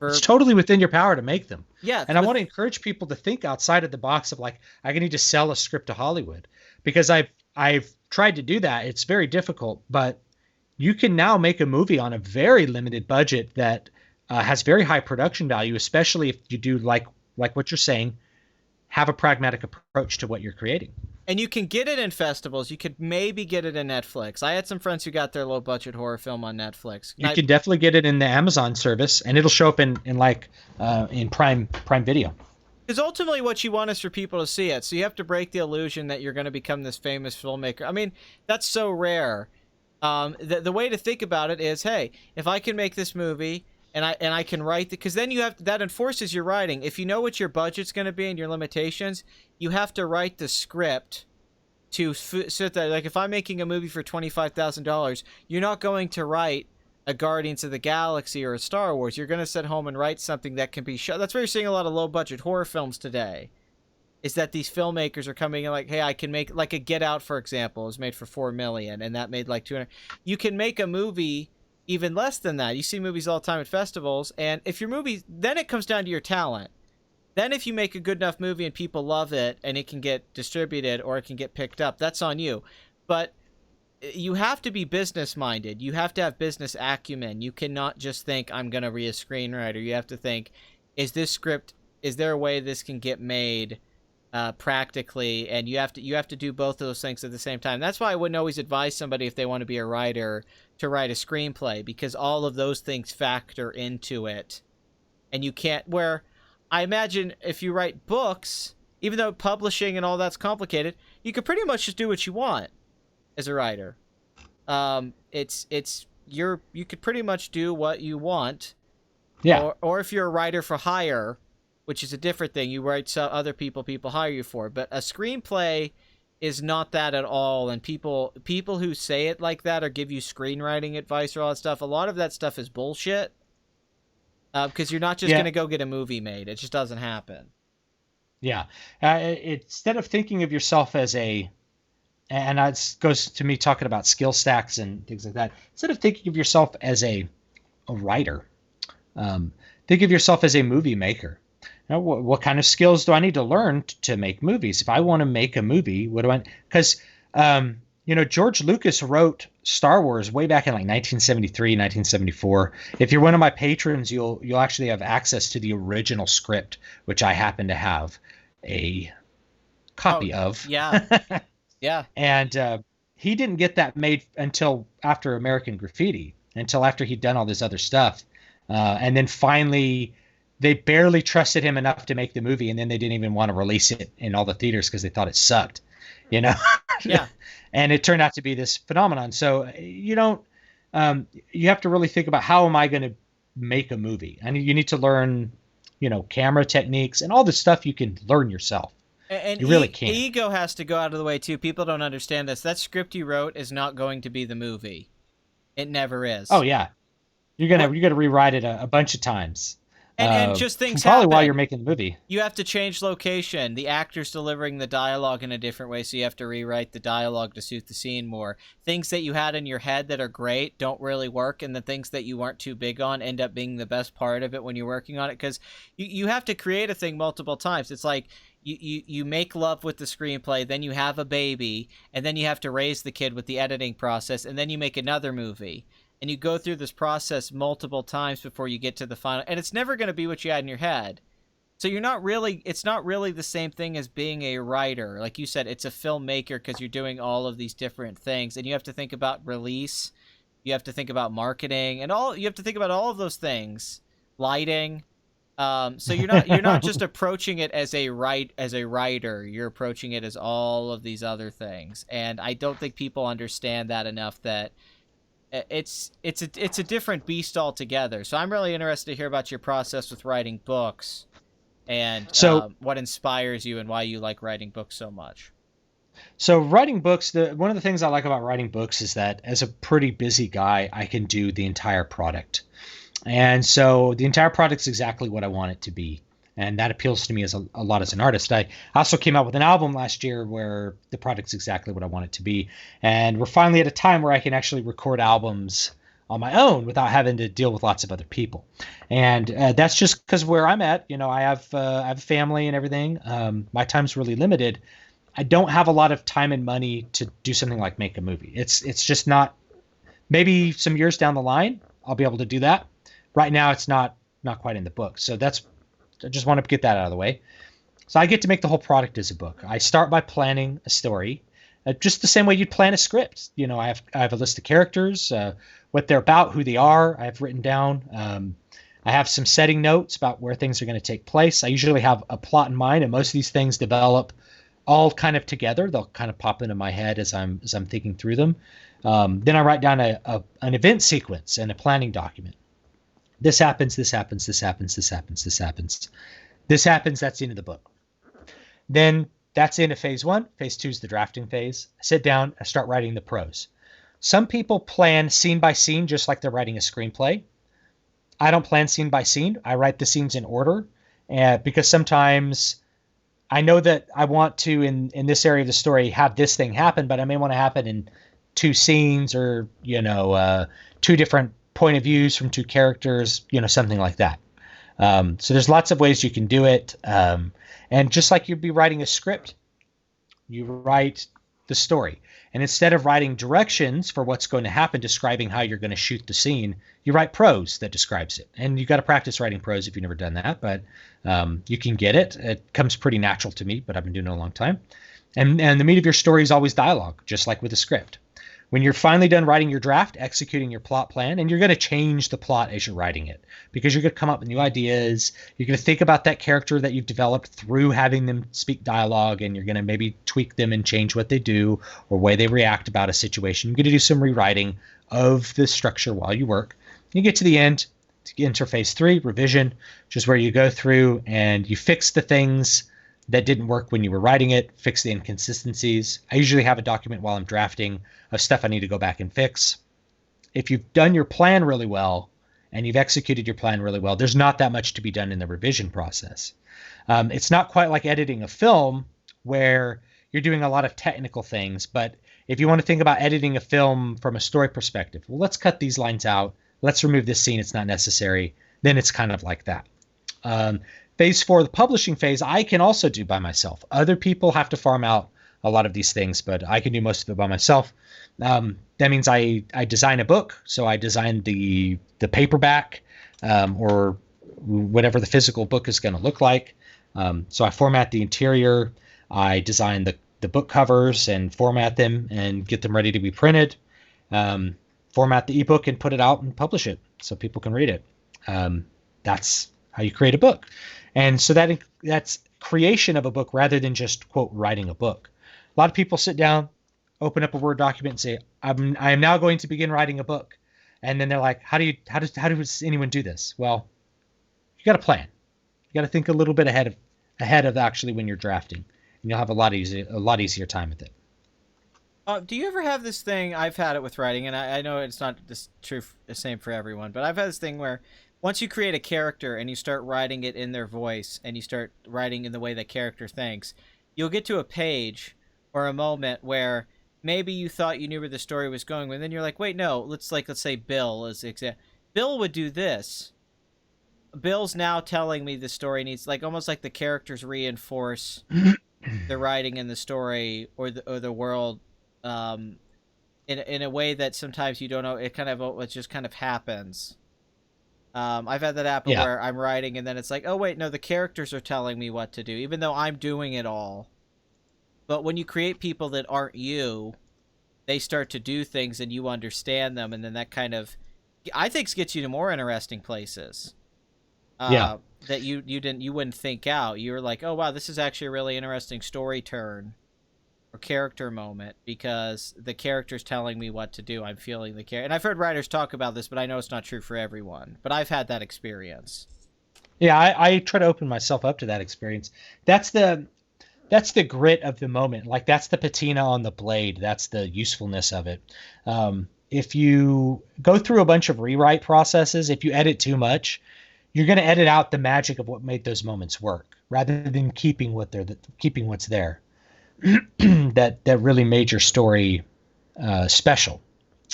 It's totally within your power to make them. Yeah. And I want to encourage people to think outside of the box of like, I need to sell a script to Hollywood, because I've tried to do that. It's very difficult, but you can now make a movie on a very limited budget that has very high production value, especially if you do like what you're saying, have a pragmatic approach to what you're creating. And you can get it in festivals. You could maybe get it in Netflix. I had some friends who got their low budget horror film on Netflix. You can definitely get it in the Amazon service, and it'll show up in Prime Video. Because ultimately what you want is for people to see it. So you have to break the illusion that you're going to become this famous filmmaker. I mean, that's so rare. The way to think about it is, hey, if I can make this movie and I can write because then that enforces your writing. If you know what your budget's going to be and your limitations, you have to write the script to sit there. Like if I'm making a movie for $25,000, you're not going to write a Guardians of the Galaxy or a Star Wars. You're going to sit home and write something that can be shot. That's why you're seeing a lot of low budget horror films today. Is that these filmmakers are coming in like, hey, I can make like a Get Out, for example, was made for $4 million, and that made like 200. You can make a movie even less than that. You see movies all the time at festivals, and if your movie, then it comes down to your talent. Then if you make a good enough movie and people love it, and it can get distributed or it can get picked up, that's on you. But you have to be business minded. You have to have business acumen. You cannot just think, I'm going to be a screenwriter. You have to think, is there a way this can get made practically? And you have to do both of those things at the same time. That's why I wouldn't always advise somebody, if they want to be a writer, to write a screenplay, because all of those things factor into it. And you can't, where I imagine if you write books, even though publishing and all that's complicated, you could pretty much just do what you want as a writer. You could pretty much do what you want. Yeah. Or if you're a writer for hire, which is a different thing, you write so other people hire you for. But a screenplay is not that at all. And people who say it like that or give you screenwriting advice or all that stuff, a lot of that stuff is bullshit. Because you're not just going to go get a movie made. It just doesn't happen. Yeah. Instead of thinking of yourself as and that goes to me talking about skill stacks and things like that. Instead of thinking of yourself as a writer, think of yourself as a movie maker. Now, what kind of skills do I need to learn to make movies? If I want to make a movie, what do I? Because George Lucas wrote Star Wars way back in like 1973, 1974. If you're one of my patrons, you'll actually have access to the original script, which I happen to have a copy of. Yeah. Yeah. And he didn't get that made until after American Graffiti, until after he'd done all this other stuff. And then finally, they barely trusted him enough to make the movie, and then they didn't even want to release it in all the theaters because they thought it sucked, Yeah. And it turned out to be this phenomenon. So you have to really think about, how am I going to make a movie? And you need to learn, camera techniques and all this stuff you can learn yourself. And you really can't. Ego has to go out of the way too. People don't understand this. That script you wrote is not going to be the movie. It never is. Oh yeah, you're gonna rewrite it a bunch of times. And just things probably happen. While you're making the movie. You have to change location. The actor's delivering the dialogue in a different way, so you have to rewrite the dialogue to suit the scene more. Things that you had in your head that are great don't really work, and the things that you weren't too big on end up being the best part of it when you're working on it, because you have to create a thing multiple times. It's like you make love with the screenplay, then you have a baby, and then you have to raise the kid with the editing process, and then you make another movie. and you go through this process multiple times before you get to the final, and it's never going to be what you had in your head. So it's not really the same thing as being a writer. Like you said, it's a filmmaker because you're doing all of these different things, and you have to think about release, you have to think about marketing, and you have to think about all of those things, lighting. So you're not just approaching it as a writer. You're approaching it as all of these other things, and I don't think people understand that enough. That it's a different beast altogether. So I'm really interested to hear about your process with writing books, and So what inspires you and why you like writing books so much. So writing books, one of the things I like about writing books is that as a pretty busy guy, I can do the entire product. And so the entire product's exactly what I want it to be. And that appeals to me as a lot as an artist. I also came out with an album last year where the product's exactly what I want it to be. And we're finally at a time where I can actually record albums on my own without having to deal with lots of other people. And that's just because where I'm at, I have a family and everything. My time's really limited. I don't have a lot of time and money to do something like make a movie. It's just not. Maybe some years down the line, I'll be able to do that. Right now, it's not quite in the book. So I just want to get that out of the way. So I get to make the whole product as a book. I start by planning a story, just the same way you'd plan a script. I have a list of characters, what they're about, who they are. I have written down. I have some setting notes about where things are going to take place. I usually have a plot in mind, and most of these things develop all kind of together. They'll kind of pop into my head as I'm thinking through them. Then I write down an event sequence and a planning document. This happens, this happens, this happens, this happens, this happens. This happens, that's the end of the book. Then that's the end of phase one. Phase two is the drafting phase. I sit down, I start writing the prose. Some people plan scene by scene just like they're writing a screenplay. I don't plan scene by scene. I write the scenes in order because sometimes I know that I want to, in this area of the story, have this thing happen, but I may want to happen in two scenes or, two different point of views from two characters, something like that. So there's lots of ways you can do it. And just like you'd be writing a script, you write the story. And instead of writing directions for what's going to happen, describing how you're going to shoot the scene, you write prose that describes it. And you got to practice writing prose if you've never done that, but you can get it. It comes pretty natural to me, but I've been doing it a long time. And the meat of your story is always dialogue, just like with a script. When you're finally done writing your draft, executing your plot plan, and you're going to change the plot as you're writing it because you're going to come up with new ideas. You're going to think about that character that you've developed through having them speak dialogue, and you're going to maybe tweak them and change what they do or way they react about a situation. You're going to do some rewriting of the structure while you work. You get to the end, enter phase three, revision, which is where you go through and you fix the things that didn't work when you were writing it, fix the inconsistencies. I usually have a document while I'm drafting of stuff I need to go back and fix. If you've done your plan really well and you've executed your plan really well, there's not that much to be done in the revision process. It's not quite like editing a film where you're doing a lot of technical things, but if you want to think about editing a film from a story perspective, well, let's cut these lines out. Let's remove this scene. It's not necessary. Then it's kind of like that. Phase four, the publishing phase, I can also do by myself. Other people have to farm out a lot of these things, but I can do most of it by myself. That means I design a book. So I design the paperback or whatever the physical book is going to look like. So I format the interior. I design the book covers and format them and get them ready to be printed. Format the ebook and put it out and publish it so people can read it. That's how you create a book. And so that's creation of a book rather than just, quote, writing a book. A lot of people sit down, open up a Word document and say, I am now going to begin writing a book. And then they're like, how does anyone do this? Well, you got to plan. You got to think a little bit ahead of actually when you're drafting, and you'll have a lot easier time with it. Do you ever have this thing? I've had it with writing, and I know it's not the same for everyone, but I've had this thing where once you create a character and you start writing it in their voice and you start writing in the way that character thinks, you'll get to a page or a moment where maybe you thought you knew where the story was going, but then you're like, wait, no, let's say Bill is Bill would do this. Bill's now telling me the story needs, like, almost like the characters reinforce the writing in the story or the world in a way that sometimes you don't know. It just kind of happens. I've had that happen Yeah. where I'm writing and then it's like, oh wait, no, the characters are telling me what to do, even though I'm doing it all. But when you create people that aren't you, they start to do things and you understand them, and then that kind of, I think, gets you to more interesting places. Yeah. That you wouldn't think out. You're like, oh wow, this is actually a really interesting story turn or character moment because the character's telling me what to do. I'm feeling the character, and I've heard writers talk about this, but I know it's not true for everyone. But I've had that experience. Yeah, I try to open myself up to that experience. That's the that's the grit of the moment. Like that's the patina on the blade. That's the usefulness of it. If you go through a bunch of rewrite processes, if you edit too much, you're going to edit out the magic of what made those moments work, rather than keeping what's there. That really made your story special.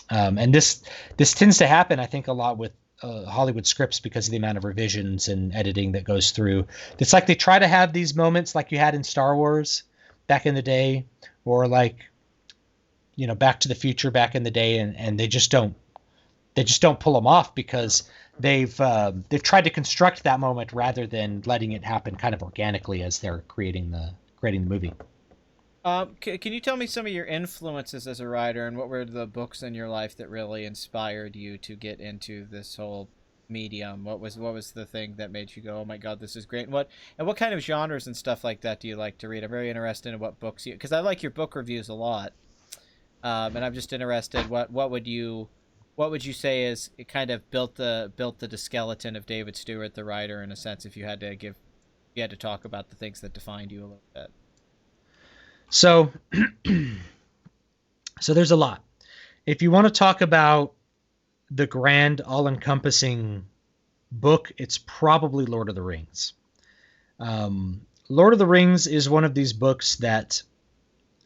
And this tends to happen, I think, a lot with Hollywood scripts because of the amount of revisions and editing that goes through. It's like they try to have these moments like you had in Star Wars back in the day, or like Back to the Future back in the day, and they just don't pull them off because they've tried to construct that moment rather than letting it happen kind of organically as they're creating the movie. Can you tell me some of your influences as a writer, and what were the books in your life that really inspired you to get into this whole medium? What was the thing that made you go, "Oh my God, this is great"? And what kind of genres and stuff like that do you like to read? I'm very interested in what books you, because I like your book reviews a lot, and I'm just interested. What would you say is it kind of built the skeleton of David Stewart, the writer, in a sense, if you had to talk about the things that defined you a little bit. So so there's a lot. If you want to talk about the grand, all-encompassing book, it's probably Lord of the Rings. Lord of the Rings is one of these books that,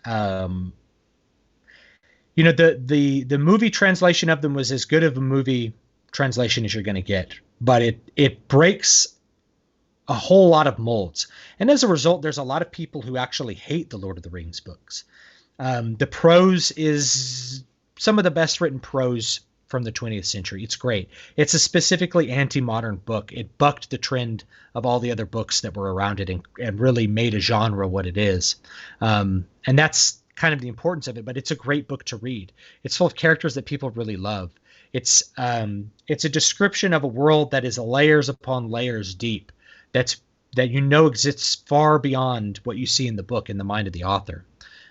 um, the movie translation of them was as good of a movie translation as you're going to get, but it breaks a whole lot of molds, and as a result, there's a lot of people who actually hate the Lord of the Rings books. The prose is some of the best written prose from the 20th century. It's great. It's a specifically anti-modern book. It bucked the trend of all the other books that were around it, and really made a genre what it is. And that's kind of the importance of it, but it's a great book to read. It's full of characters that people really love. It's a description of a world that is layers upon layers deep. That's that exists far beyond what you see in the book in the mind of the author.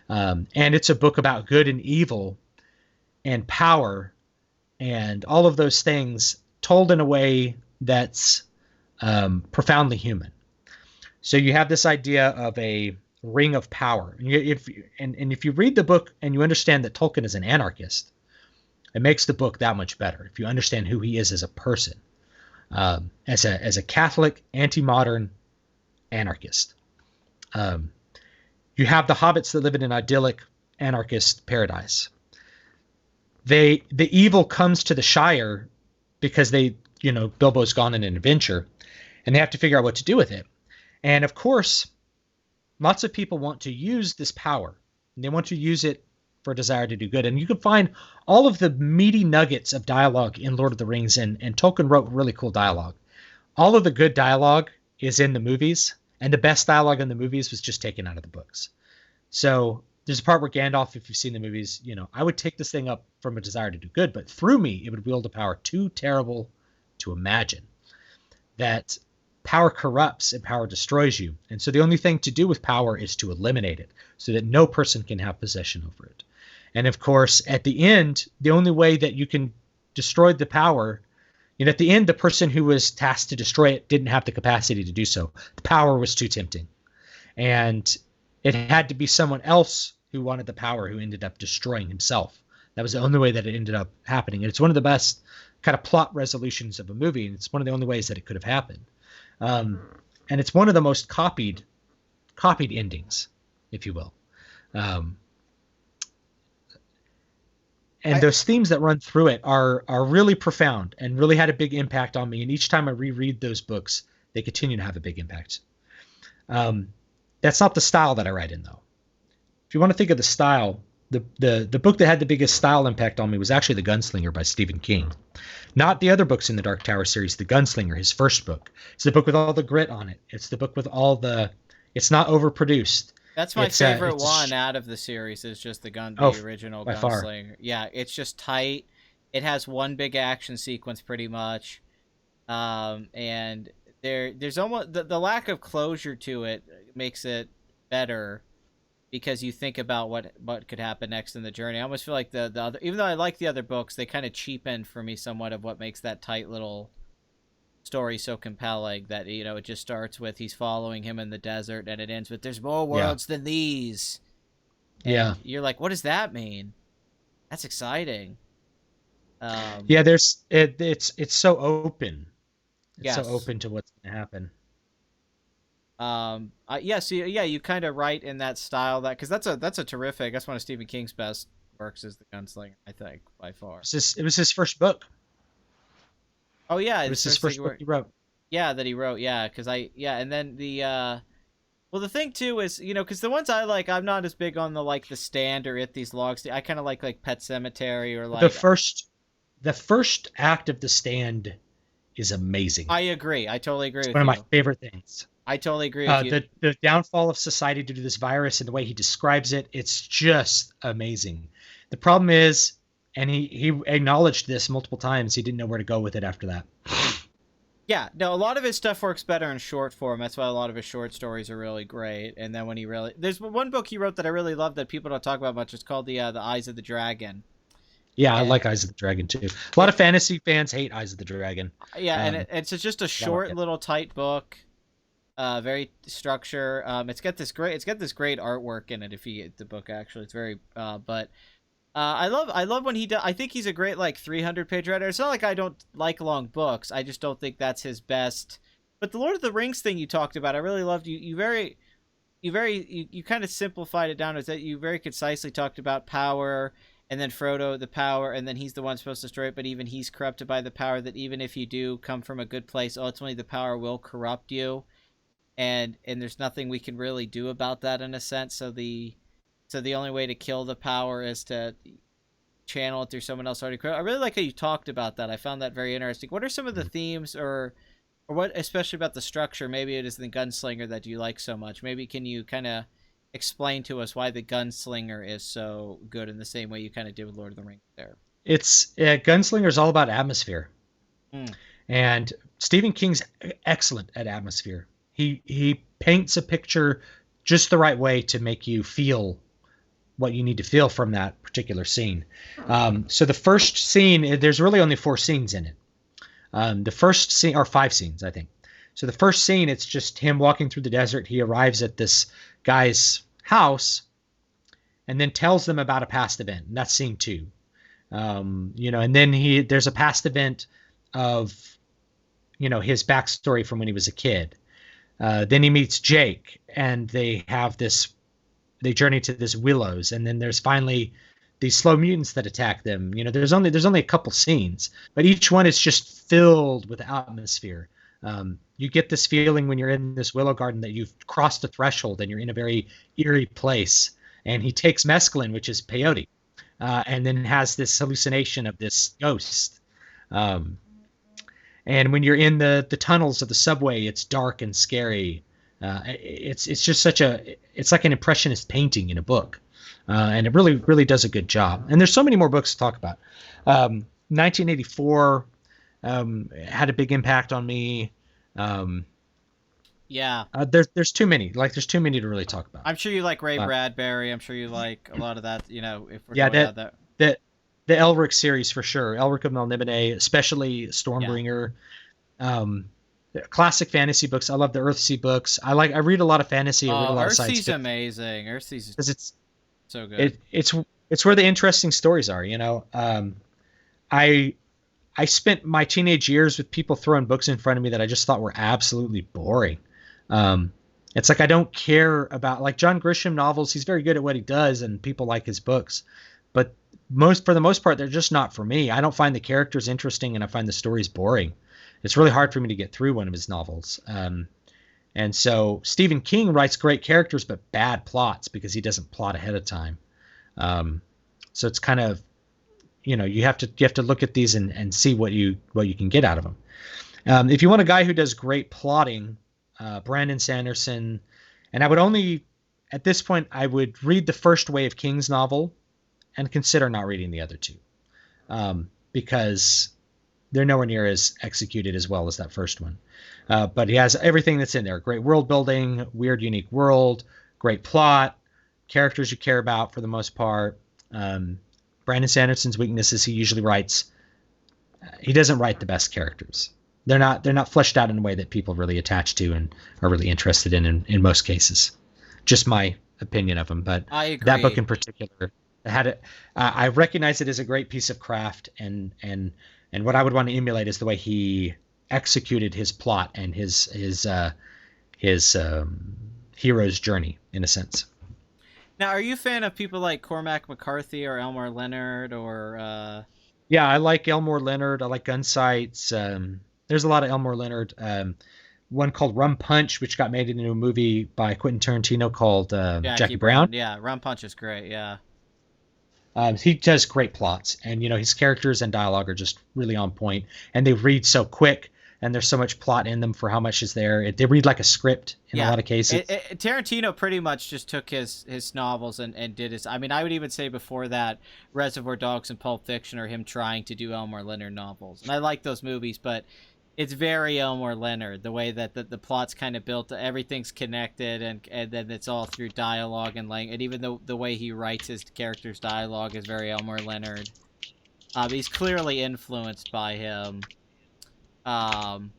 And it's a book about good and evil and power and all of those things told in a way that's profoundly human. So you have this idea of a ring of power. If you read the book and you understand that Tolkien is an anarchist, it makes the book that much better. If you understand who he is as a person, as a Catholic, anti-modern anarchist. You have the hobbits that live in an idyllic anarchist paradise. The evil comes to the Shire because Bilbo's gone on an adventure, and they have to figure out what to do with it. And of course, lots of people want to use this power. And they want to use it for a desire to do good. And you can find all of the meaty nuggets of dialogue in Lord of the Rings, and Tolkien wrote really cool dialogue. All of the good dialogue is in the movies, and the best dialogue in the movies was just taken out of the books. So there's a part where Gandalf, if you've seen the movies, I would take this thing up from a desire to do good, but through me, it would wield a power too terrible to imagine. That power corrupts and power destroys you. And so the only thing to do with power is to eliminate it so that no person can have possession over it. And of course, at the end, the only way that you can destroy the power, at the end, the person who was tasked to destroy it didn't have the capacity to do so. The power was too tempting. And it had to be someone else who wanted the power who ended up destroying himself. That was the only way that it ended up happening. And it's one of the best kind of plot resolutions of a movie. And it's one of the only ways that it could have happened. And it's one of the most copied endings, if you will. And those themes that run through it are really profound and really had a big impact on me. And each time I reread those books, they continue to have a big impact. That's not the style that I write in, though. If you want to think of the style, the book that had the biggest style impact on me was actually The Gunslinger by Stephen King. Not the other books in the Dark Tower series, The Gunslinger, his first book. It's the book with all the grit on it. It's the book with all the, it's not overproduced. That's my favorite one out of the series is just the original by far. Gunslinger. Yeah, it's just tight. It has one big action sequence pretty much. And there's almost the lack of closure to it makes it better because you think about what could happen next in the journey. I almost feel like the other, even though I like the other books, they kind of cheapen for me somewhat of what makes that tight little story so compelling. That it just starts with he's following him in the desert, and it ends with there's more worlds than these. And you're like, what does that mean? That's exciting. It's so open. It's so open to what's going to happen. You kind of write in that style because that's a terrific. That's one of Stephen King's best works is The Gunslinger, I think, by far. It was his first book. Oh yeah, it was his first book he wrote. Yeah, that he wrote. Yeah, and then the the thing too is because the ones I like, I'm not as big on the Stand or These Logs. I kind of like Pet Sematary or the first act of The Stand is amazing. I agree. I totally agree. It's one of my favorite things. I totally agree with you. The downfall of society due to this virus and the way he describes it, it's just amazing. The problem is, and he acknowledged this multiple times, he didn't know where to go with it after that. Yeah, no, a lot of his stuff works better in short form. That's why a lot of his short stories are really great. And then when there's one book he wrote that I really love that people don't talk about much. It's called the Eyes of the Dragon. Yeah, I like Eyes of the Dragon too. A lot of fantasy fans hate Eyes of the Dragon. Yeah, and it's just a short little tight book. Very structure. It's got this great artwork in it. If you get the book, actually, it's very. I love when he does. I think he's a great 300-page writer. It's not like I don't like long books. I just don't think that's his best. But the Lord of the Rings thing you talked about, I really loved. You kind of simplified it down. Is that you very concisely talked about power, and then Frodo the power, and then he's the one supposed to destroy it. But even he's corrupted by the power. That even if you do come from a good place, ultimately the power will corrupt you. And there's nothing we can really do about that in a sense. So the only way to kill the power is to channel it through someone else already. I really like how you talked about that. I found that very interesting. What are some of the themes or what, especially about the structure? Maybe it is the Gunslinger that you like so much. Maybe can you kind of explain to us why the Gunslinger is so good in the same way you kind of did with Lord of the Rings there? It's Gunslinger is all about atmosphere, and Stephen King's excellent at atmosphere. He paints a picture just the right way to make you feel what you need to feel from that particular scene. So the first scene, there's really only 4 scenes in it. The first scene, or 5 scenes, I think. So the first scene, it's just him walking through the desert. He arrives at this guy's house and then tells them about a past event. And that's scene 2. And then there's a past event of, his backstory from when he was a kid. Then he meets Jake, and they journey to this Willows, and then there's finally these slow mutants that attack them. There's only a couple scenes, but each one is just filled with atmosphere. You get this feeling when you're in this willow garden that you've crossed a threshold and you're in a very eerie place. And he takes mescaline, which is peyote, and then has this hallucination of this ghost. And when you're in the tunnels of the subway, it's dark and scary. It's just it's like an impressionist painting in a book. And it really, really does a good job. And there's so many more books to talk about. 1984 had a big impact on me. There's too many. There's too many to really talk about. I'm sure you like Ray Bradbury. I'm sure you like a lot of that. If we're talking about that. The Elric series for sure. Elric of Melniboné, especially Stormbringer. Classic fantasy books. I love the Earthsea books. I read a lot of fantasy. I read a lot of science fiction. Earthsea's amazing. Earthsea's because it's so good. It's where the interesting stories are. I spent my teenage years with people throwing books in front of me that I just thought were absolutely boring. It's like I don't care about John Grisham novels. He's very good at what he does, and people like his books. But for the most part, they're just not for me. I don't find the characters interesting, and I find the stories boring. It's really hard for me to get through one of his novels. And so Stephen King writes great characters but bad plots because he doesn't plot ahead of time. So it's kind of, you have to look at these and see what you can get out of them. If you want a guy who does great plotting, Brandon Sanderson, and at this point, I would read the first Way of Kings novel and consider not reading the other two, because they're nowhere near as executed as well as that first one. But he has everything that's in there. Great world building, weird, unique world, great plot, characters you care about for the most part. Brandon Sanderson's weakness is he doesn't write the best characters. They're not fleshed out in a way that people really attach to and are really interested in most cases. Just my opinion of him, but I agree. That book in particular had it. I recognize it as a great piece of craft, and what I would want to emulate is the way he executed his plot and his hero's journey, in a sense. Now, are you a fan of people like Cormac McCarthy or Elmore Leonard or? Yeah, I like Elmore Leonard. I like Gunsights. There's a lot of Elmore Leonard. One called Rum Punch, which got made into a movie by Quentin Tarantino called Jackie Brown. Yeah, Rum Punch is great. Yeah. He does great plots, and his characters and dialogue are just really on point, and they read so quick, and there's so much plot in them for how much is there. They read like a script in a lot of cases. Tarantino pretty much just took his novels and did his. I mean, I would even say before that, Reservoir Dogs and Pulp Fiction are him trying to do Elmore Leonard novels, and I like those movies, but it's very Elmore Leonard, the way that the plot's kind of built, everything's connected, and then it's all through dialogue and and even the way he writes his characters' dialogue is very Elmore Leonard. He's clearly influenced by him. Well,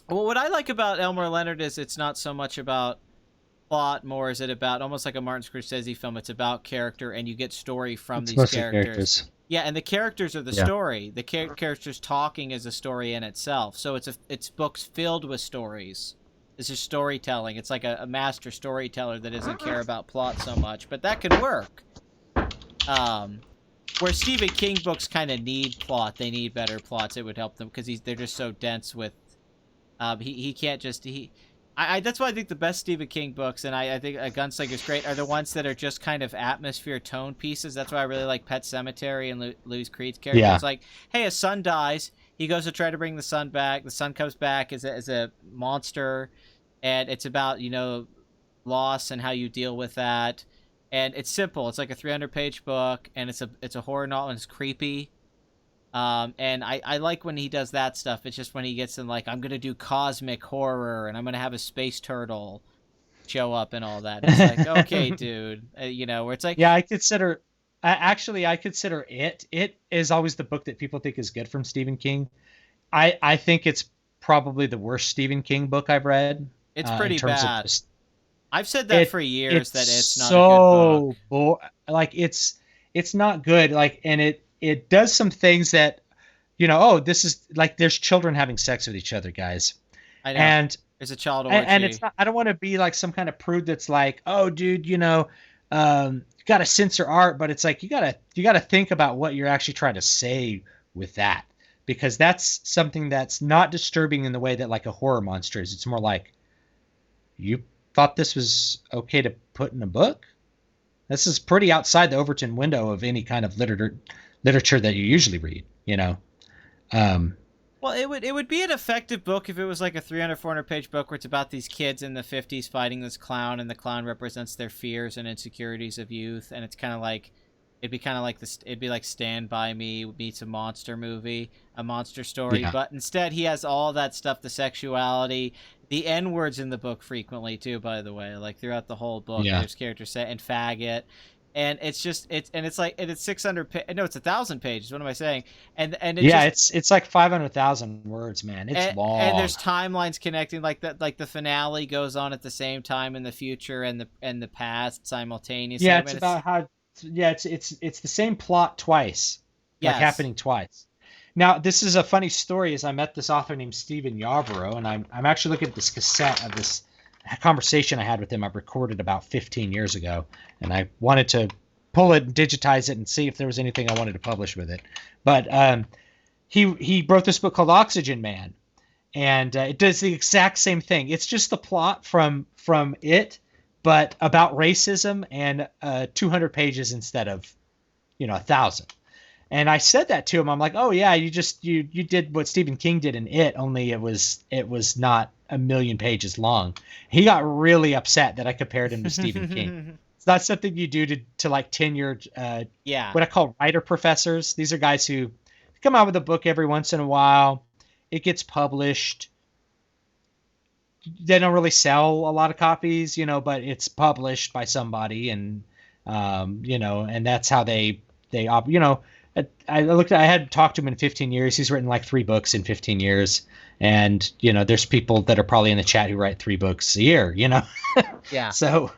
what I like about Elmore Leonard is it's not so much about plot, more is it about almost like a Martin Scorsese film. It's about character, and you get story from these characters. Yeah, and the characters are the story. The characters talking is a story in itself. So it's books filled with stories. It's just storytelling. It's like a master storyteller that doesn't care about plot so much, but that can work. Where Stephen King books kind of need plot, they need better plots. It would help them because they're just so dense with. He can't just that's why I think the best Stephen King books, and I think A Gunslinger's great, are the ones that are just kind of atmosphere tone pieces. That's why I really like Pet Sematary and Louis Creed's character. Yeah. It's like, hey, a son dies. He goes to try to bring the son back. The son comes back as a monster, and it's about, loss and how you deal with that. And it's simple. It's like a 300-page book, and it's a horror novel, and it's creepy. And I like when he does that stuff. It's just when he gets in, like, I'm going to do cosmic horror, and I'm going to have a space turtle show up and all that. It's like, okay, dude, where it's like... Yeah, I consider it. It is always the book that people think is good from Stephen King. I think it's probably the worst Stephen King book I've read. It's pretty bad. I've said that for years, that it's not a good book. Like, it's not good. Like, and it does some things that, this is like, there's children having sex with each other, guys. I know. And there's a child orgy. And it's not, I don't want to be like some kind of prude that's like, oh, dude, you got to censor art, but it's like, you got to think about what you're actually trying to say with that, because that's something that's not disturbing in the way that like a horror monster is. It's more like, you thought this was okay to put in a book? This is pretty outside the Overton window of any kind of literature that you usually read, Well, it would be an effective book if it was like a 300-400 page book where it's about these kids in the 50s fighting this clown, and the clown represents their fears and insecurities of youth, and it's kind of like, it'd be like Stand By Me meets a monster movie, a monster story. Yeah. But instead he has all that stuff, the sexuality, the N-words in the book frequently too, by the way, like throughout the whole book. Yeah. There's characters say, and faggot. And it's 600 no, it's 1,000 pages. What am I saying? It's like 500,000 words, man. It's long. And there's timelines connecting, like the finale goes on at the same time in the future and the past simultaneously. Yeah, it's the same plot twice. Yes. Like happening twice. Now, this is a funny story. Is I met this author named Stephen Yarborough, and I'm actually looking at this cassette of this conversation I had with him. I recorded about 15 years ago, and I wanted to pull it and digitize it and see if there was anything I wanted to publish with it. But he wrote this book called Oxygen Man, and it does the exact same thing. It's just the plot from it, but about racism and 200 pages instead of 1,000. And I said that to him. I'm like, oh yeah, you did what Stephen King did in It, only it was not a million pages long. He got really upset that I compared him to Stephen King. It's not something you do to like tenured Yeah. what I call writer professors. These are guys who come out with a book every once in a while. It gets published. They don't really sell a lot of copies, but it's published by somebody, and and that's how I had talked to him in 15 years. He's written like 3 books in 15 years. And, there's people that are probably in the chat who write 3 books a year. Yeah. So,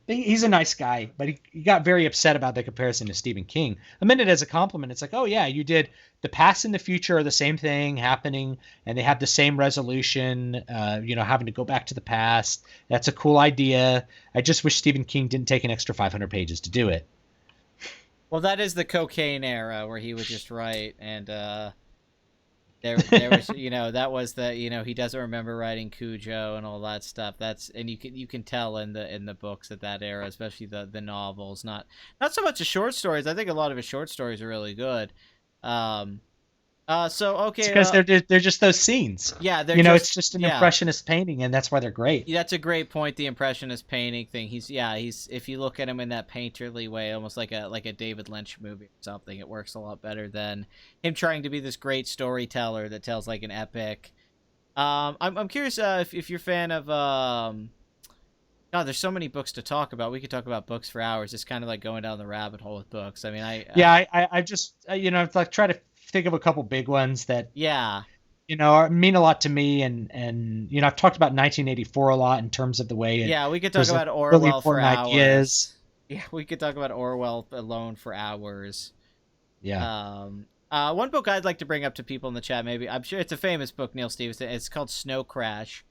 he's a nice guy, but he got very upset about the comparison to Stephen King. I meant it as a compliment. It's like, oh yeah, you did the past and the future are the same thing happening, and they have the same resolution, having to go back to the past. That's a cool idea. I just wish Stephen King didn't take an extra 500 pages to do it. Well, that is the cocaine era where he would just write, and there was that was the he doesn't remember writing Cujo and all that stuff. And you can tell in the books at that era, especially the novels, not so much the short stories. I think a lot of his short stories are really good. So okay, it's because they're just those scenes. Yeah, it's just an impressionist painting, and that's why they're great. That's a great point. The impressionist painting thing. He's if you look at him in that painterly way, almost like a David Lynch movie or something, it works a lot better than him trying to be this great storyteller that tells like an epic. I'm curious if you're a fan of God, there's so many books to talk about. We could talk about books for hours. It's kind of like going down the rabbit hole with books. I mean, I just like try to think of a couple big ones that mean a lot to me, and I've talked about 1984 a lot in terms of the way we could talk about Orwell really for hours. Ideas. Yeah, we could talk about Orwell alone for hours. Yeah. One book I'd like to bring up to people in the chat, maybe I'm sure it's a famous book, Neil Stephenson. It's called Snow Crash.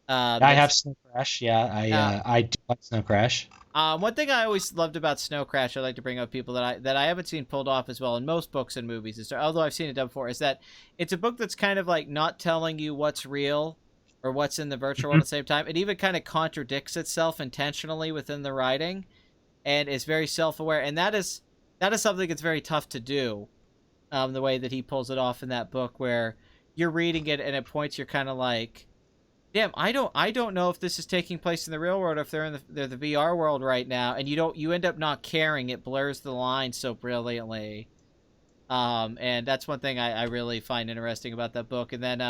I have Snow Crash. Yeah, I do like Snow Crash. One thing I always loved about Snow Crash, I'd like to bring up people that I haven't seen pulled off as well in most books and movies, although I've seen it done before, is that it's a book that's kind of like not telling you what's real or what's in the virtual world at the same time. It even kind of contradicts itself intentionally within the writing, and is very self-aware, and that is something that's very tough to do. The way that he pulls it off in that book, where you're reading it and at points you're kind of like, damn, I don't know if this is taking place in the real world or if they're in the VR world right now, and you end up not caring. It blurs the line so brilliantly. And that's one thing I really find interesting about that book. And then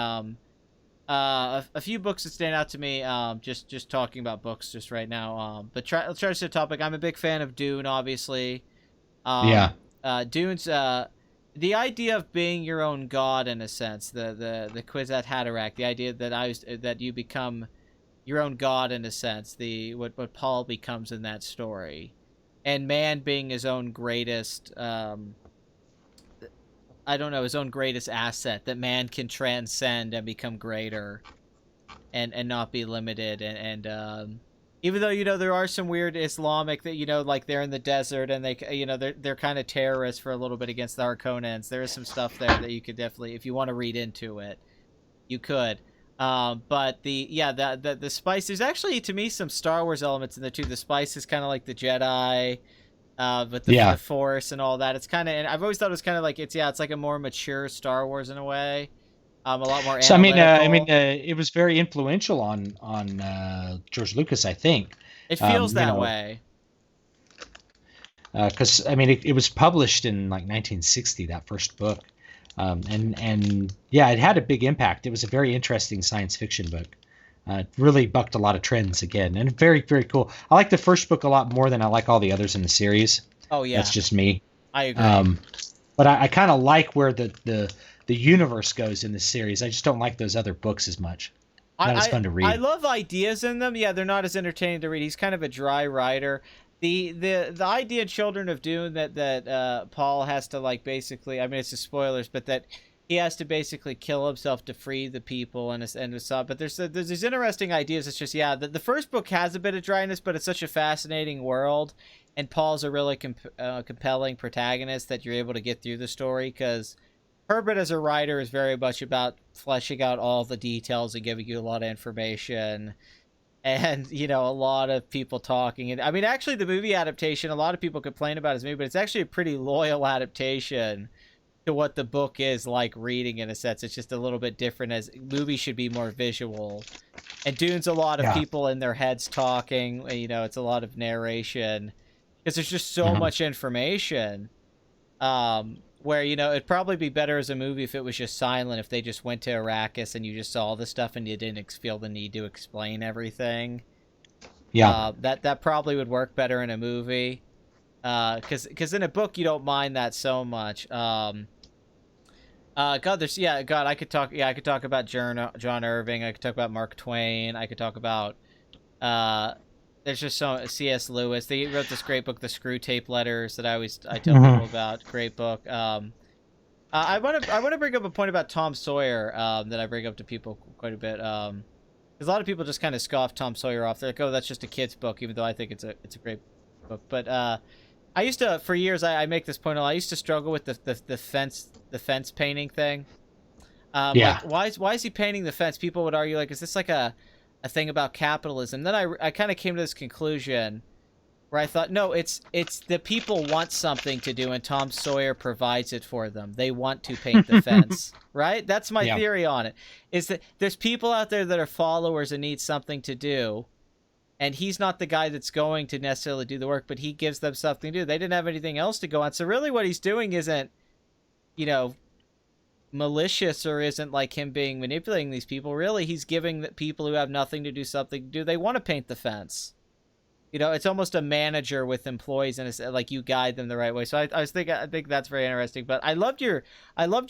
a few books that stand out to me, just talking about books just right now. But let's try to set a topic. I'm a big fan of Dune, obviously. Dune's the idea of being your own god, in a sense, the Kwisatz Haderach, the idea that you become your own god, in a sense, what Paul becomes in that story, and man being his own greatest, his own greatest asset, that man can transcend and become greater, and not be limited, and even though there are some weird Islamic that like they're in the desert and they they're kind of terrorists for a little bit against the Harkonnens. There is some stuff there that you could definitely, if you want to read into it, you could. But the spice, there's actually to me some Star Wars elements in there too. The spice is kind of like the Jedi, with the Force and all that. It's kind of, and I've always thought it was kind of like it's like a more mature Star Wars in a way. A lot more. So it was very influential on George Lucas, I think. It feels that way. Because it was published in like 1960, that first book, and it had a big impact. It was a very interesting science fiction book. It really bucked a lot of trends again, and very, very cool. I like the first book a lot more than I like all the others in the series. Oh yeah, that's just me. I agree. But I kind of like where the universe goes in the series. I just don't like those other books as much. Not as fun to read. I love ideas in them. Yeah, they're not as entertaining to read. He's kind of a dry writer. The idea in Children of Dune that Paul has to basically, it's just spoilers, but that he has to basically kill himself to free the people and but there's these interesting ideas. It's just the first book has a bit of dryness, but it's such a fascinating world, and Paul's a really compelling protagonist that you're able to get through the story, because Herbert as a writer is very much about fleshing out all the details and giving you a lot of information. and a lot of people talking. And I mean, actually, the movie adaptation, a lot of people complain about his movie, but it's actually a pretty loyal adaptation to what the book is like reading, in a sense. It's just a little bit different, as movies should be more visual. And Dune's a lot of Yeah. people in their heads talking. It's a lot of narration because there's just so Mhm. much information. Where it'd probably be better as a movie if it was just silent, if they just went to Arrakis and you just saw the stuff and you didn't feel the need to explain everything. Yeah. That probably would work better in a movie. Because in a book you don't mind that so much. God, I could talk about John Irving. I could talk about Mark Twain. I could talk about there's just so C.S. Lewis. They wrote this great book, The Screw Tape Letters, that I tell people Mhm. about. Great book. I want to bring up a point about Tom Sawyer that I bring up to people quite a bit. Because a lot of people just kind of scoff Tom Sawyer off. They're like, "Oh, that's just a kid's book," even though I think it's a great book. But I used to, for years, I make this point. I used to struggle with the fence painting thing. Yeah. Like, why is he painting the fence? People would argue, like, is this like a thing about capitalism? Then I kind of came to this conclusion where I thought, no, it's the people want something to do, and Tom Sawyer provides it for them. They want to paint the fence, right? That's my Yeah. theory on it. Is that there's people out there that are followers and need something to do, and he's not the guy that's going to necessarily do the work, but he gives them something to do. They didn't have anything else to go on, so really, what he's doing isn't, you know, malicious, or isn't like him being manipulating these people. Really, he's giving the people who have nothing to do something to do. They want to paint the fence. It's almost a manager with employees, and it's like you guide them the right way. So I think that's very interesting. But I loved your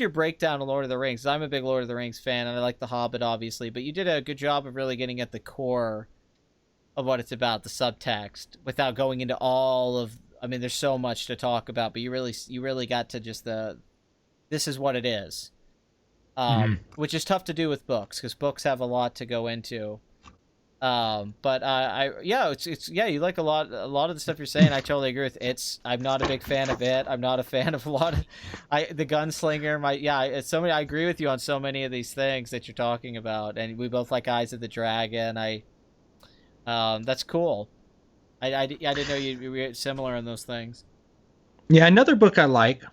breakdown of Lord of the Rings. I'm a big Lord of the Rings fan, and I like The Hobbit, obviously. But you did a good job of really getting at the core of what it's about, the subtext, without going into all of. I mean, there's so much to talk about, but you really got to just this is what it is, Mhm. which is tough to do with books because books have a lot to go into. But yeah, it's yeah, you like a lot of the stuff you're saying. I totally agree with. I'm not a big fan of it. I'm not a fan of a lot of, the Gunslinger. It's so many. I agree with you on so many of these things that you're talking about, and we both like Eyes of the Dragon. That's cool. I didn't know you were similar in those things. Yeah. Another book I like,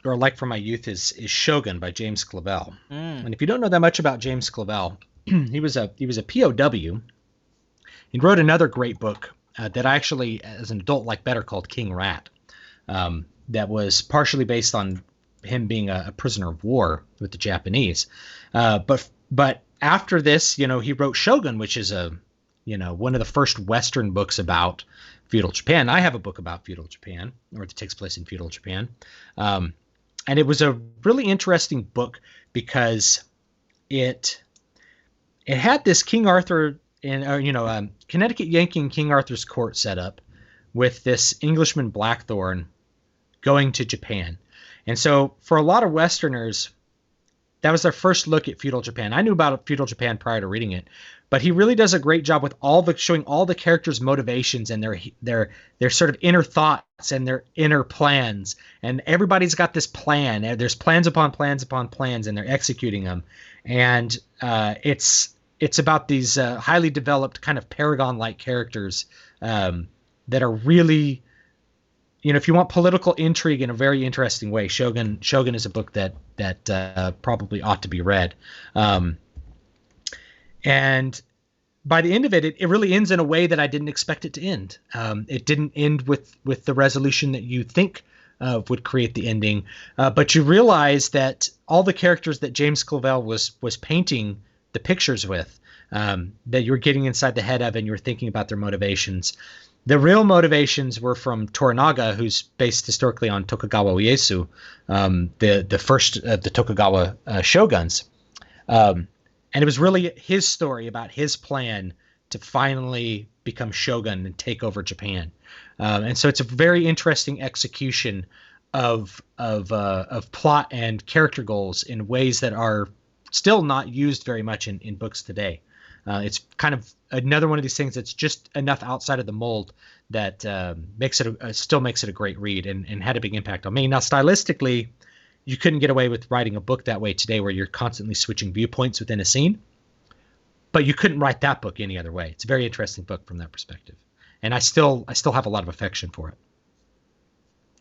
or like from my youth, is Shogun by James Clavell. Mm. And if you don't know that much about James Clavell, he was a POW. He wrote another great book that I actually, as an adult, like better, called King Rat. That was partially based on him being a prisoner of war with the Japanese. But after this, he wrote Shogun, which is one of the first Western books about feudal Japan. I have a book about feudal Japan, or that takes place in feudal Japan. And it was a really interesting book because it had this King Arthur and Connecticut Yankee and King Arthur's court set up with this Englishman Blackthorn going to Japan. And so for a lot of Westerners, that was their first look at feudal Japan. I knew about feudal Japan prior to reading it, but he really does a great job with showing all the characters' motivations and their sort of inner thoughts and their inner plans. And everybody's got this plan. There's plans upon plans upon plans, and they're executing them. And it's about these highly developed kind of paragon-like characters that are really, if you want political intrigue in a very interesting way, Shogun is a book that probably ought to be read. And by the end of it, it really ends in a way that I didn't expect it to end. It didn't end with the resolution that you think would create the ending, but you realize that all the characters that James Clavell was painting the pictures with, that you were getting inside the head of, and you were thinking about their motivations. The real motivations were from Toranaga, who's based historically on Tokugawa Ieyasu, the first of the Tokugawa shoguns. And it was really his story about his plan to finally become shogun and take over Japan. And so it's a very interesting execution of plot and character goals in ways that are still not used very much in books today. It's kind of another one of these things that's just enough outside of the mold that still makes it a great read and had a big impact on me. Now, stylistically, you couldn't get away with writing a book that way today, where you're constantly switching viewpoints within a scene. but you couldn't write that book any other way. It's a very interesting book from that perspective, and I still have a lot of affection for it.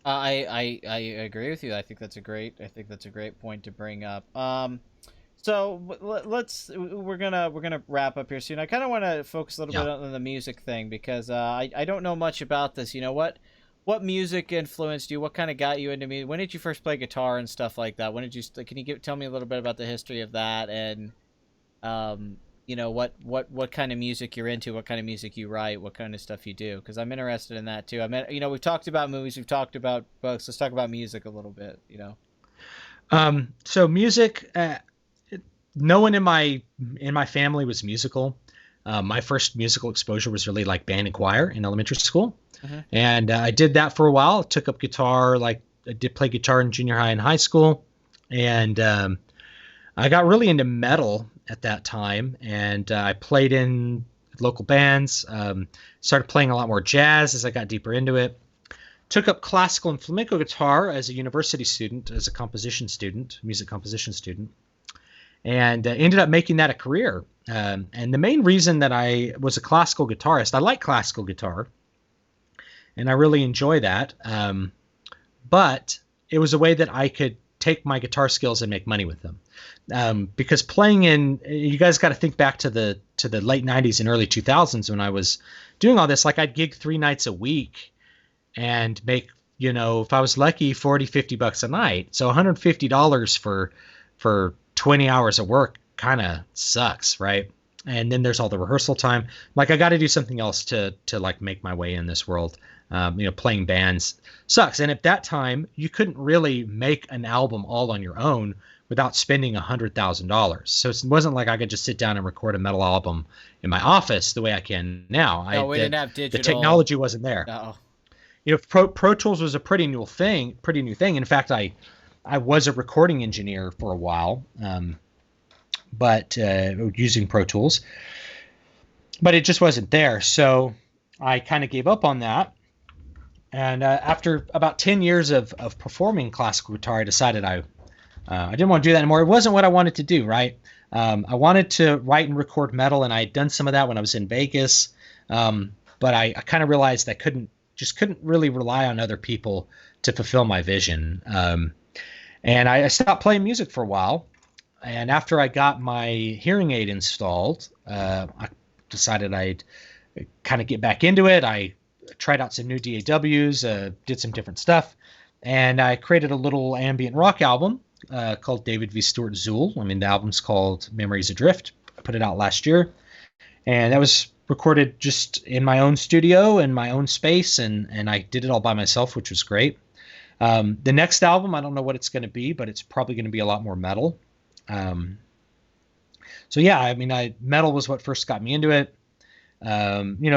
I agree with you. I think that's a great point to bring up. So we're gonna wrap up here soon. I kind of want to focus a little Yeah. bit on the music thing because I don't know much about this. You know what music influenced you? What kind of got you into music? When did you first play guitar and stuff like that? When did you? Can you tell me a little bit about the history of that and what kind of music you're into, what kind of music you write, what kind of stuff you do? Because I'm interested in that too. I mean, we've talked about movies, we've talked about books. Let's talk about music a little bit. So music. No one in my family was musical. My first musical exposure was really like band and choir in elementary school, and I did that for a while. Took up guitar, like I did play guitar in junior high and high school, and I got really into metal at that time, and I played in local bands. Started playing a lot more jazz as I got deeper into it. Took up classical and flamenco guitar as a university student, as a music composition student, and ended up making that a career. And the main reason that I was a classical guitarist, I like classical guitar, and I really enjoy that. But it was a way that I could take my guitar skills and make money with them. Because you guys got to think back to the late 90s and early 2000s when I was doing all this. Like I'd gig 3 nights a week and make, if I was lucky, 40, $50 a night. So $150 for 20 hours of work kind of sucks, right? And then there's all the rehearsal time. Like I got to do something else to like make my way in this world. Playing bands sucks. And at that time, you couldn't really make an album all on your own without spending $100,000. So it wasn't like I could just sit down and record a metal album in my office the way I can now. No, we didn't have digital. The technology wasn't there. No. Pro Tools was a pretty new thing. In fact, I was a recording engineer for a while, but using Pro Tools, but it just wasn't there. So I kind of gave up on that. And after about 10 years of performing classical guitar, I decided I didn't want to do that anymore. It wasn't what I wanted to do, right? I wanted to write and record metal, and I had done some of that when I was in Vegas. But I kind of realized I couldn't really rely on other people to fulfill my vision. And I stopped playing music for a while. And after I got my hearing aid installed, I decided I'd kind of get back into it. I tried out some new DAWs, did some different stuff, and I created a little ambient rock album called David V. Stewart Zool. I mean, the album's called Memories Adrift. I put it out last year, and that was recorded just in my own studio in my own space, and I did it all by myself, which was great. The next album, I don't know what it's going to be, but it's probably going to be a lot more metal. So yeah, I mean, metal was what first got me into it.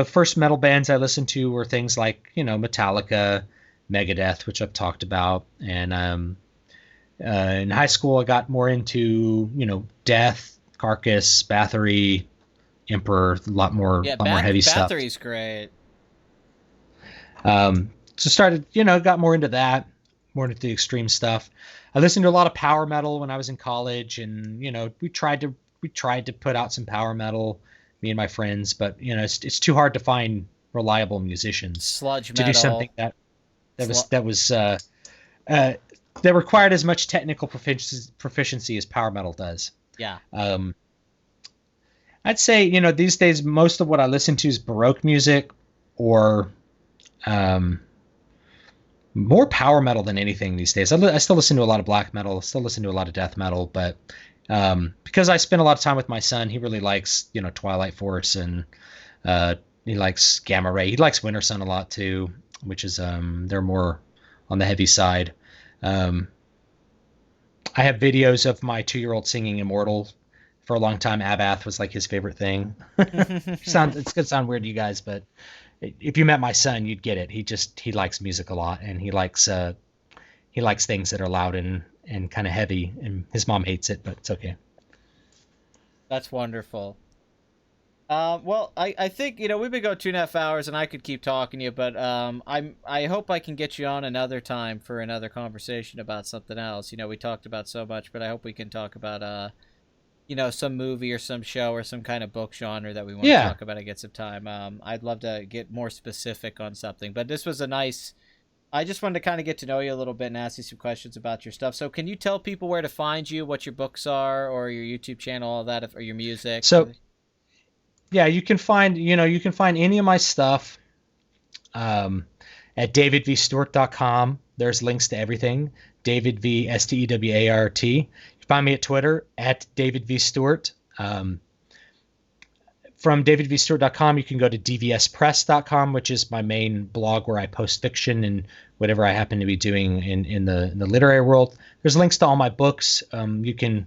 First metal bands I listened to were things like, Metallica, Megadeth, which I've talked about. And in high school, I got more into, Death, Carcass, Bathory, Emperor, a lot more heavy stuff. Bathory's great. So started, got more into that, more into the extreme stuff. I listened to a lot of power metal when I was in college, and, we tried to put out some power metal, me and my friends, but it's too hard to find reliable musicians Sludge to metal. do something that required as much technical proficiency as power metal does. Yeah. I'd say these days most of what I listen to is Baroque music or more power metal than anything these days. I still listen to a lot of black metal, still listen to a lot of death metal, but because I spend a lot of time with my son, he really likes, Twilight Force, and he likes Gamma Ray. He likes Winter Sun a lot too, which is they're more on the heavy side. I have videos of my 2-year-old singing Immortal for a long time. Abath was like his favorite thing. It's gonna sound weird to you guys, but if you met my son, you'd get it. He likes music a lot, and he likes things that are loud and kind of heavy, and his mom hates it, but it's okay. That's wonderful. Well, I think, we've been going 2.5 hours, and I could keep talking to you, but I hope I can get you on another time for another conversation about something else. We talked about so much, but I hope we can talk about some movie or some show or some kind of book genre that we want to Yeah. talk about and get some time. I'd love to get more specific on something, but this was a nice. I just wanted to kind of get to know you a little bit and ask you some questions about your stuff. So, can you tell people where to find you, what your books are, or your YouTube channel, all that, or your music? So yeah, you can find any of my stuff at davidvstewart.com. There's links to everything. David V Stewart. You can find me at Twitter at David V Stewart. From davidvstewart.com, you can go to dvspress.com, which is my main blog where I post fiction and whatever I happen to be doing in the literary world. There's links to all my books. You can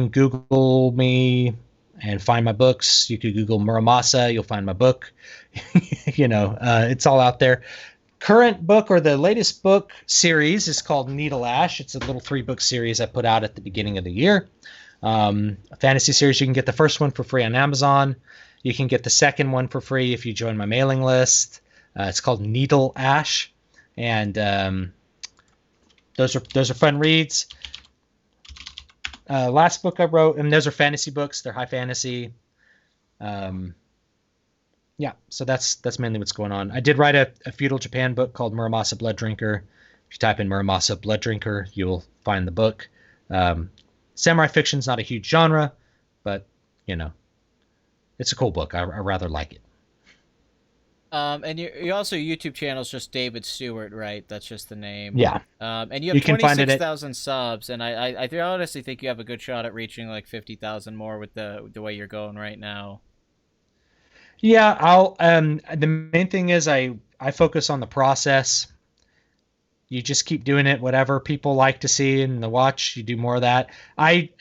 Google me and find my books. You could Google Muramasa, you'll find my book. It's all out there. Current book, or the latest book series, is called Needle Ash. It's a little 3-book series I put out at the beginning of the year. A fantasy series. You can get the first one for free on Amazon. You can get the second one for free if you join my mailing list. It's called Needle Ash, and those are fun reads. Last book I wrote, and those are fantasy books. They're high fantasy. Yeah, so that's mainly what's going on. I did write a feudal Japan book called Muramasa Blood Drinker. If you type in Muramasa Blood Drinker, you'll find the book. Samurai fiction's not a huge genre, but it's a cool book. I rather like it. And you also, your YouTube channel is just David Stewart, right? That's just the name. Yeah. And you have 26,000 subs, and I honestly think you have a good shot at reaching like 50,000 more with the way you're going right now. Yeah, the main thing is I focus on the process. You just keep doing it, whatever people like to see in the watch, you do more of that.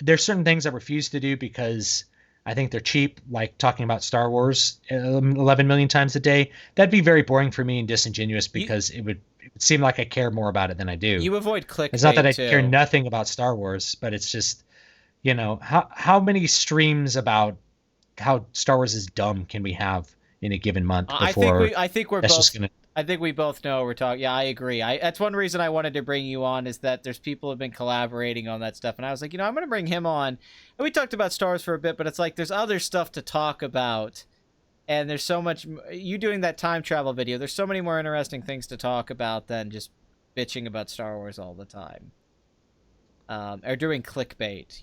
There's certain things I refuse to do because I think they're cheap, like talking about Star Wars 11 million times a day. That'd be very boring for me and disingenuous because it would seem like I care more about it than I do. You avoid clickbait. It's not that I too. care nothing about Star Wars, but it's just, how many streams about how Star Wars is dumb can we have in a given month before I think we're that's both just gonna... I think we both know we're talking. Yeah, I agree. That's one reason I wanted to bring you on, is that there's people who have been collaborating on that stuff, and I was like, I'm going to bring him on. And we talked about Star Wars for a bit, but it's like there's other stuff to talk about, and there's so much. You doing that time travel video, there's so many more interesting things to talk about than just bitching about Star Wars all the time, or doing clickbait.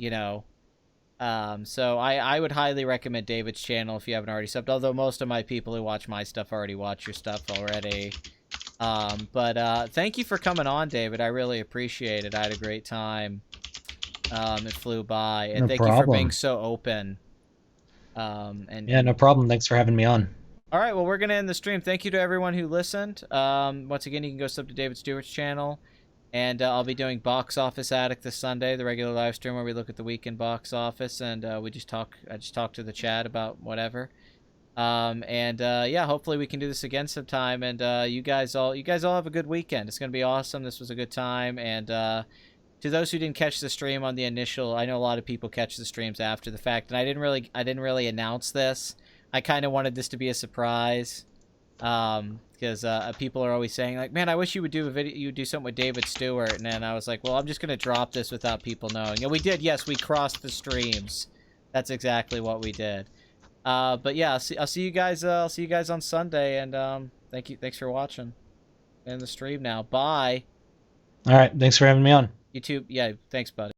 So I would highly recommend David's channel if you haven't already subbed, although most of my people who watch my stuff already watch your stuff already. But thank you for coming on, David. I really appreciate it. I had a great time. It flew by. And thank you for being so open. No problem. Thanks for having me on. All right, well, we're going to end the stream. Thank you to everyone who listened. Once again, you can go sub to David Stewart's channel. And I'll be doing Box Office Addict this Sunday, the regular live stream where we look at the weekend box office, and I just talk to the chat about whatever. Yeah, hopefully we can do this again sometime. And you guys all have a good weekend. It's gonna be awesome. This was a good time. And to those who didn't catch the stream on the initial, I know a lot of people catch the streams after the fact, and I didn't really announce this. I kind of wanted this to be a surprise. Because people are always saying, like, man, I wish you would do a video, you would do something with David Stewart. And then I was like, well, I'm just going to drop this without people knowing. And we did. Yes, we crossed the streams. That's exactly what we did. But yeah, I'll see you guys on Sunday. And thanks for watching. End the stream now. Bye. All right. Thanks for having me on. YouTube. Yeah. Thanks, buddy.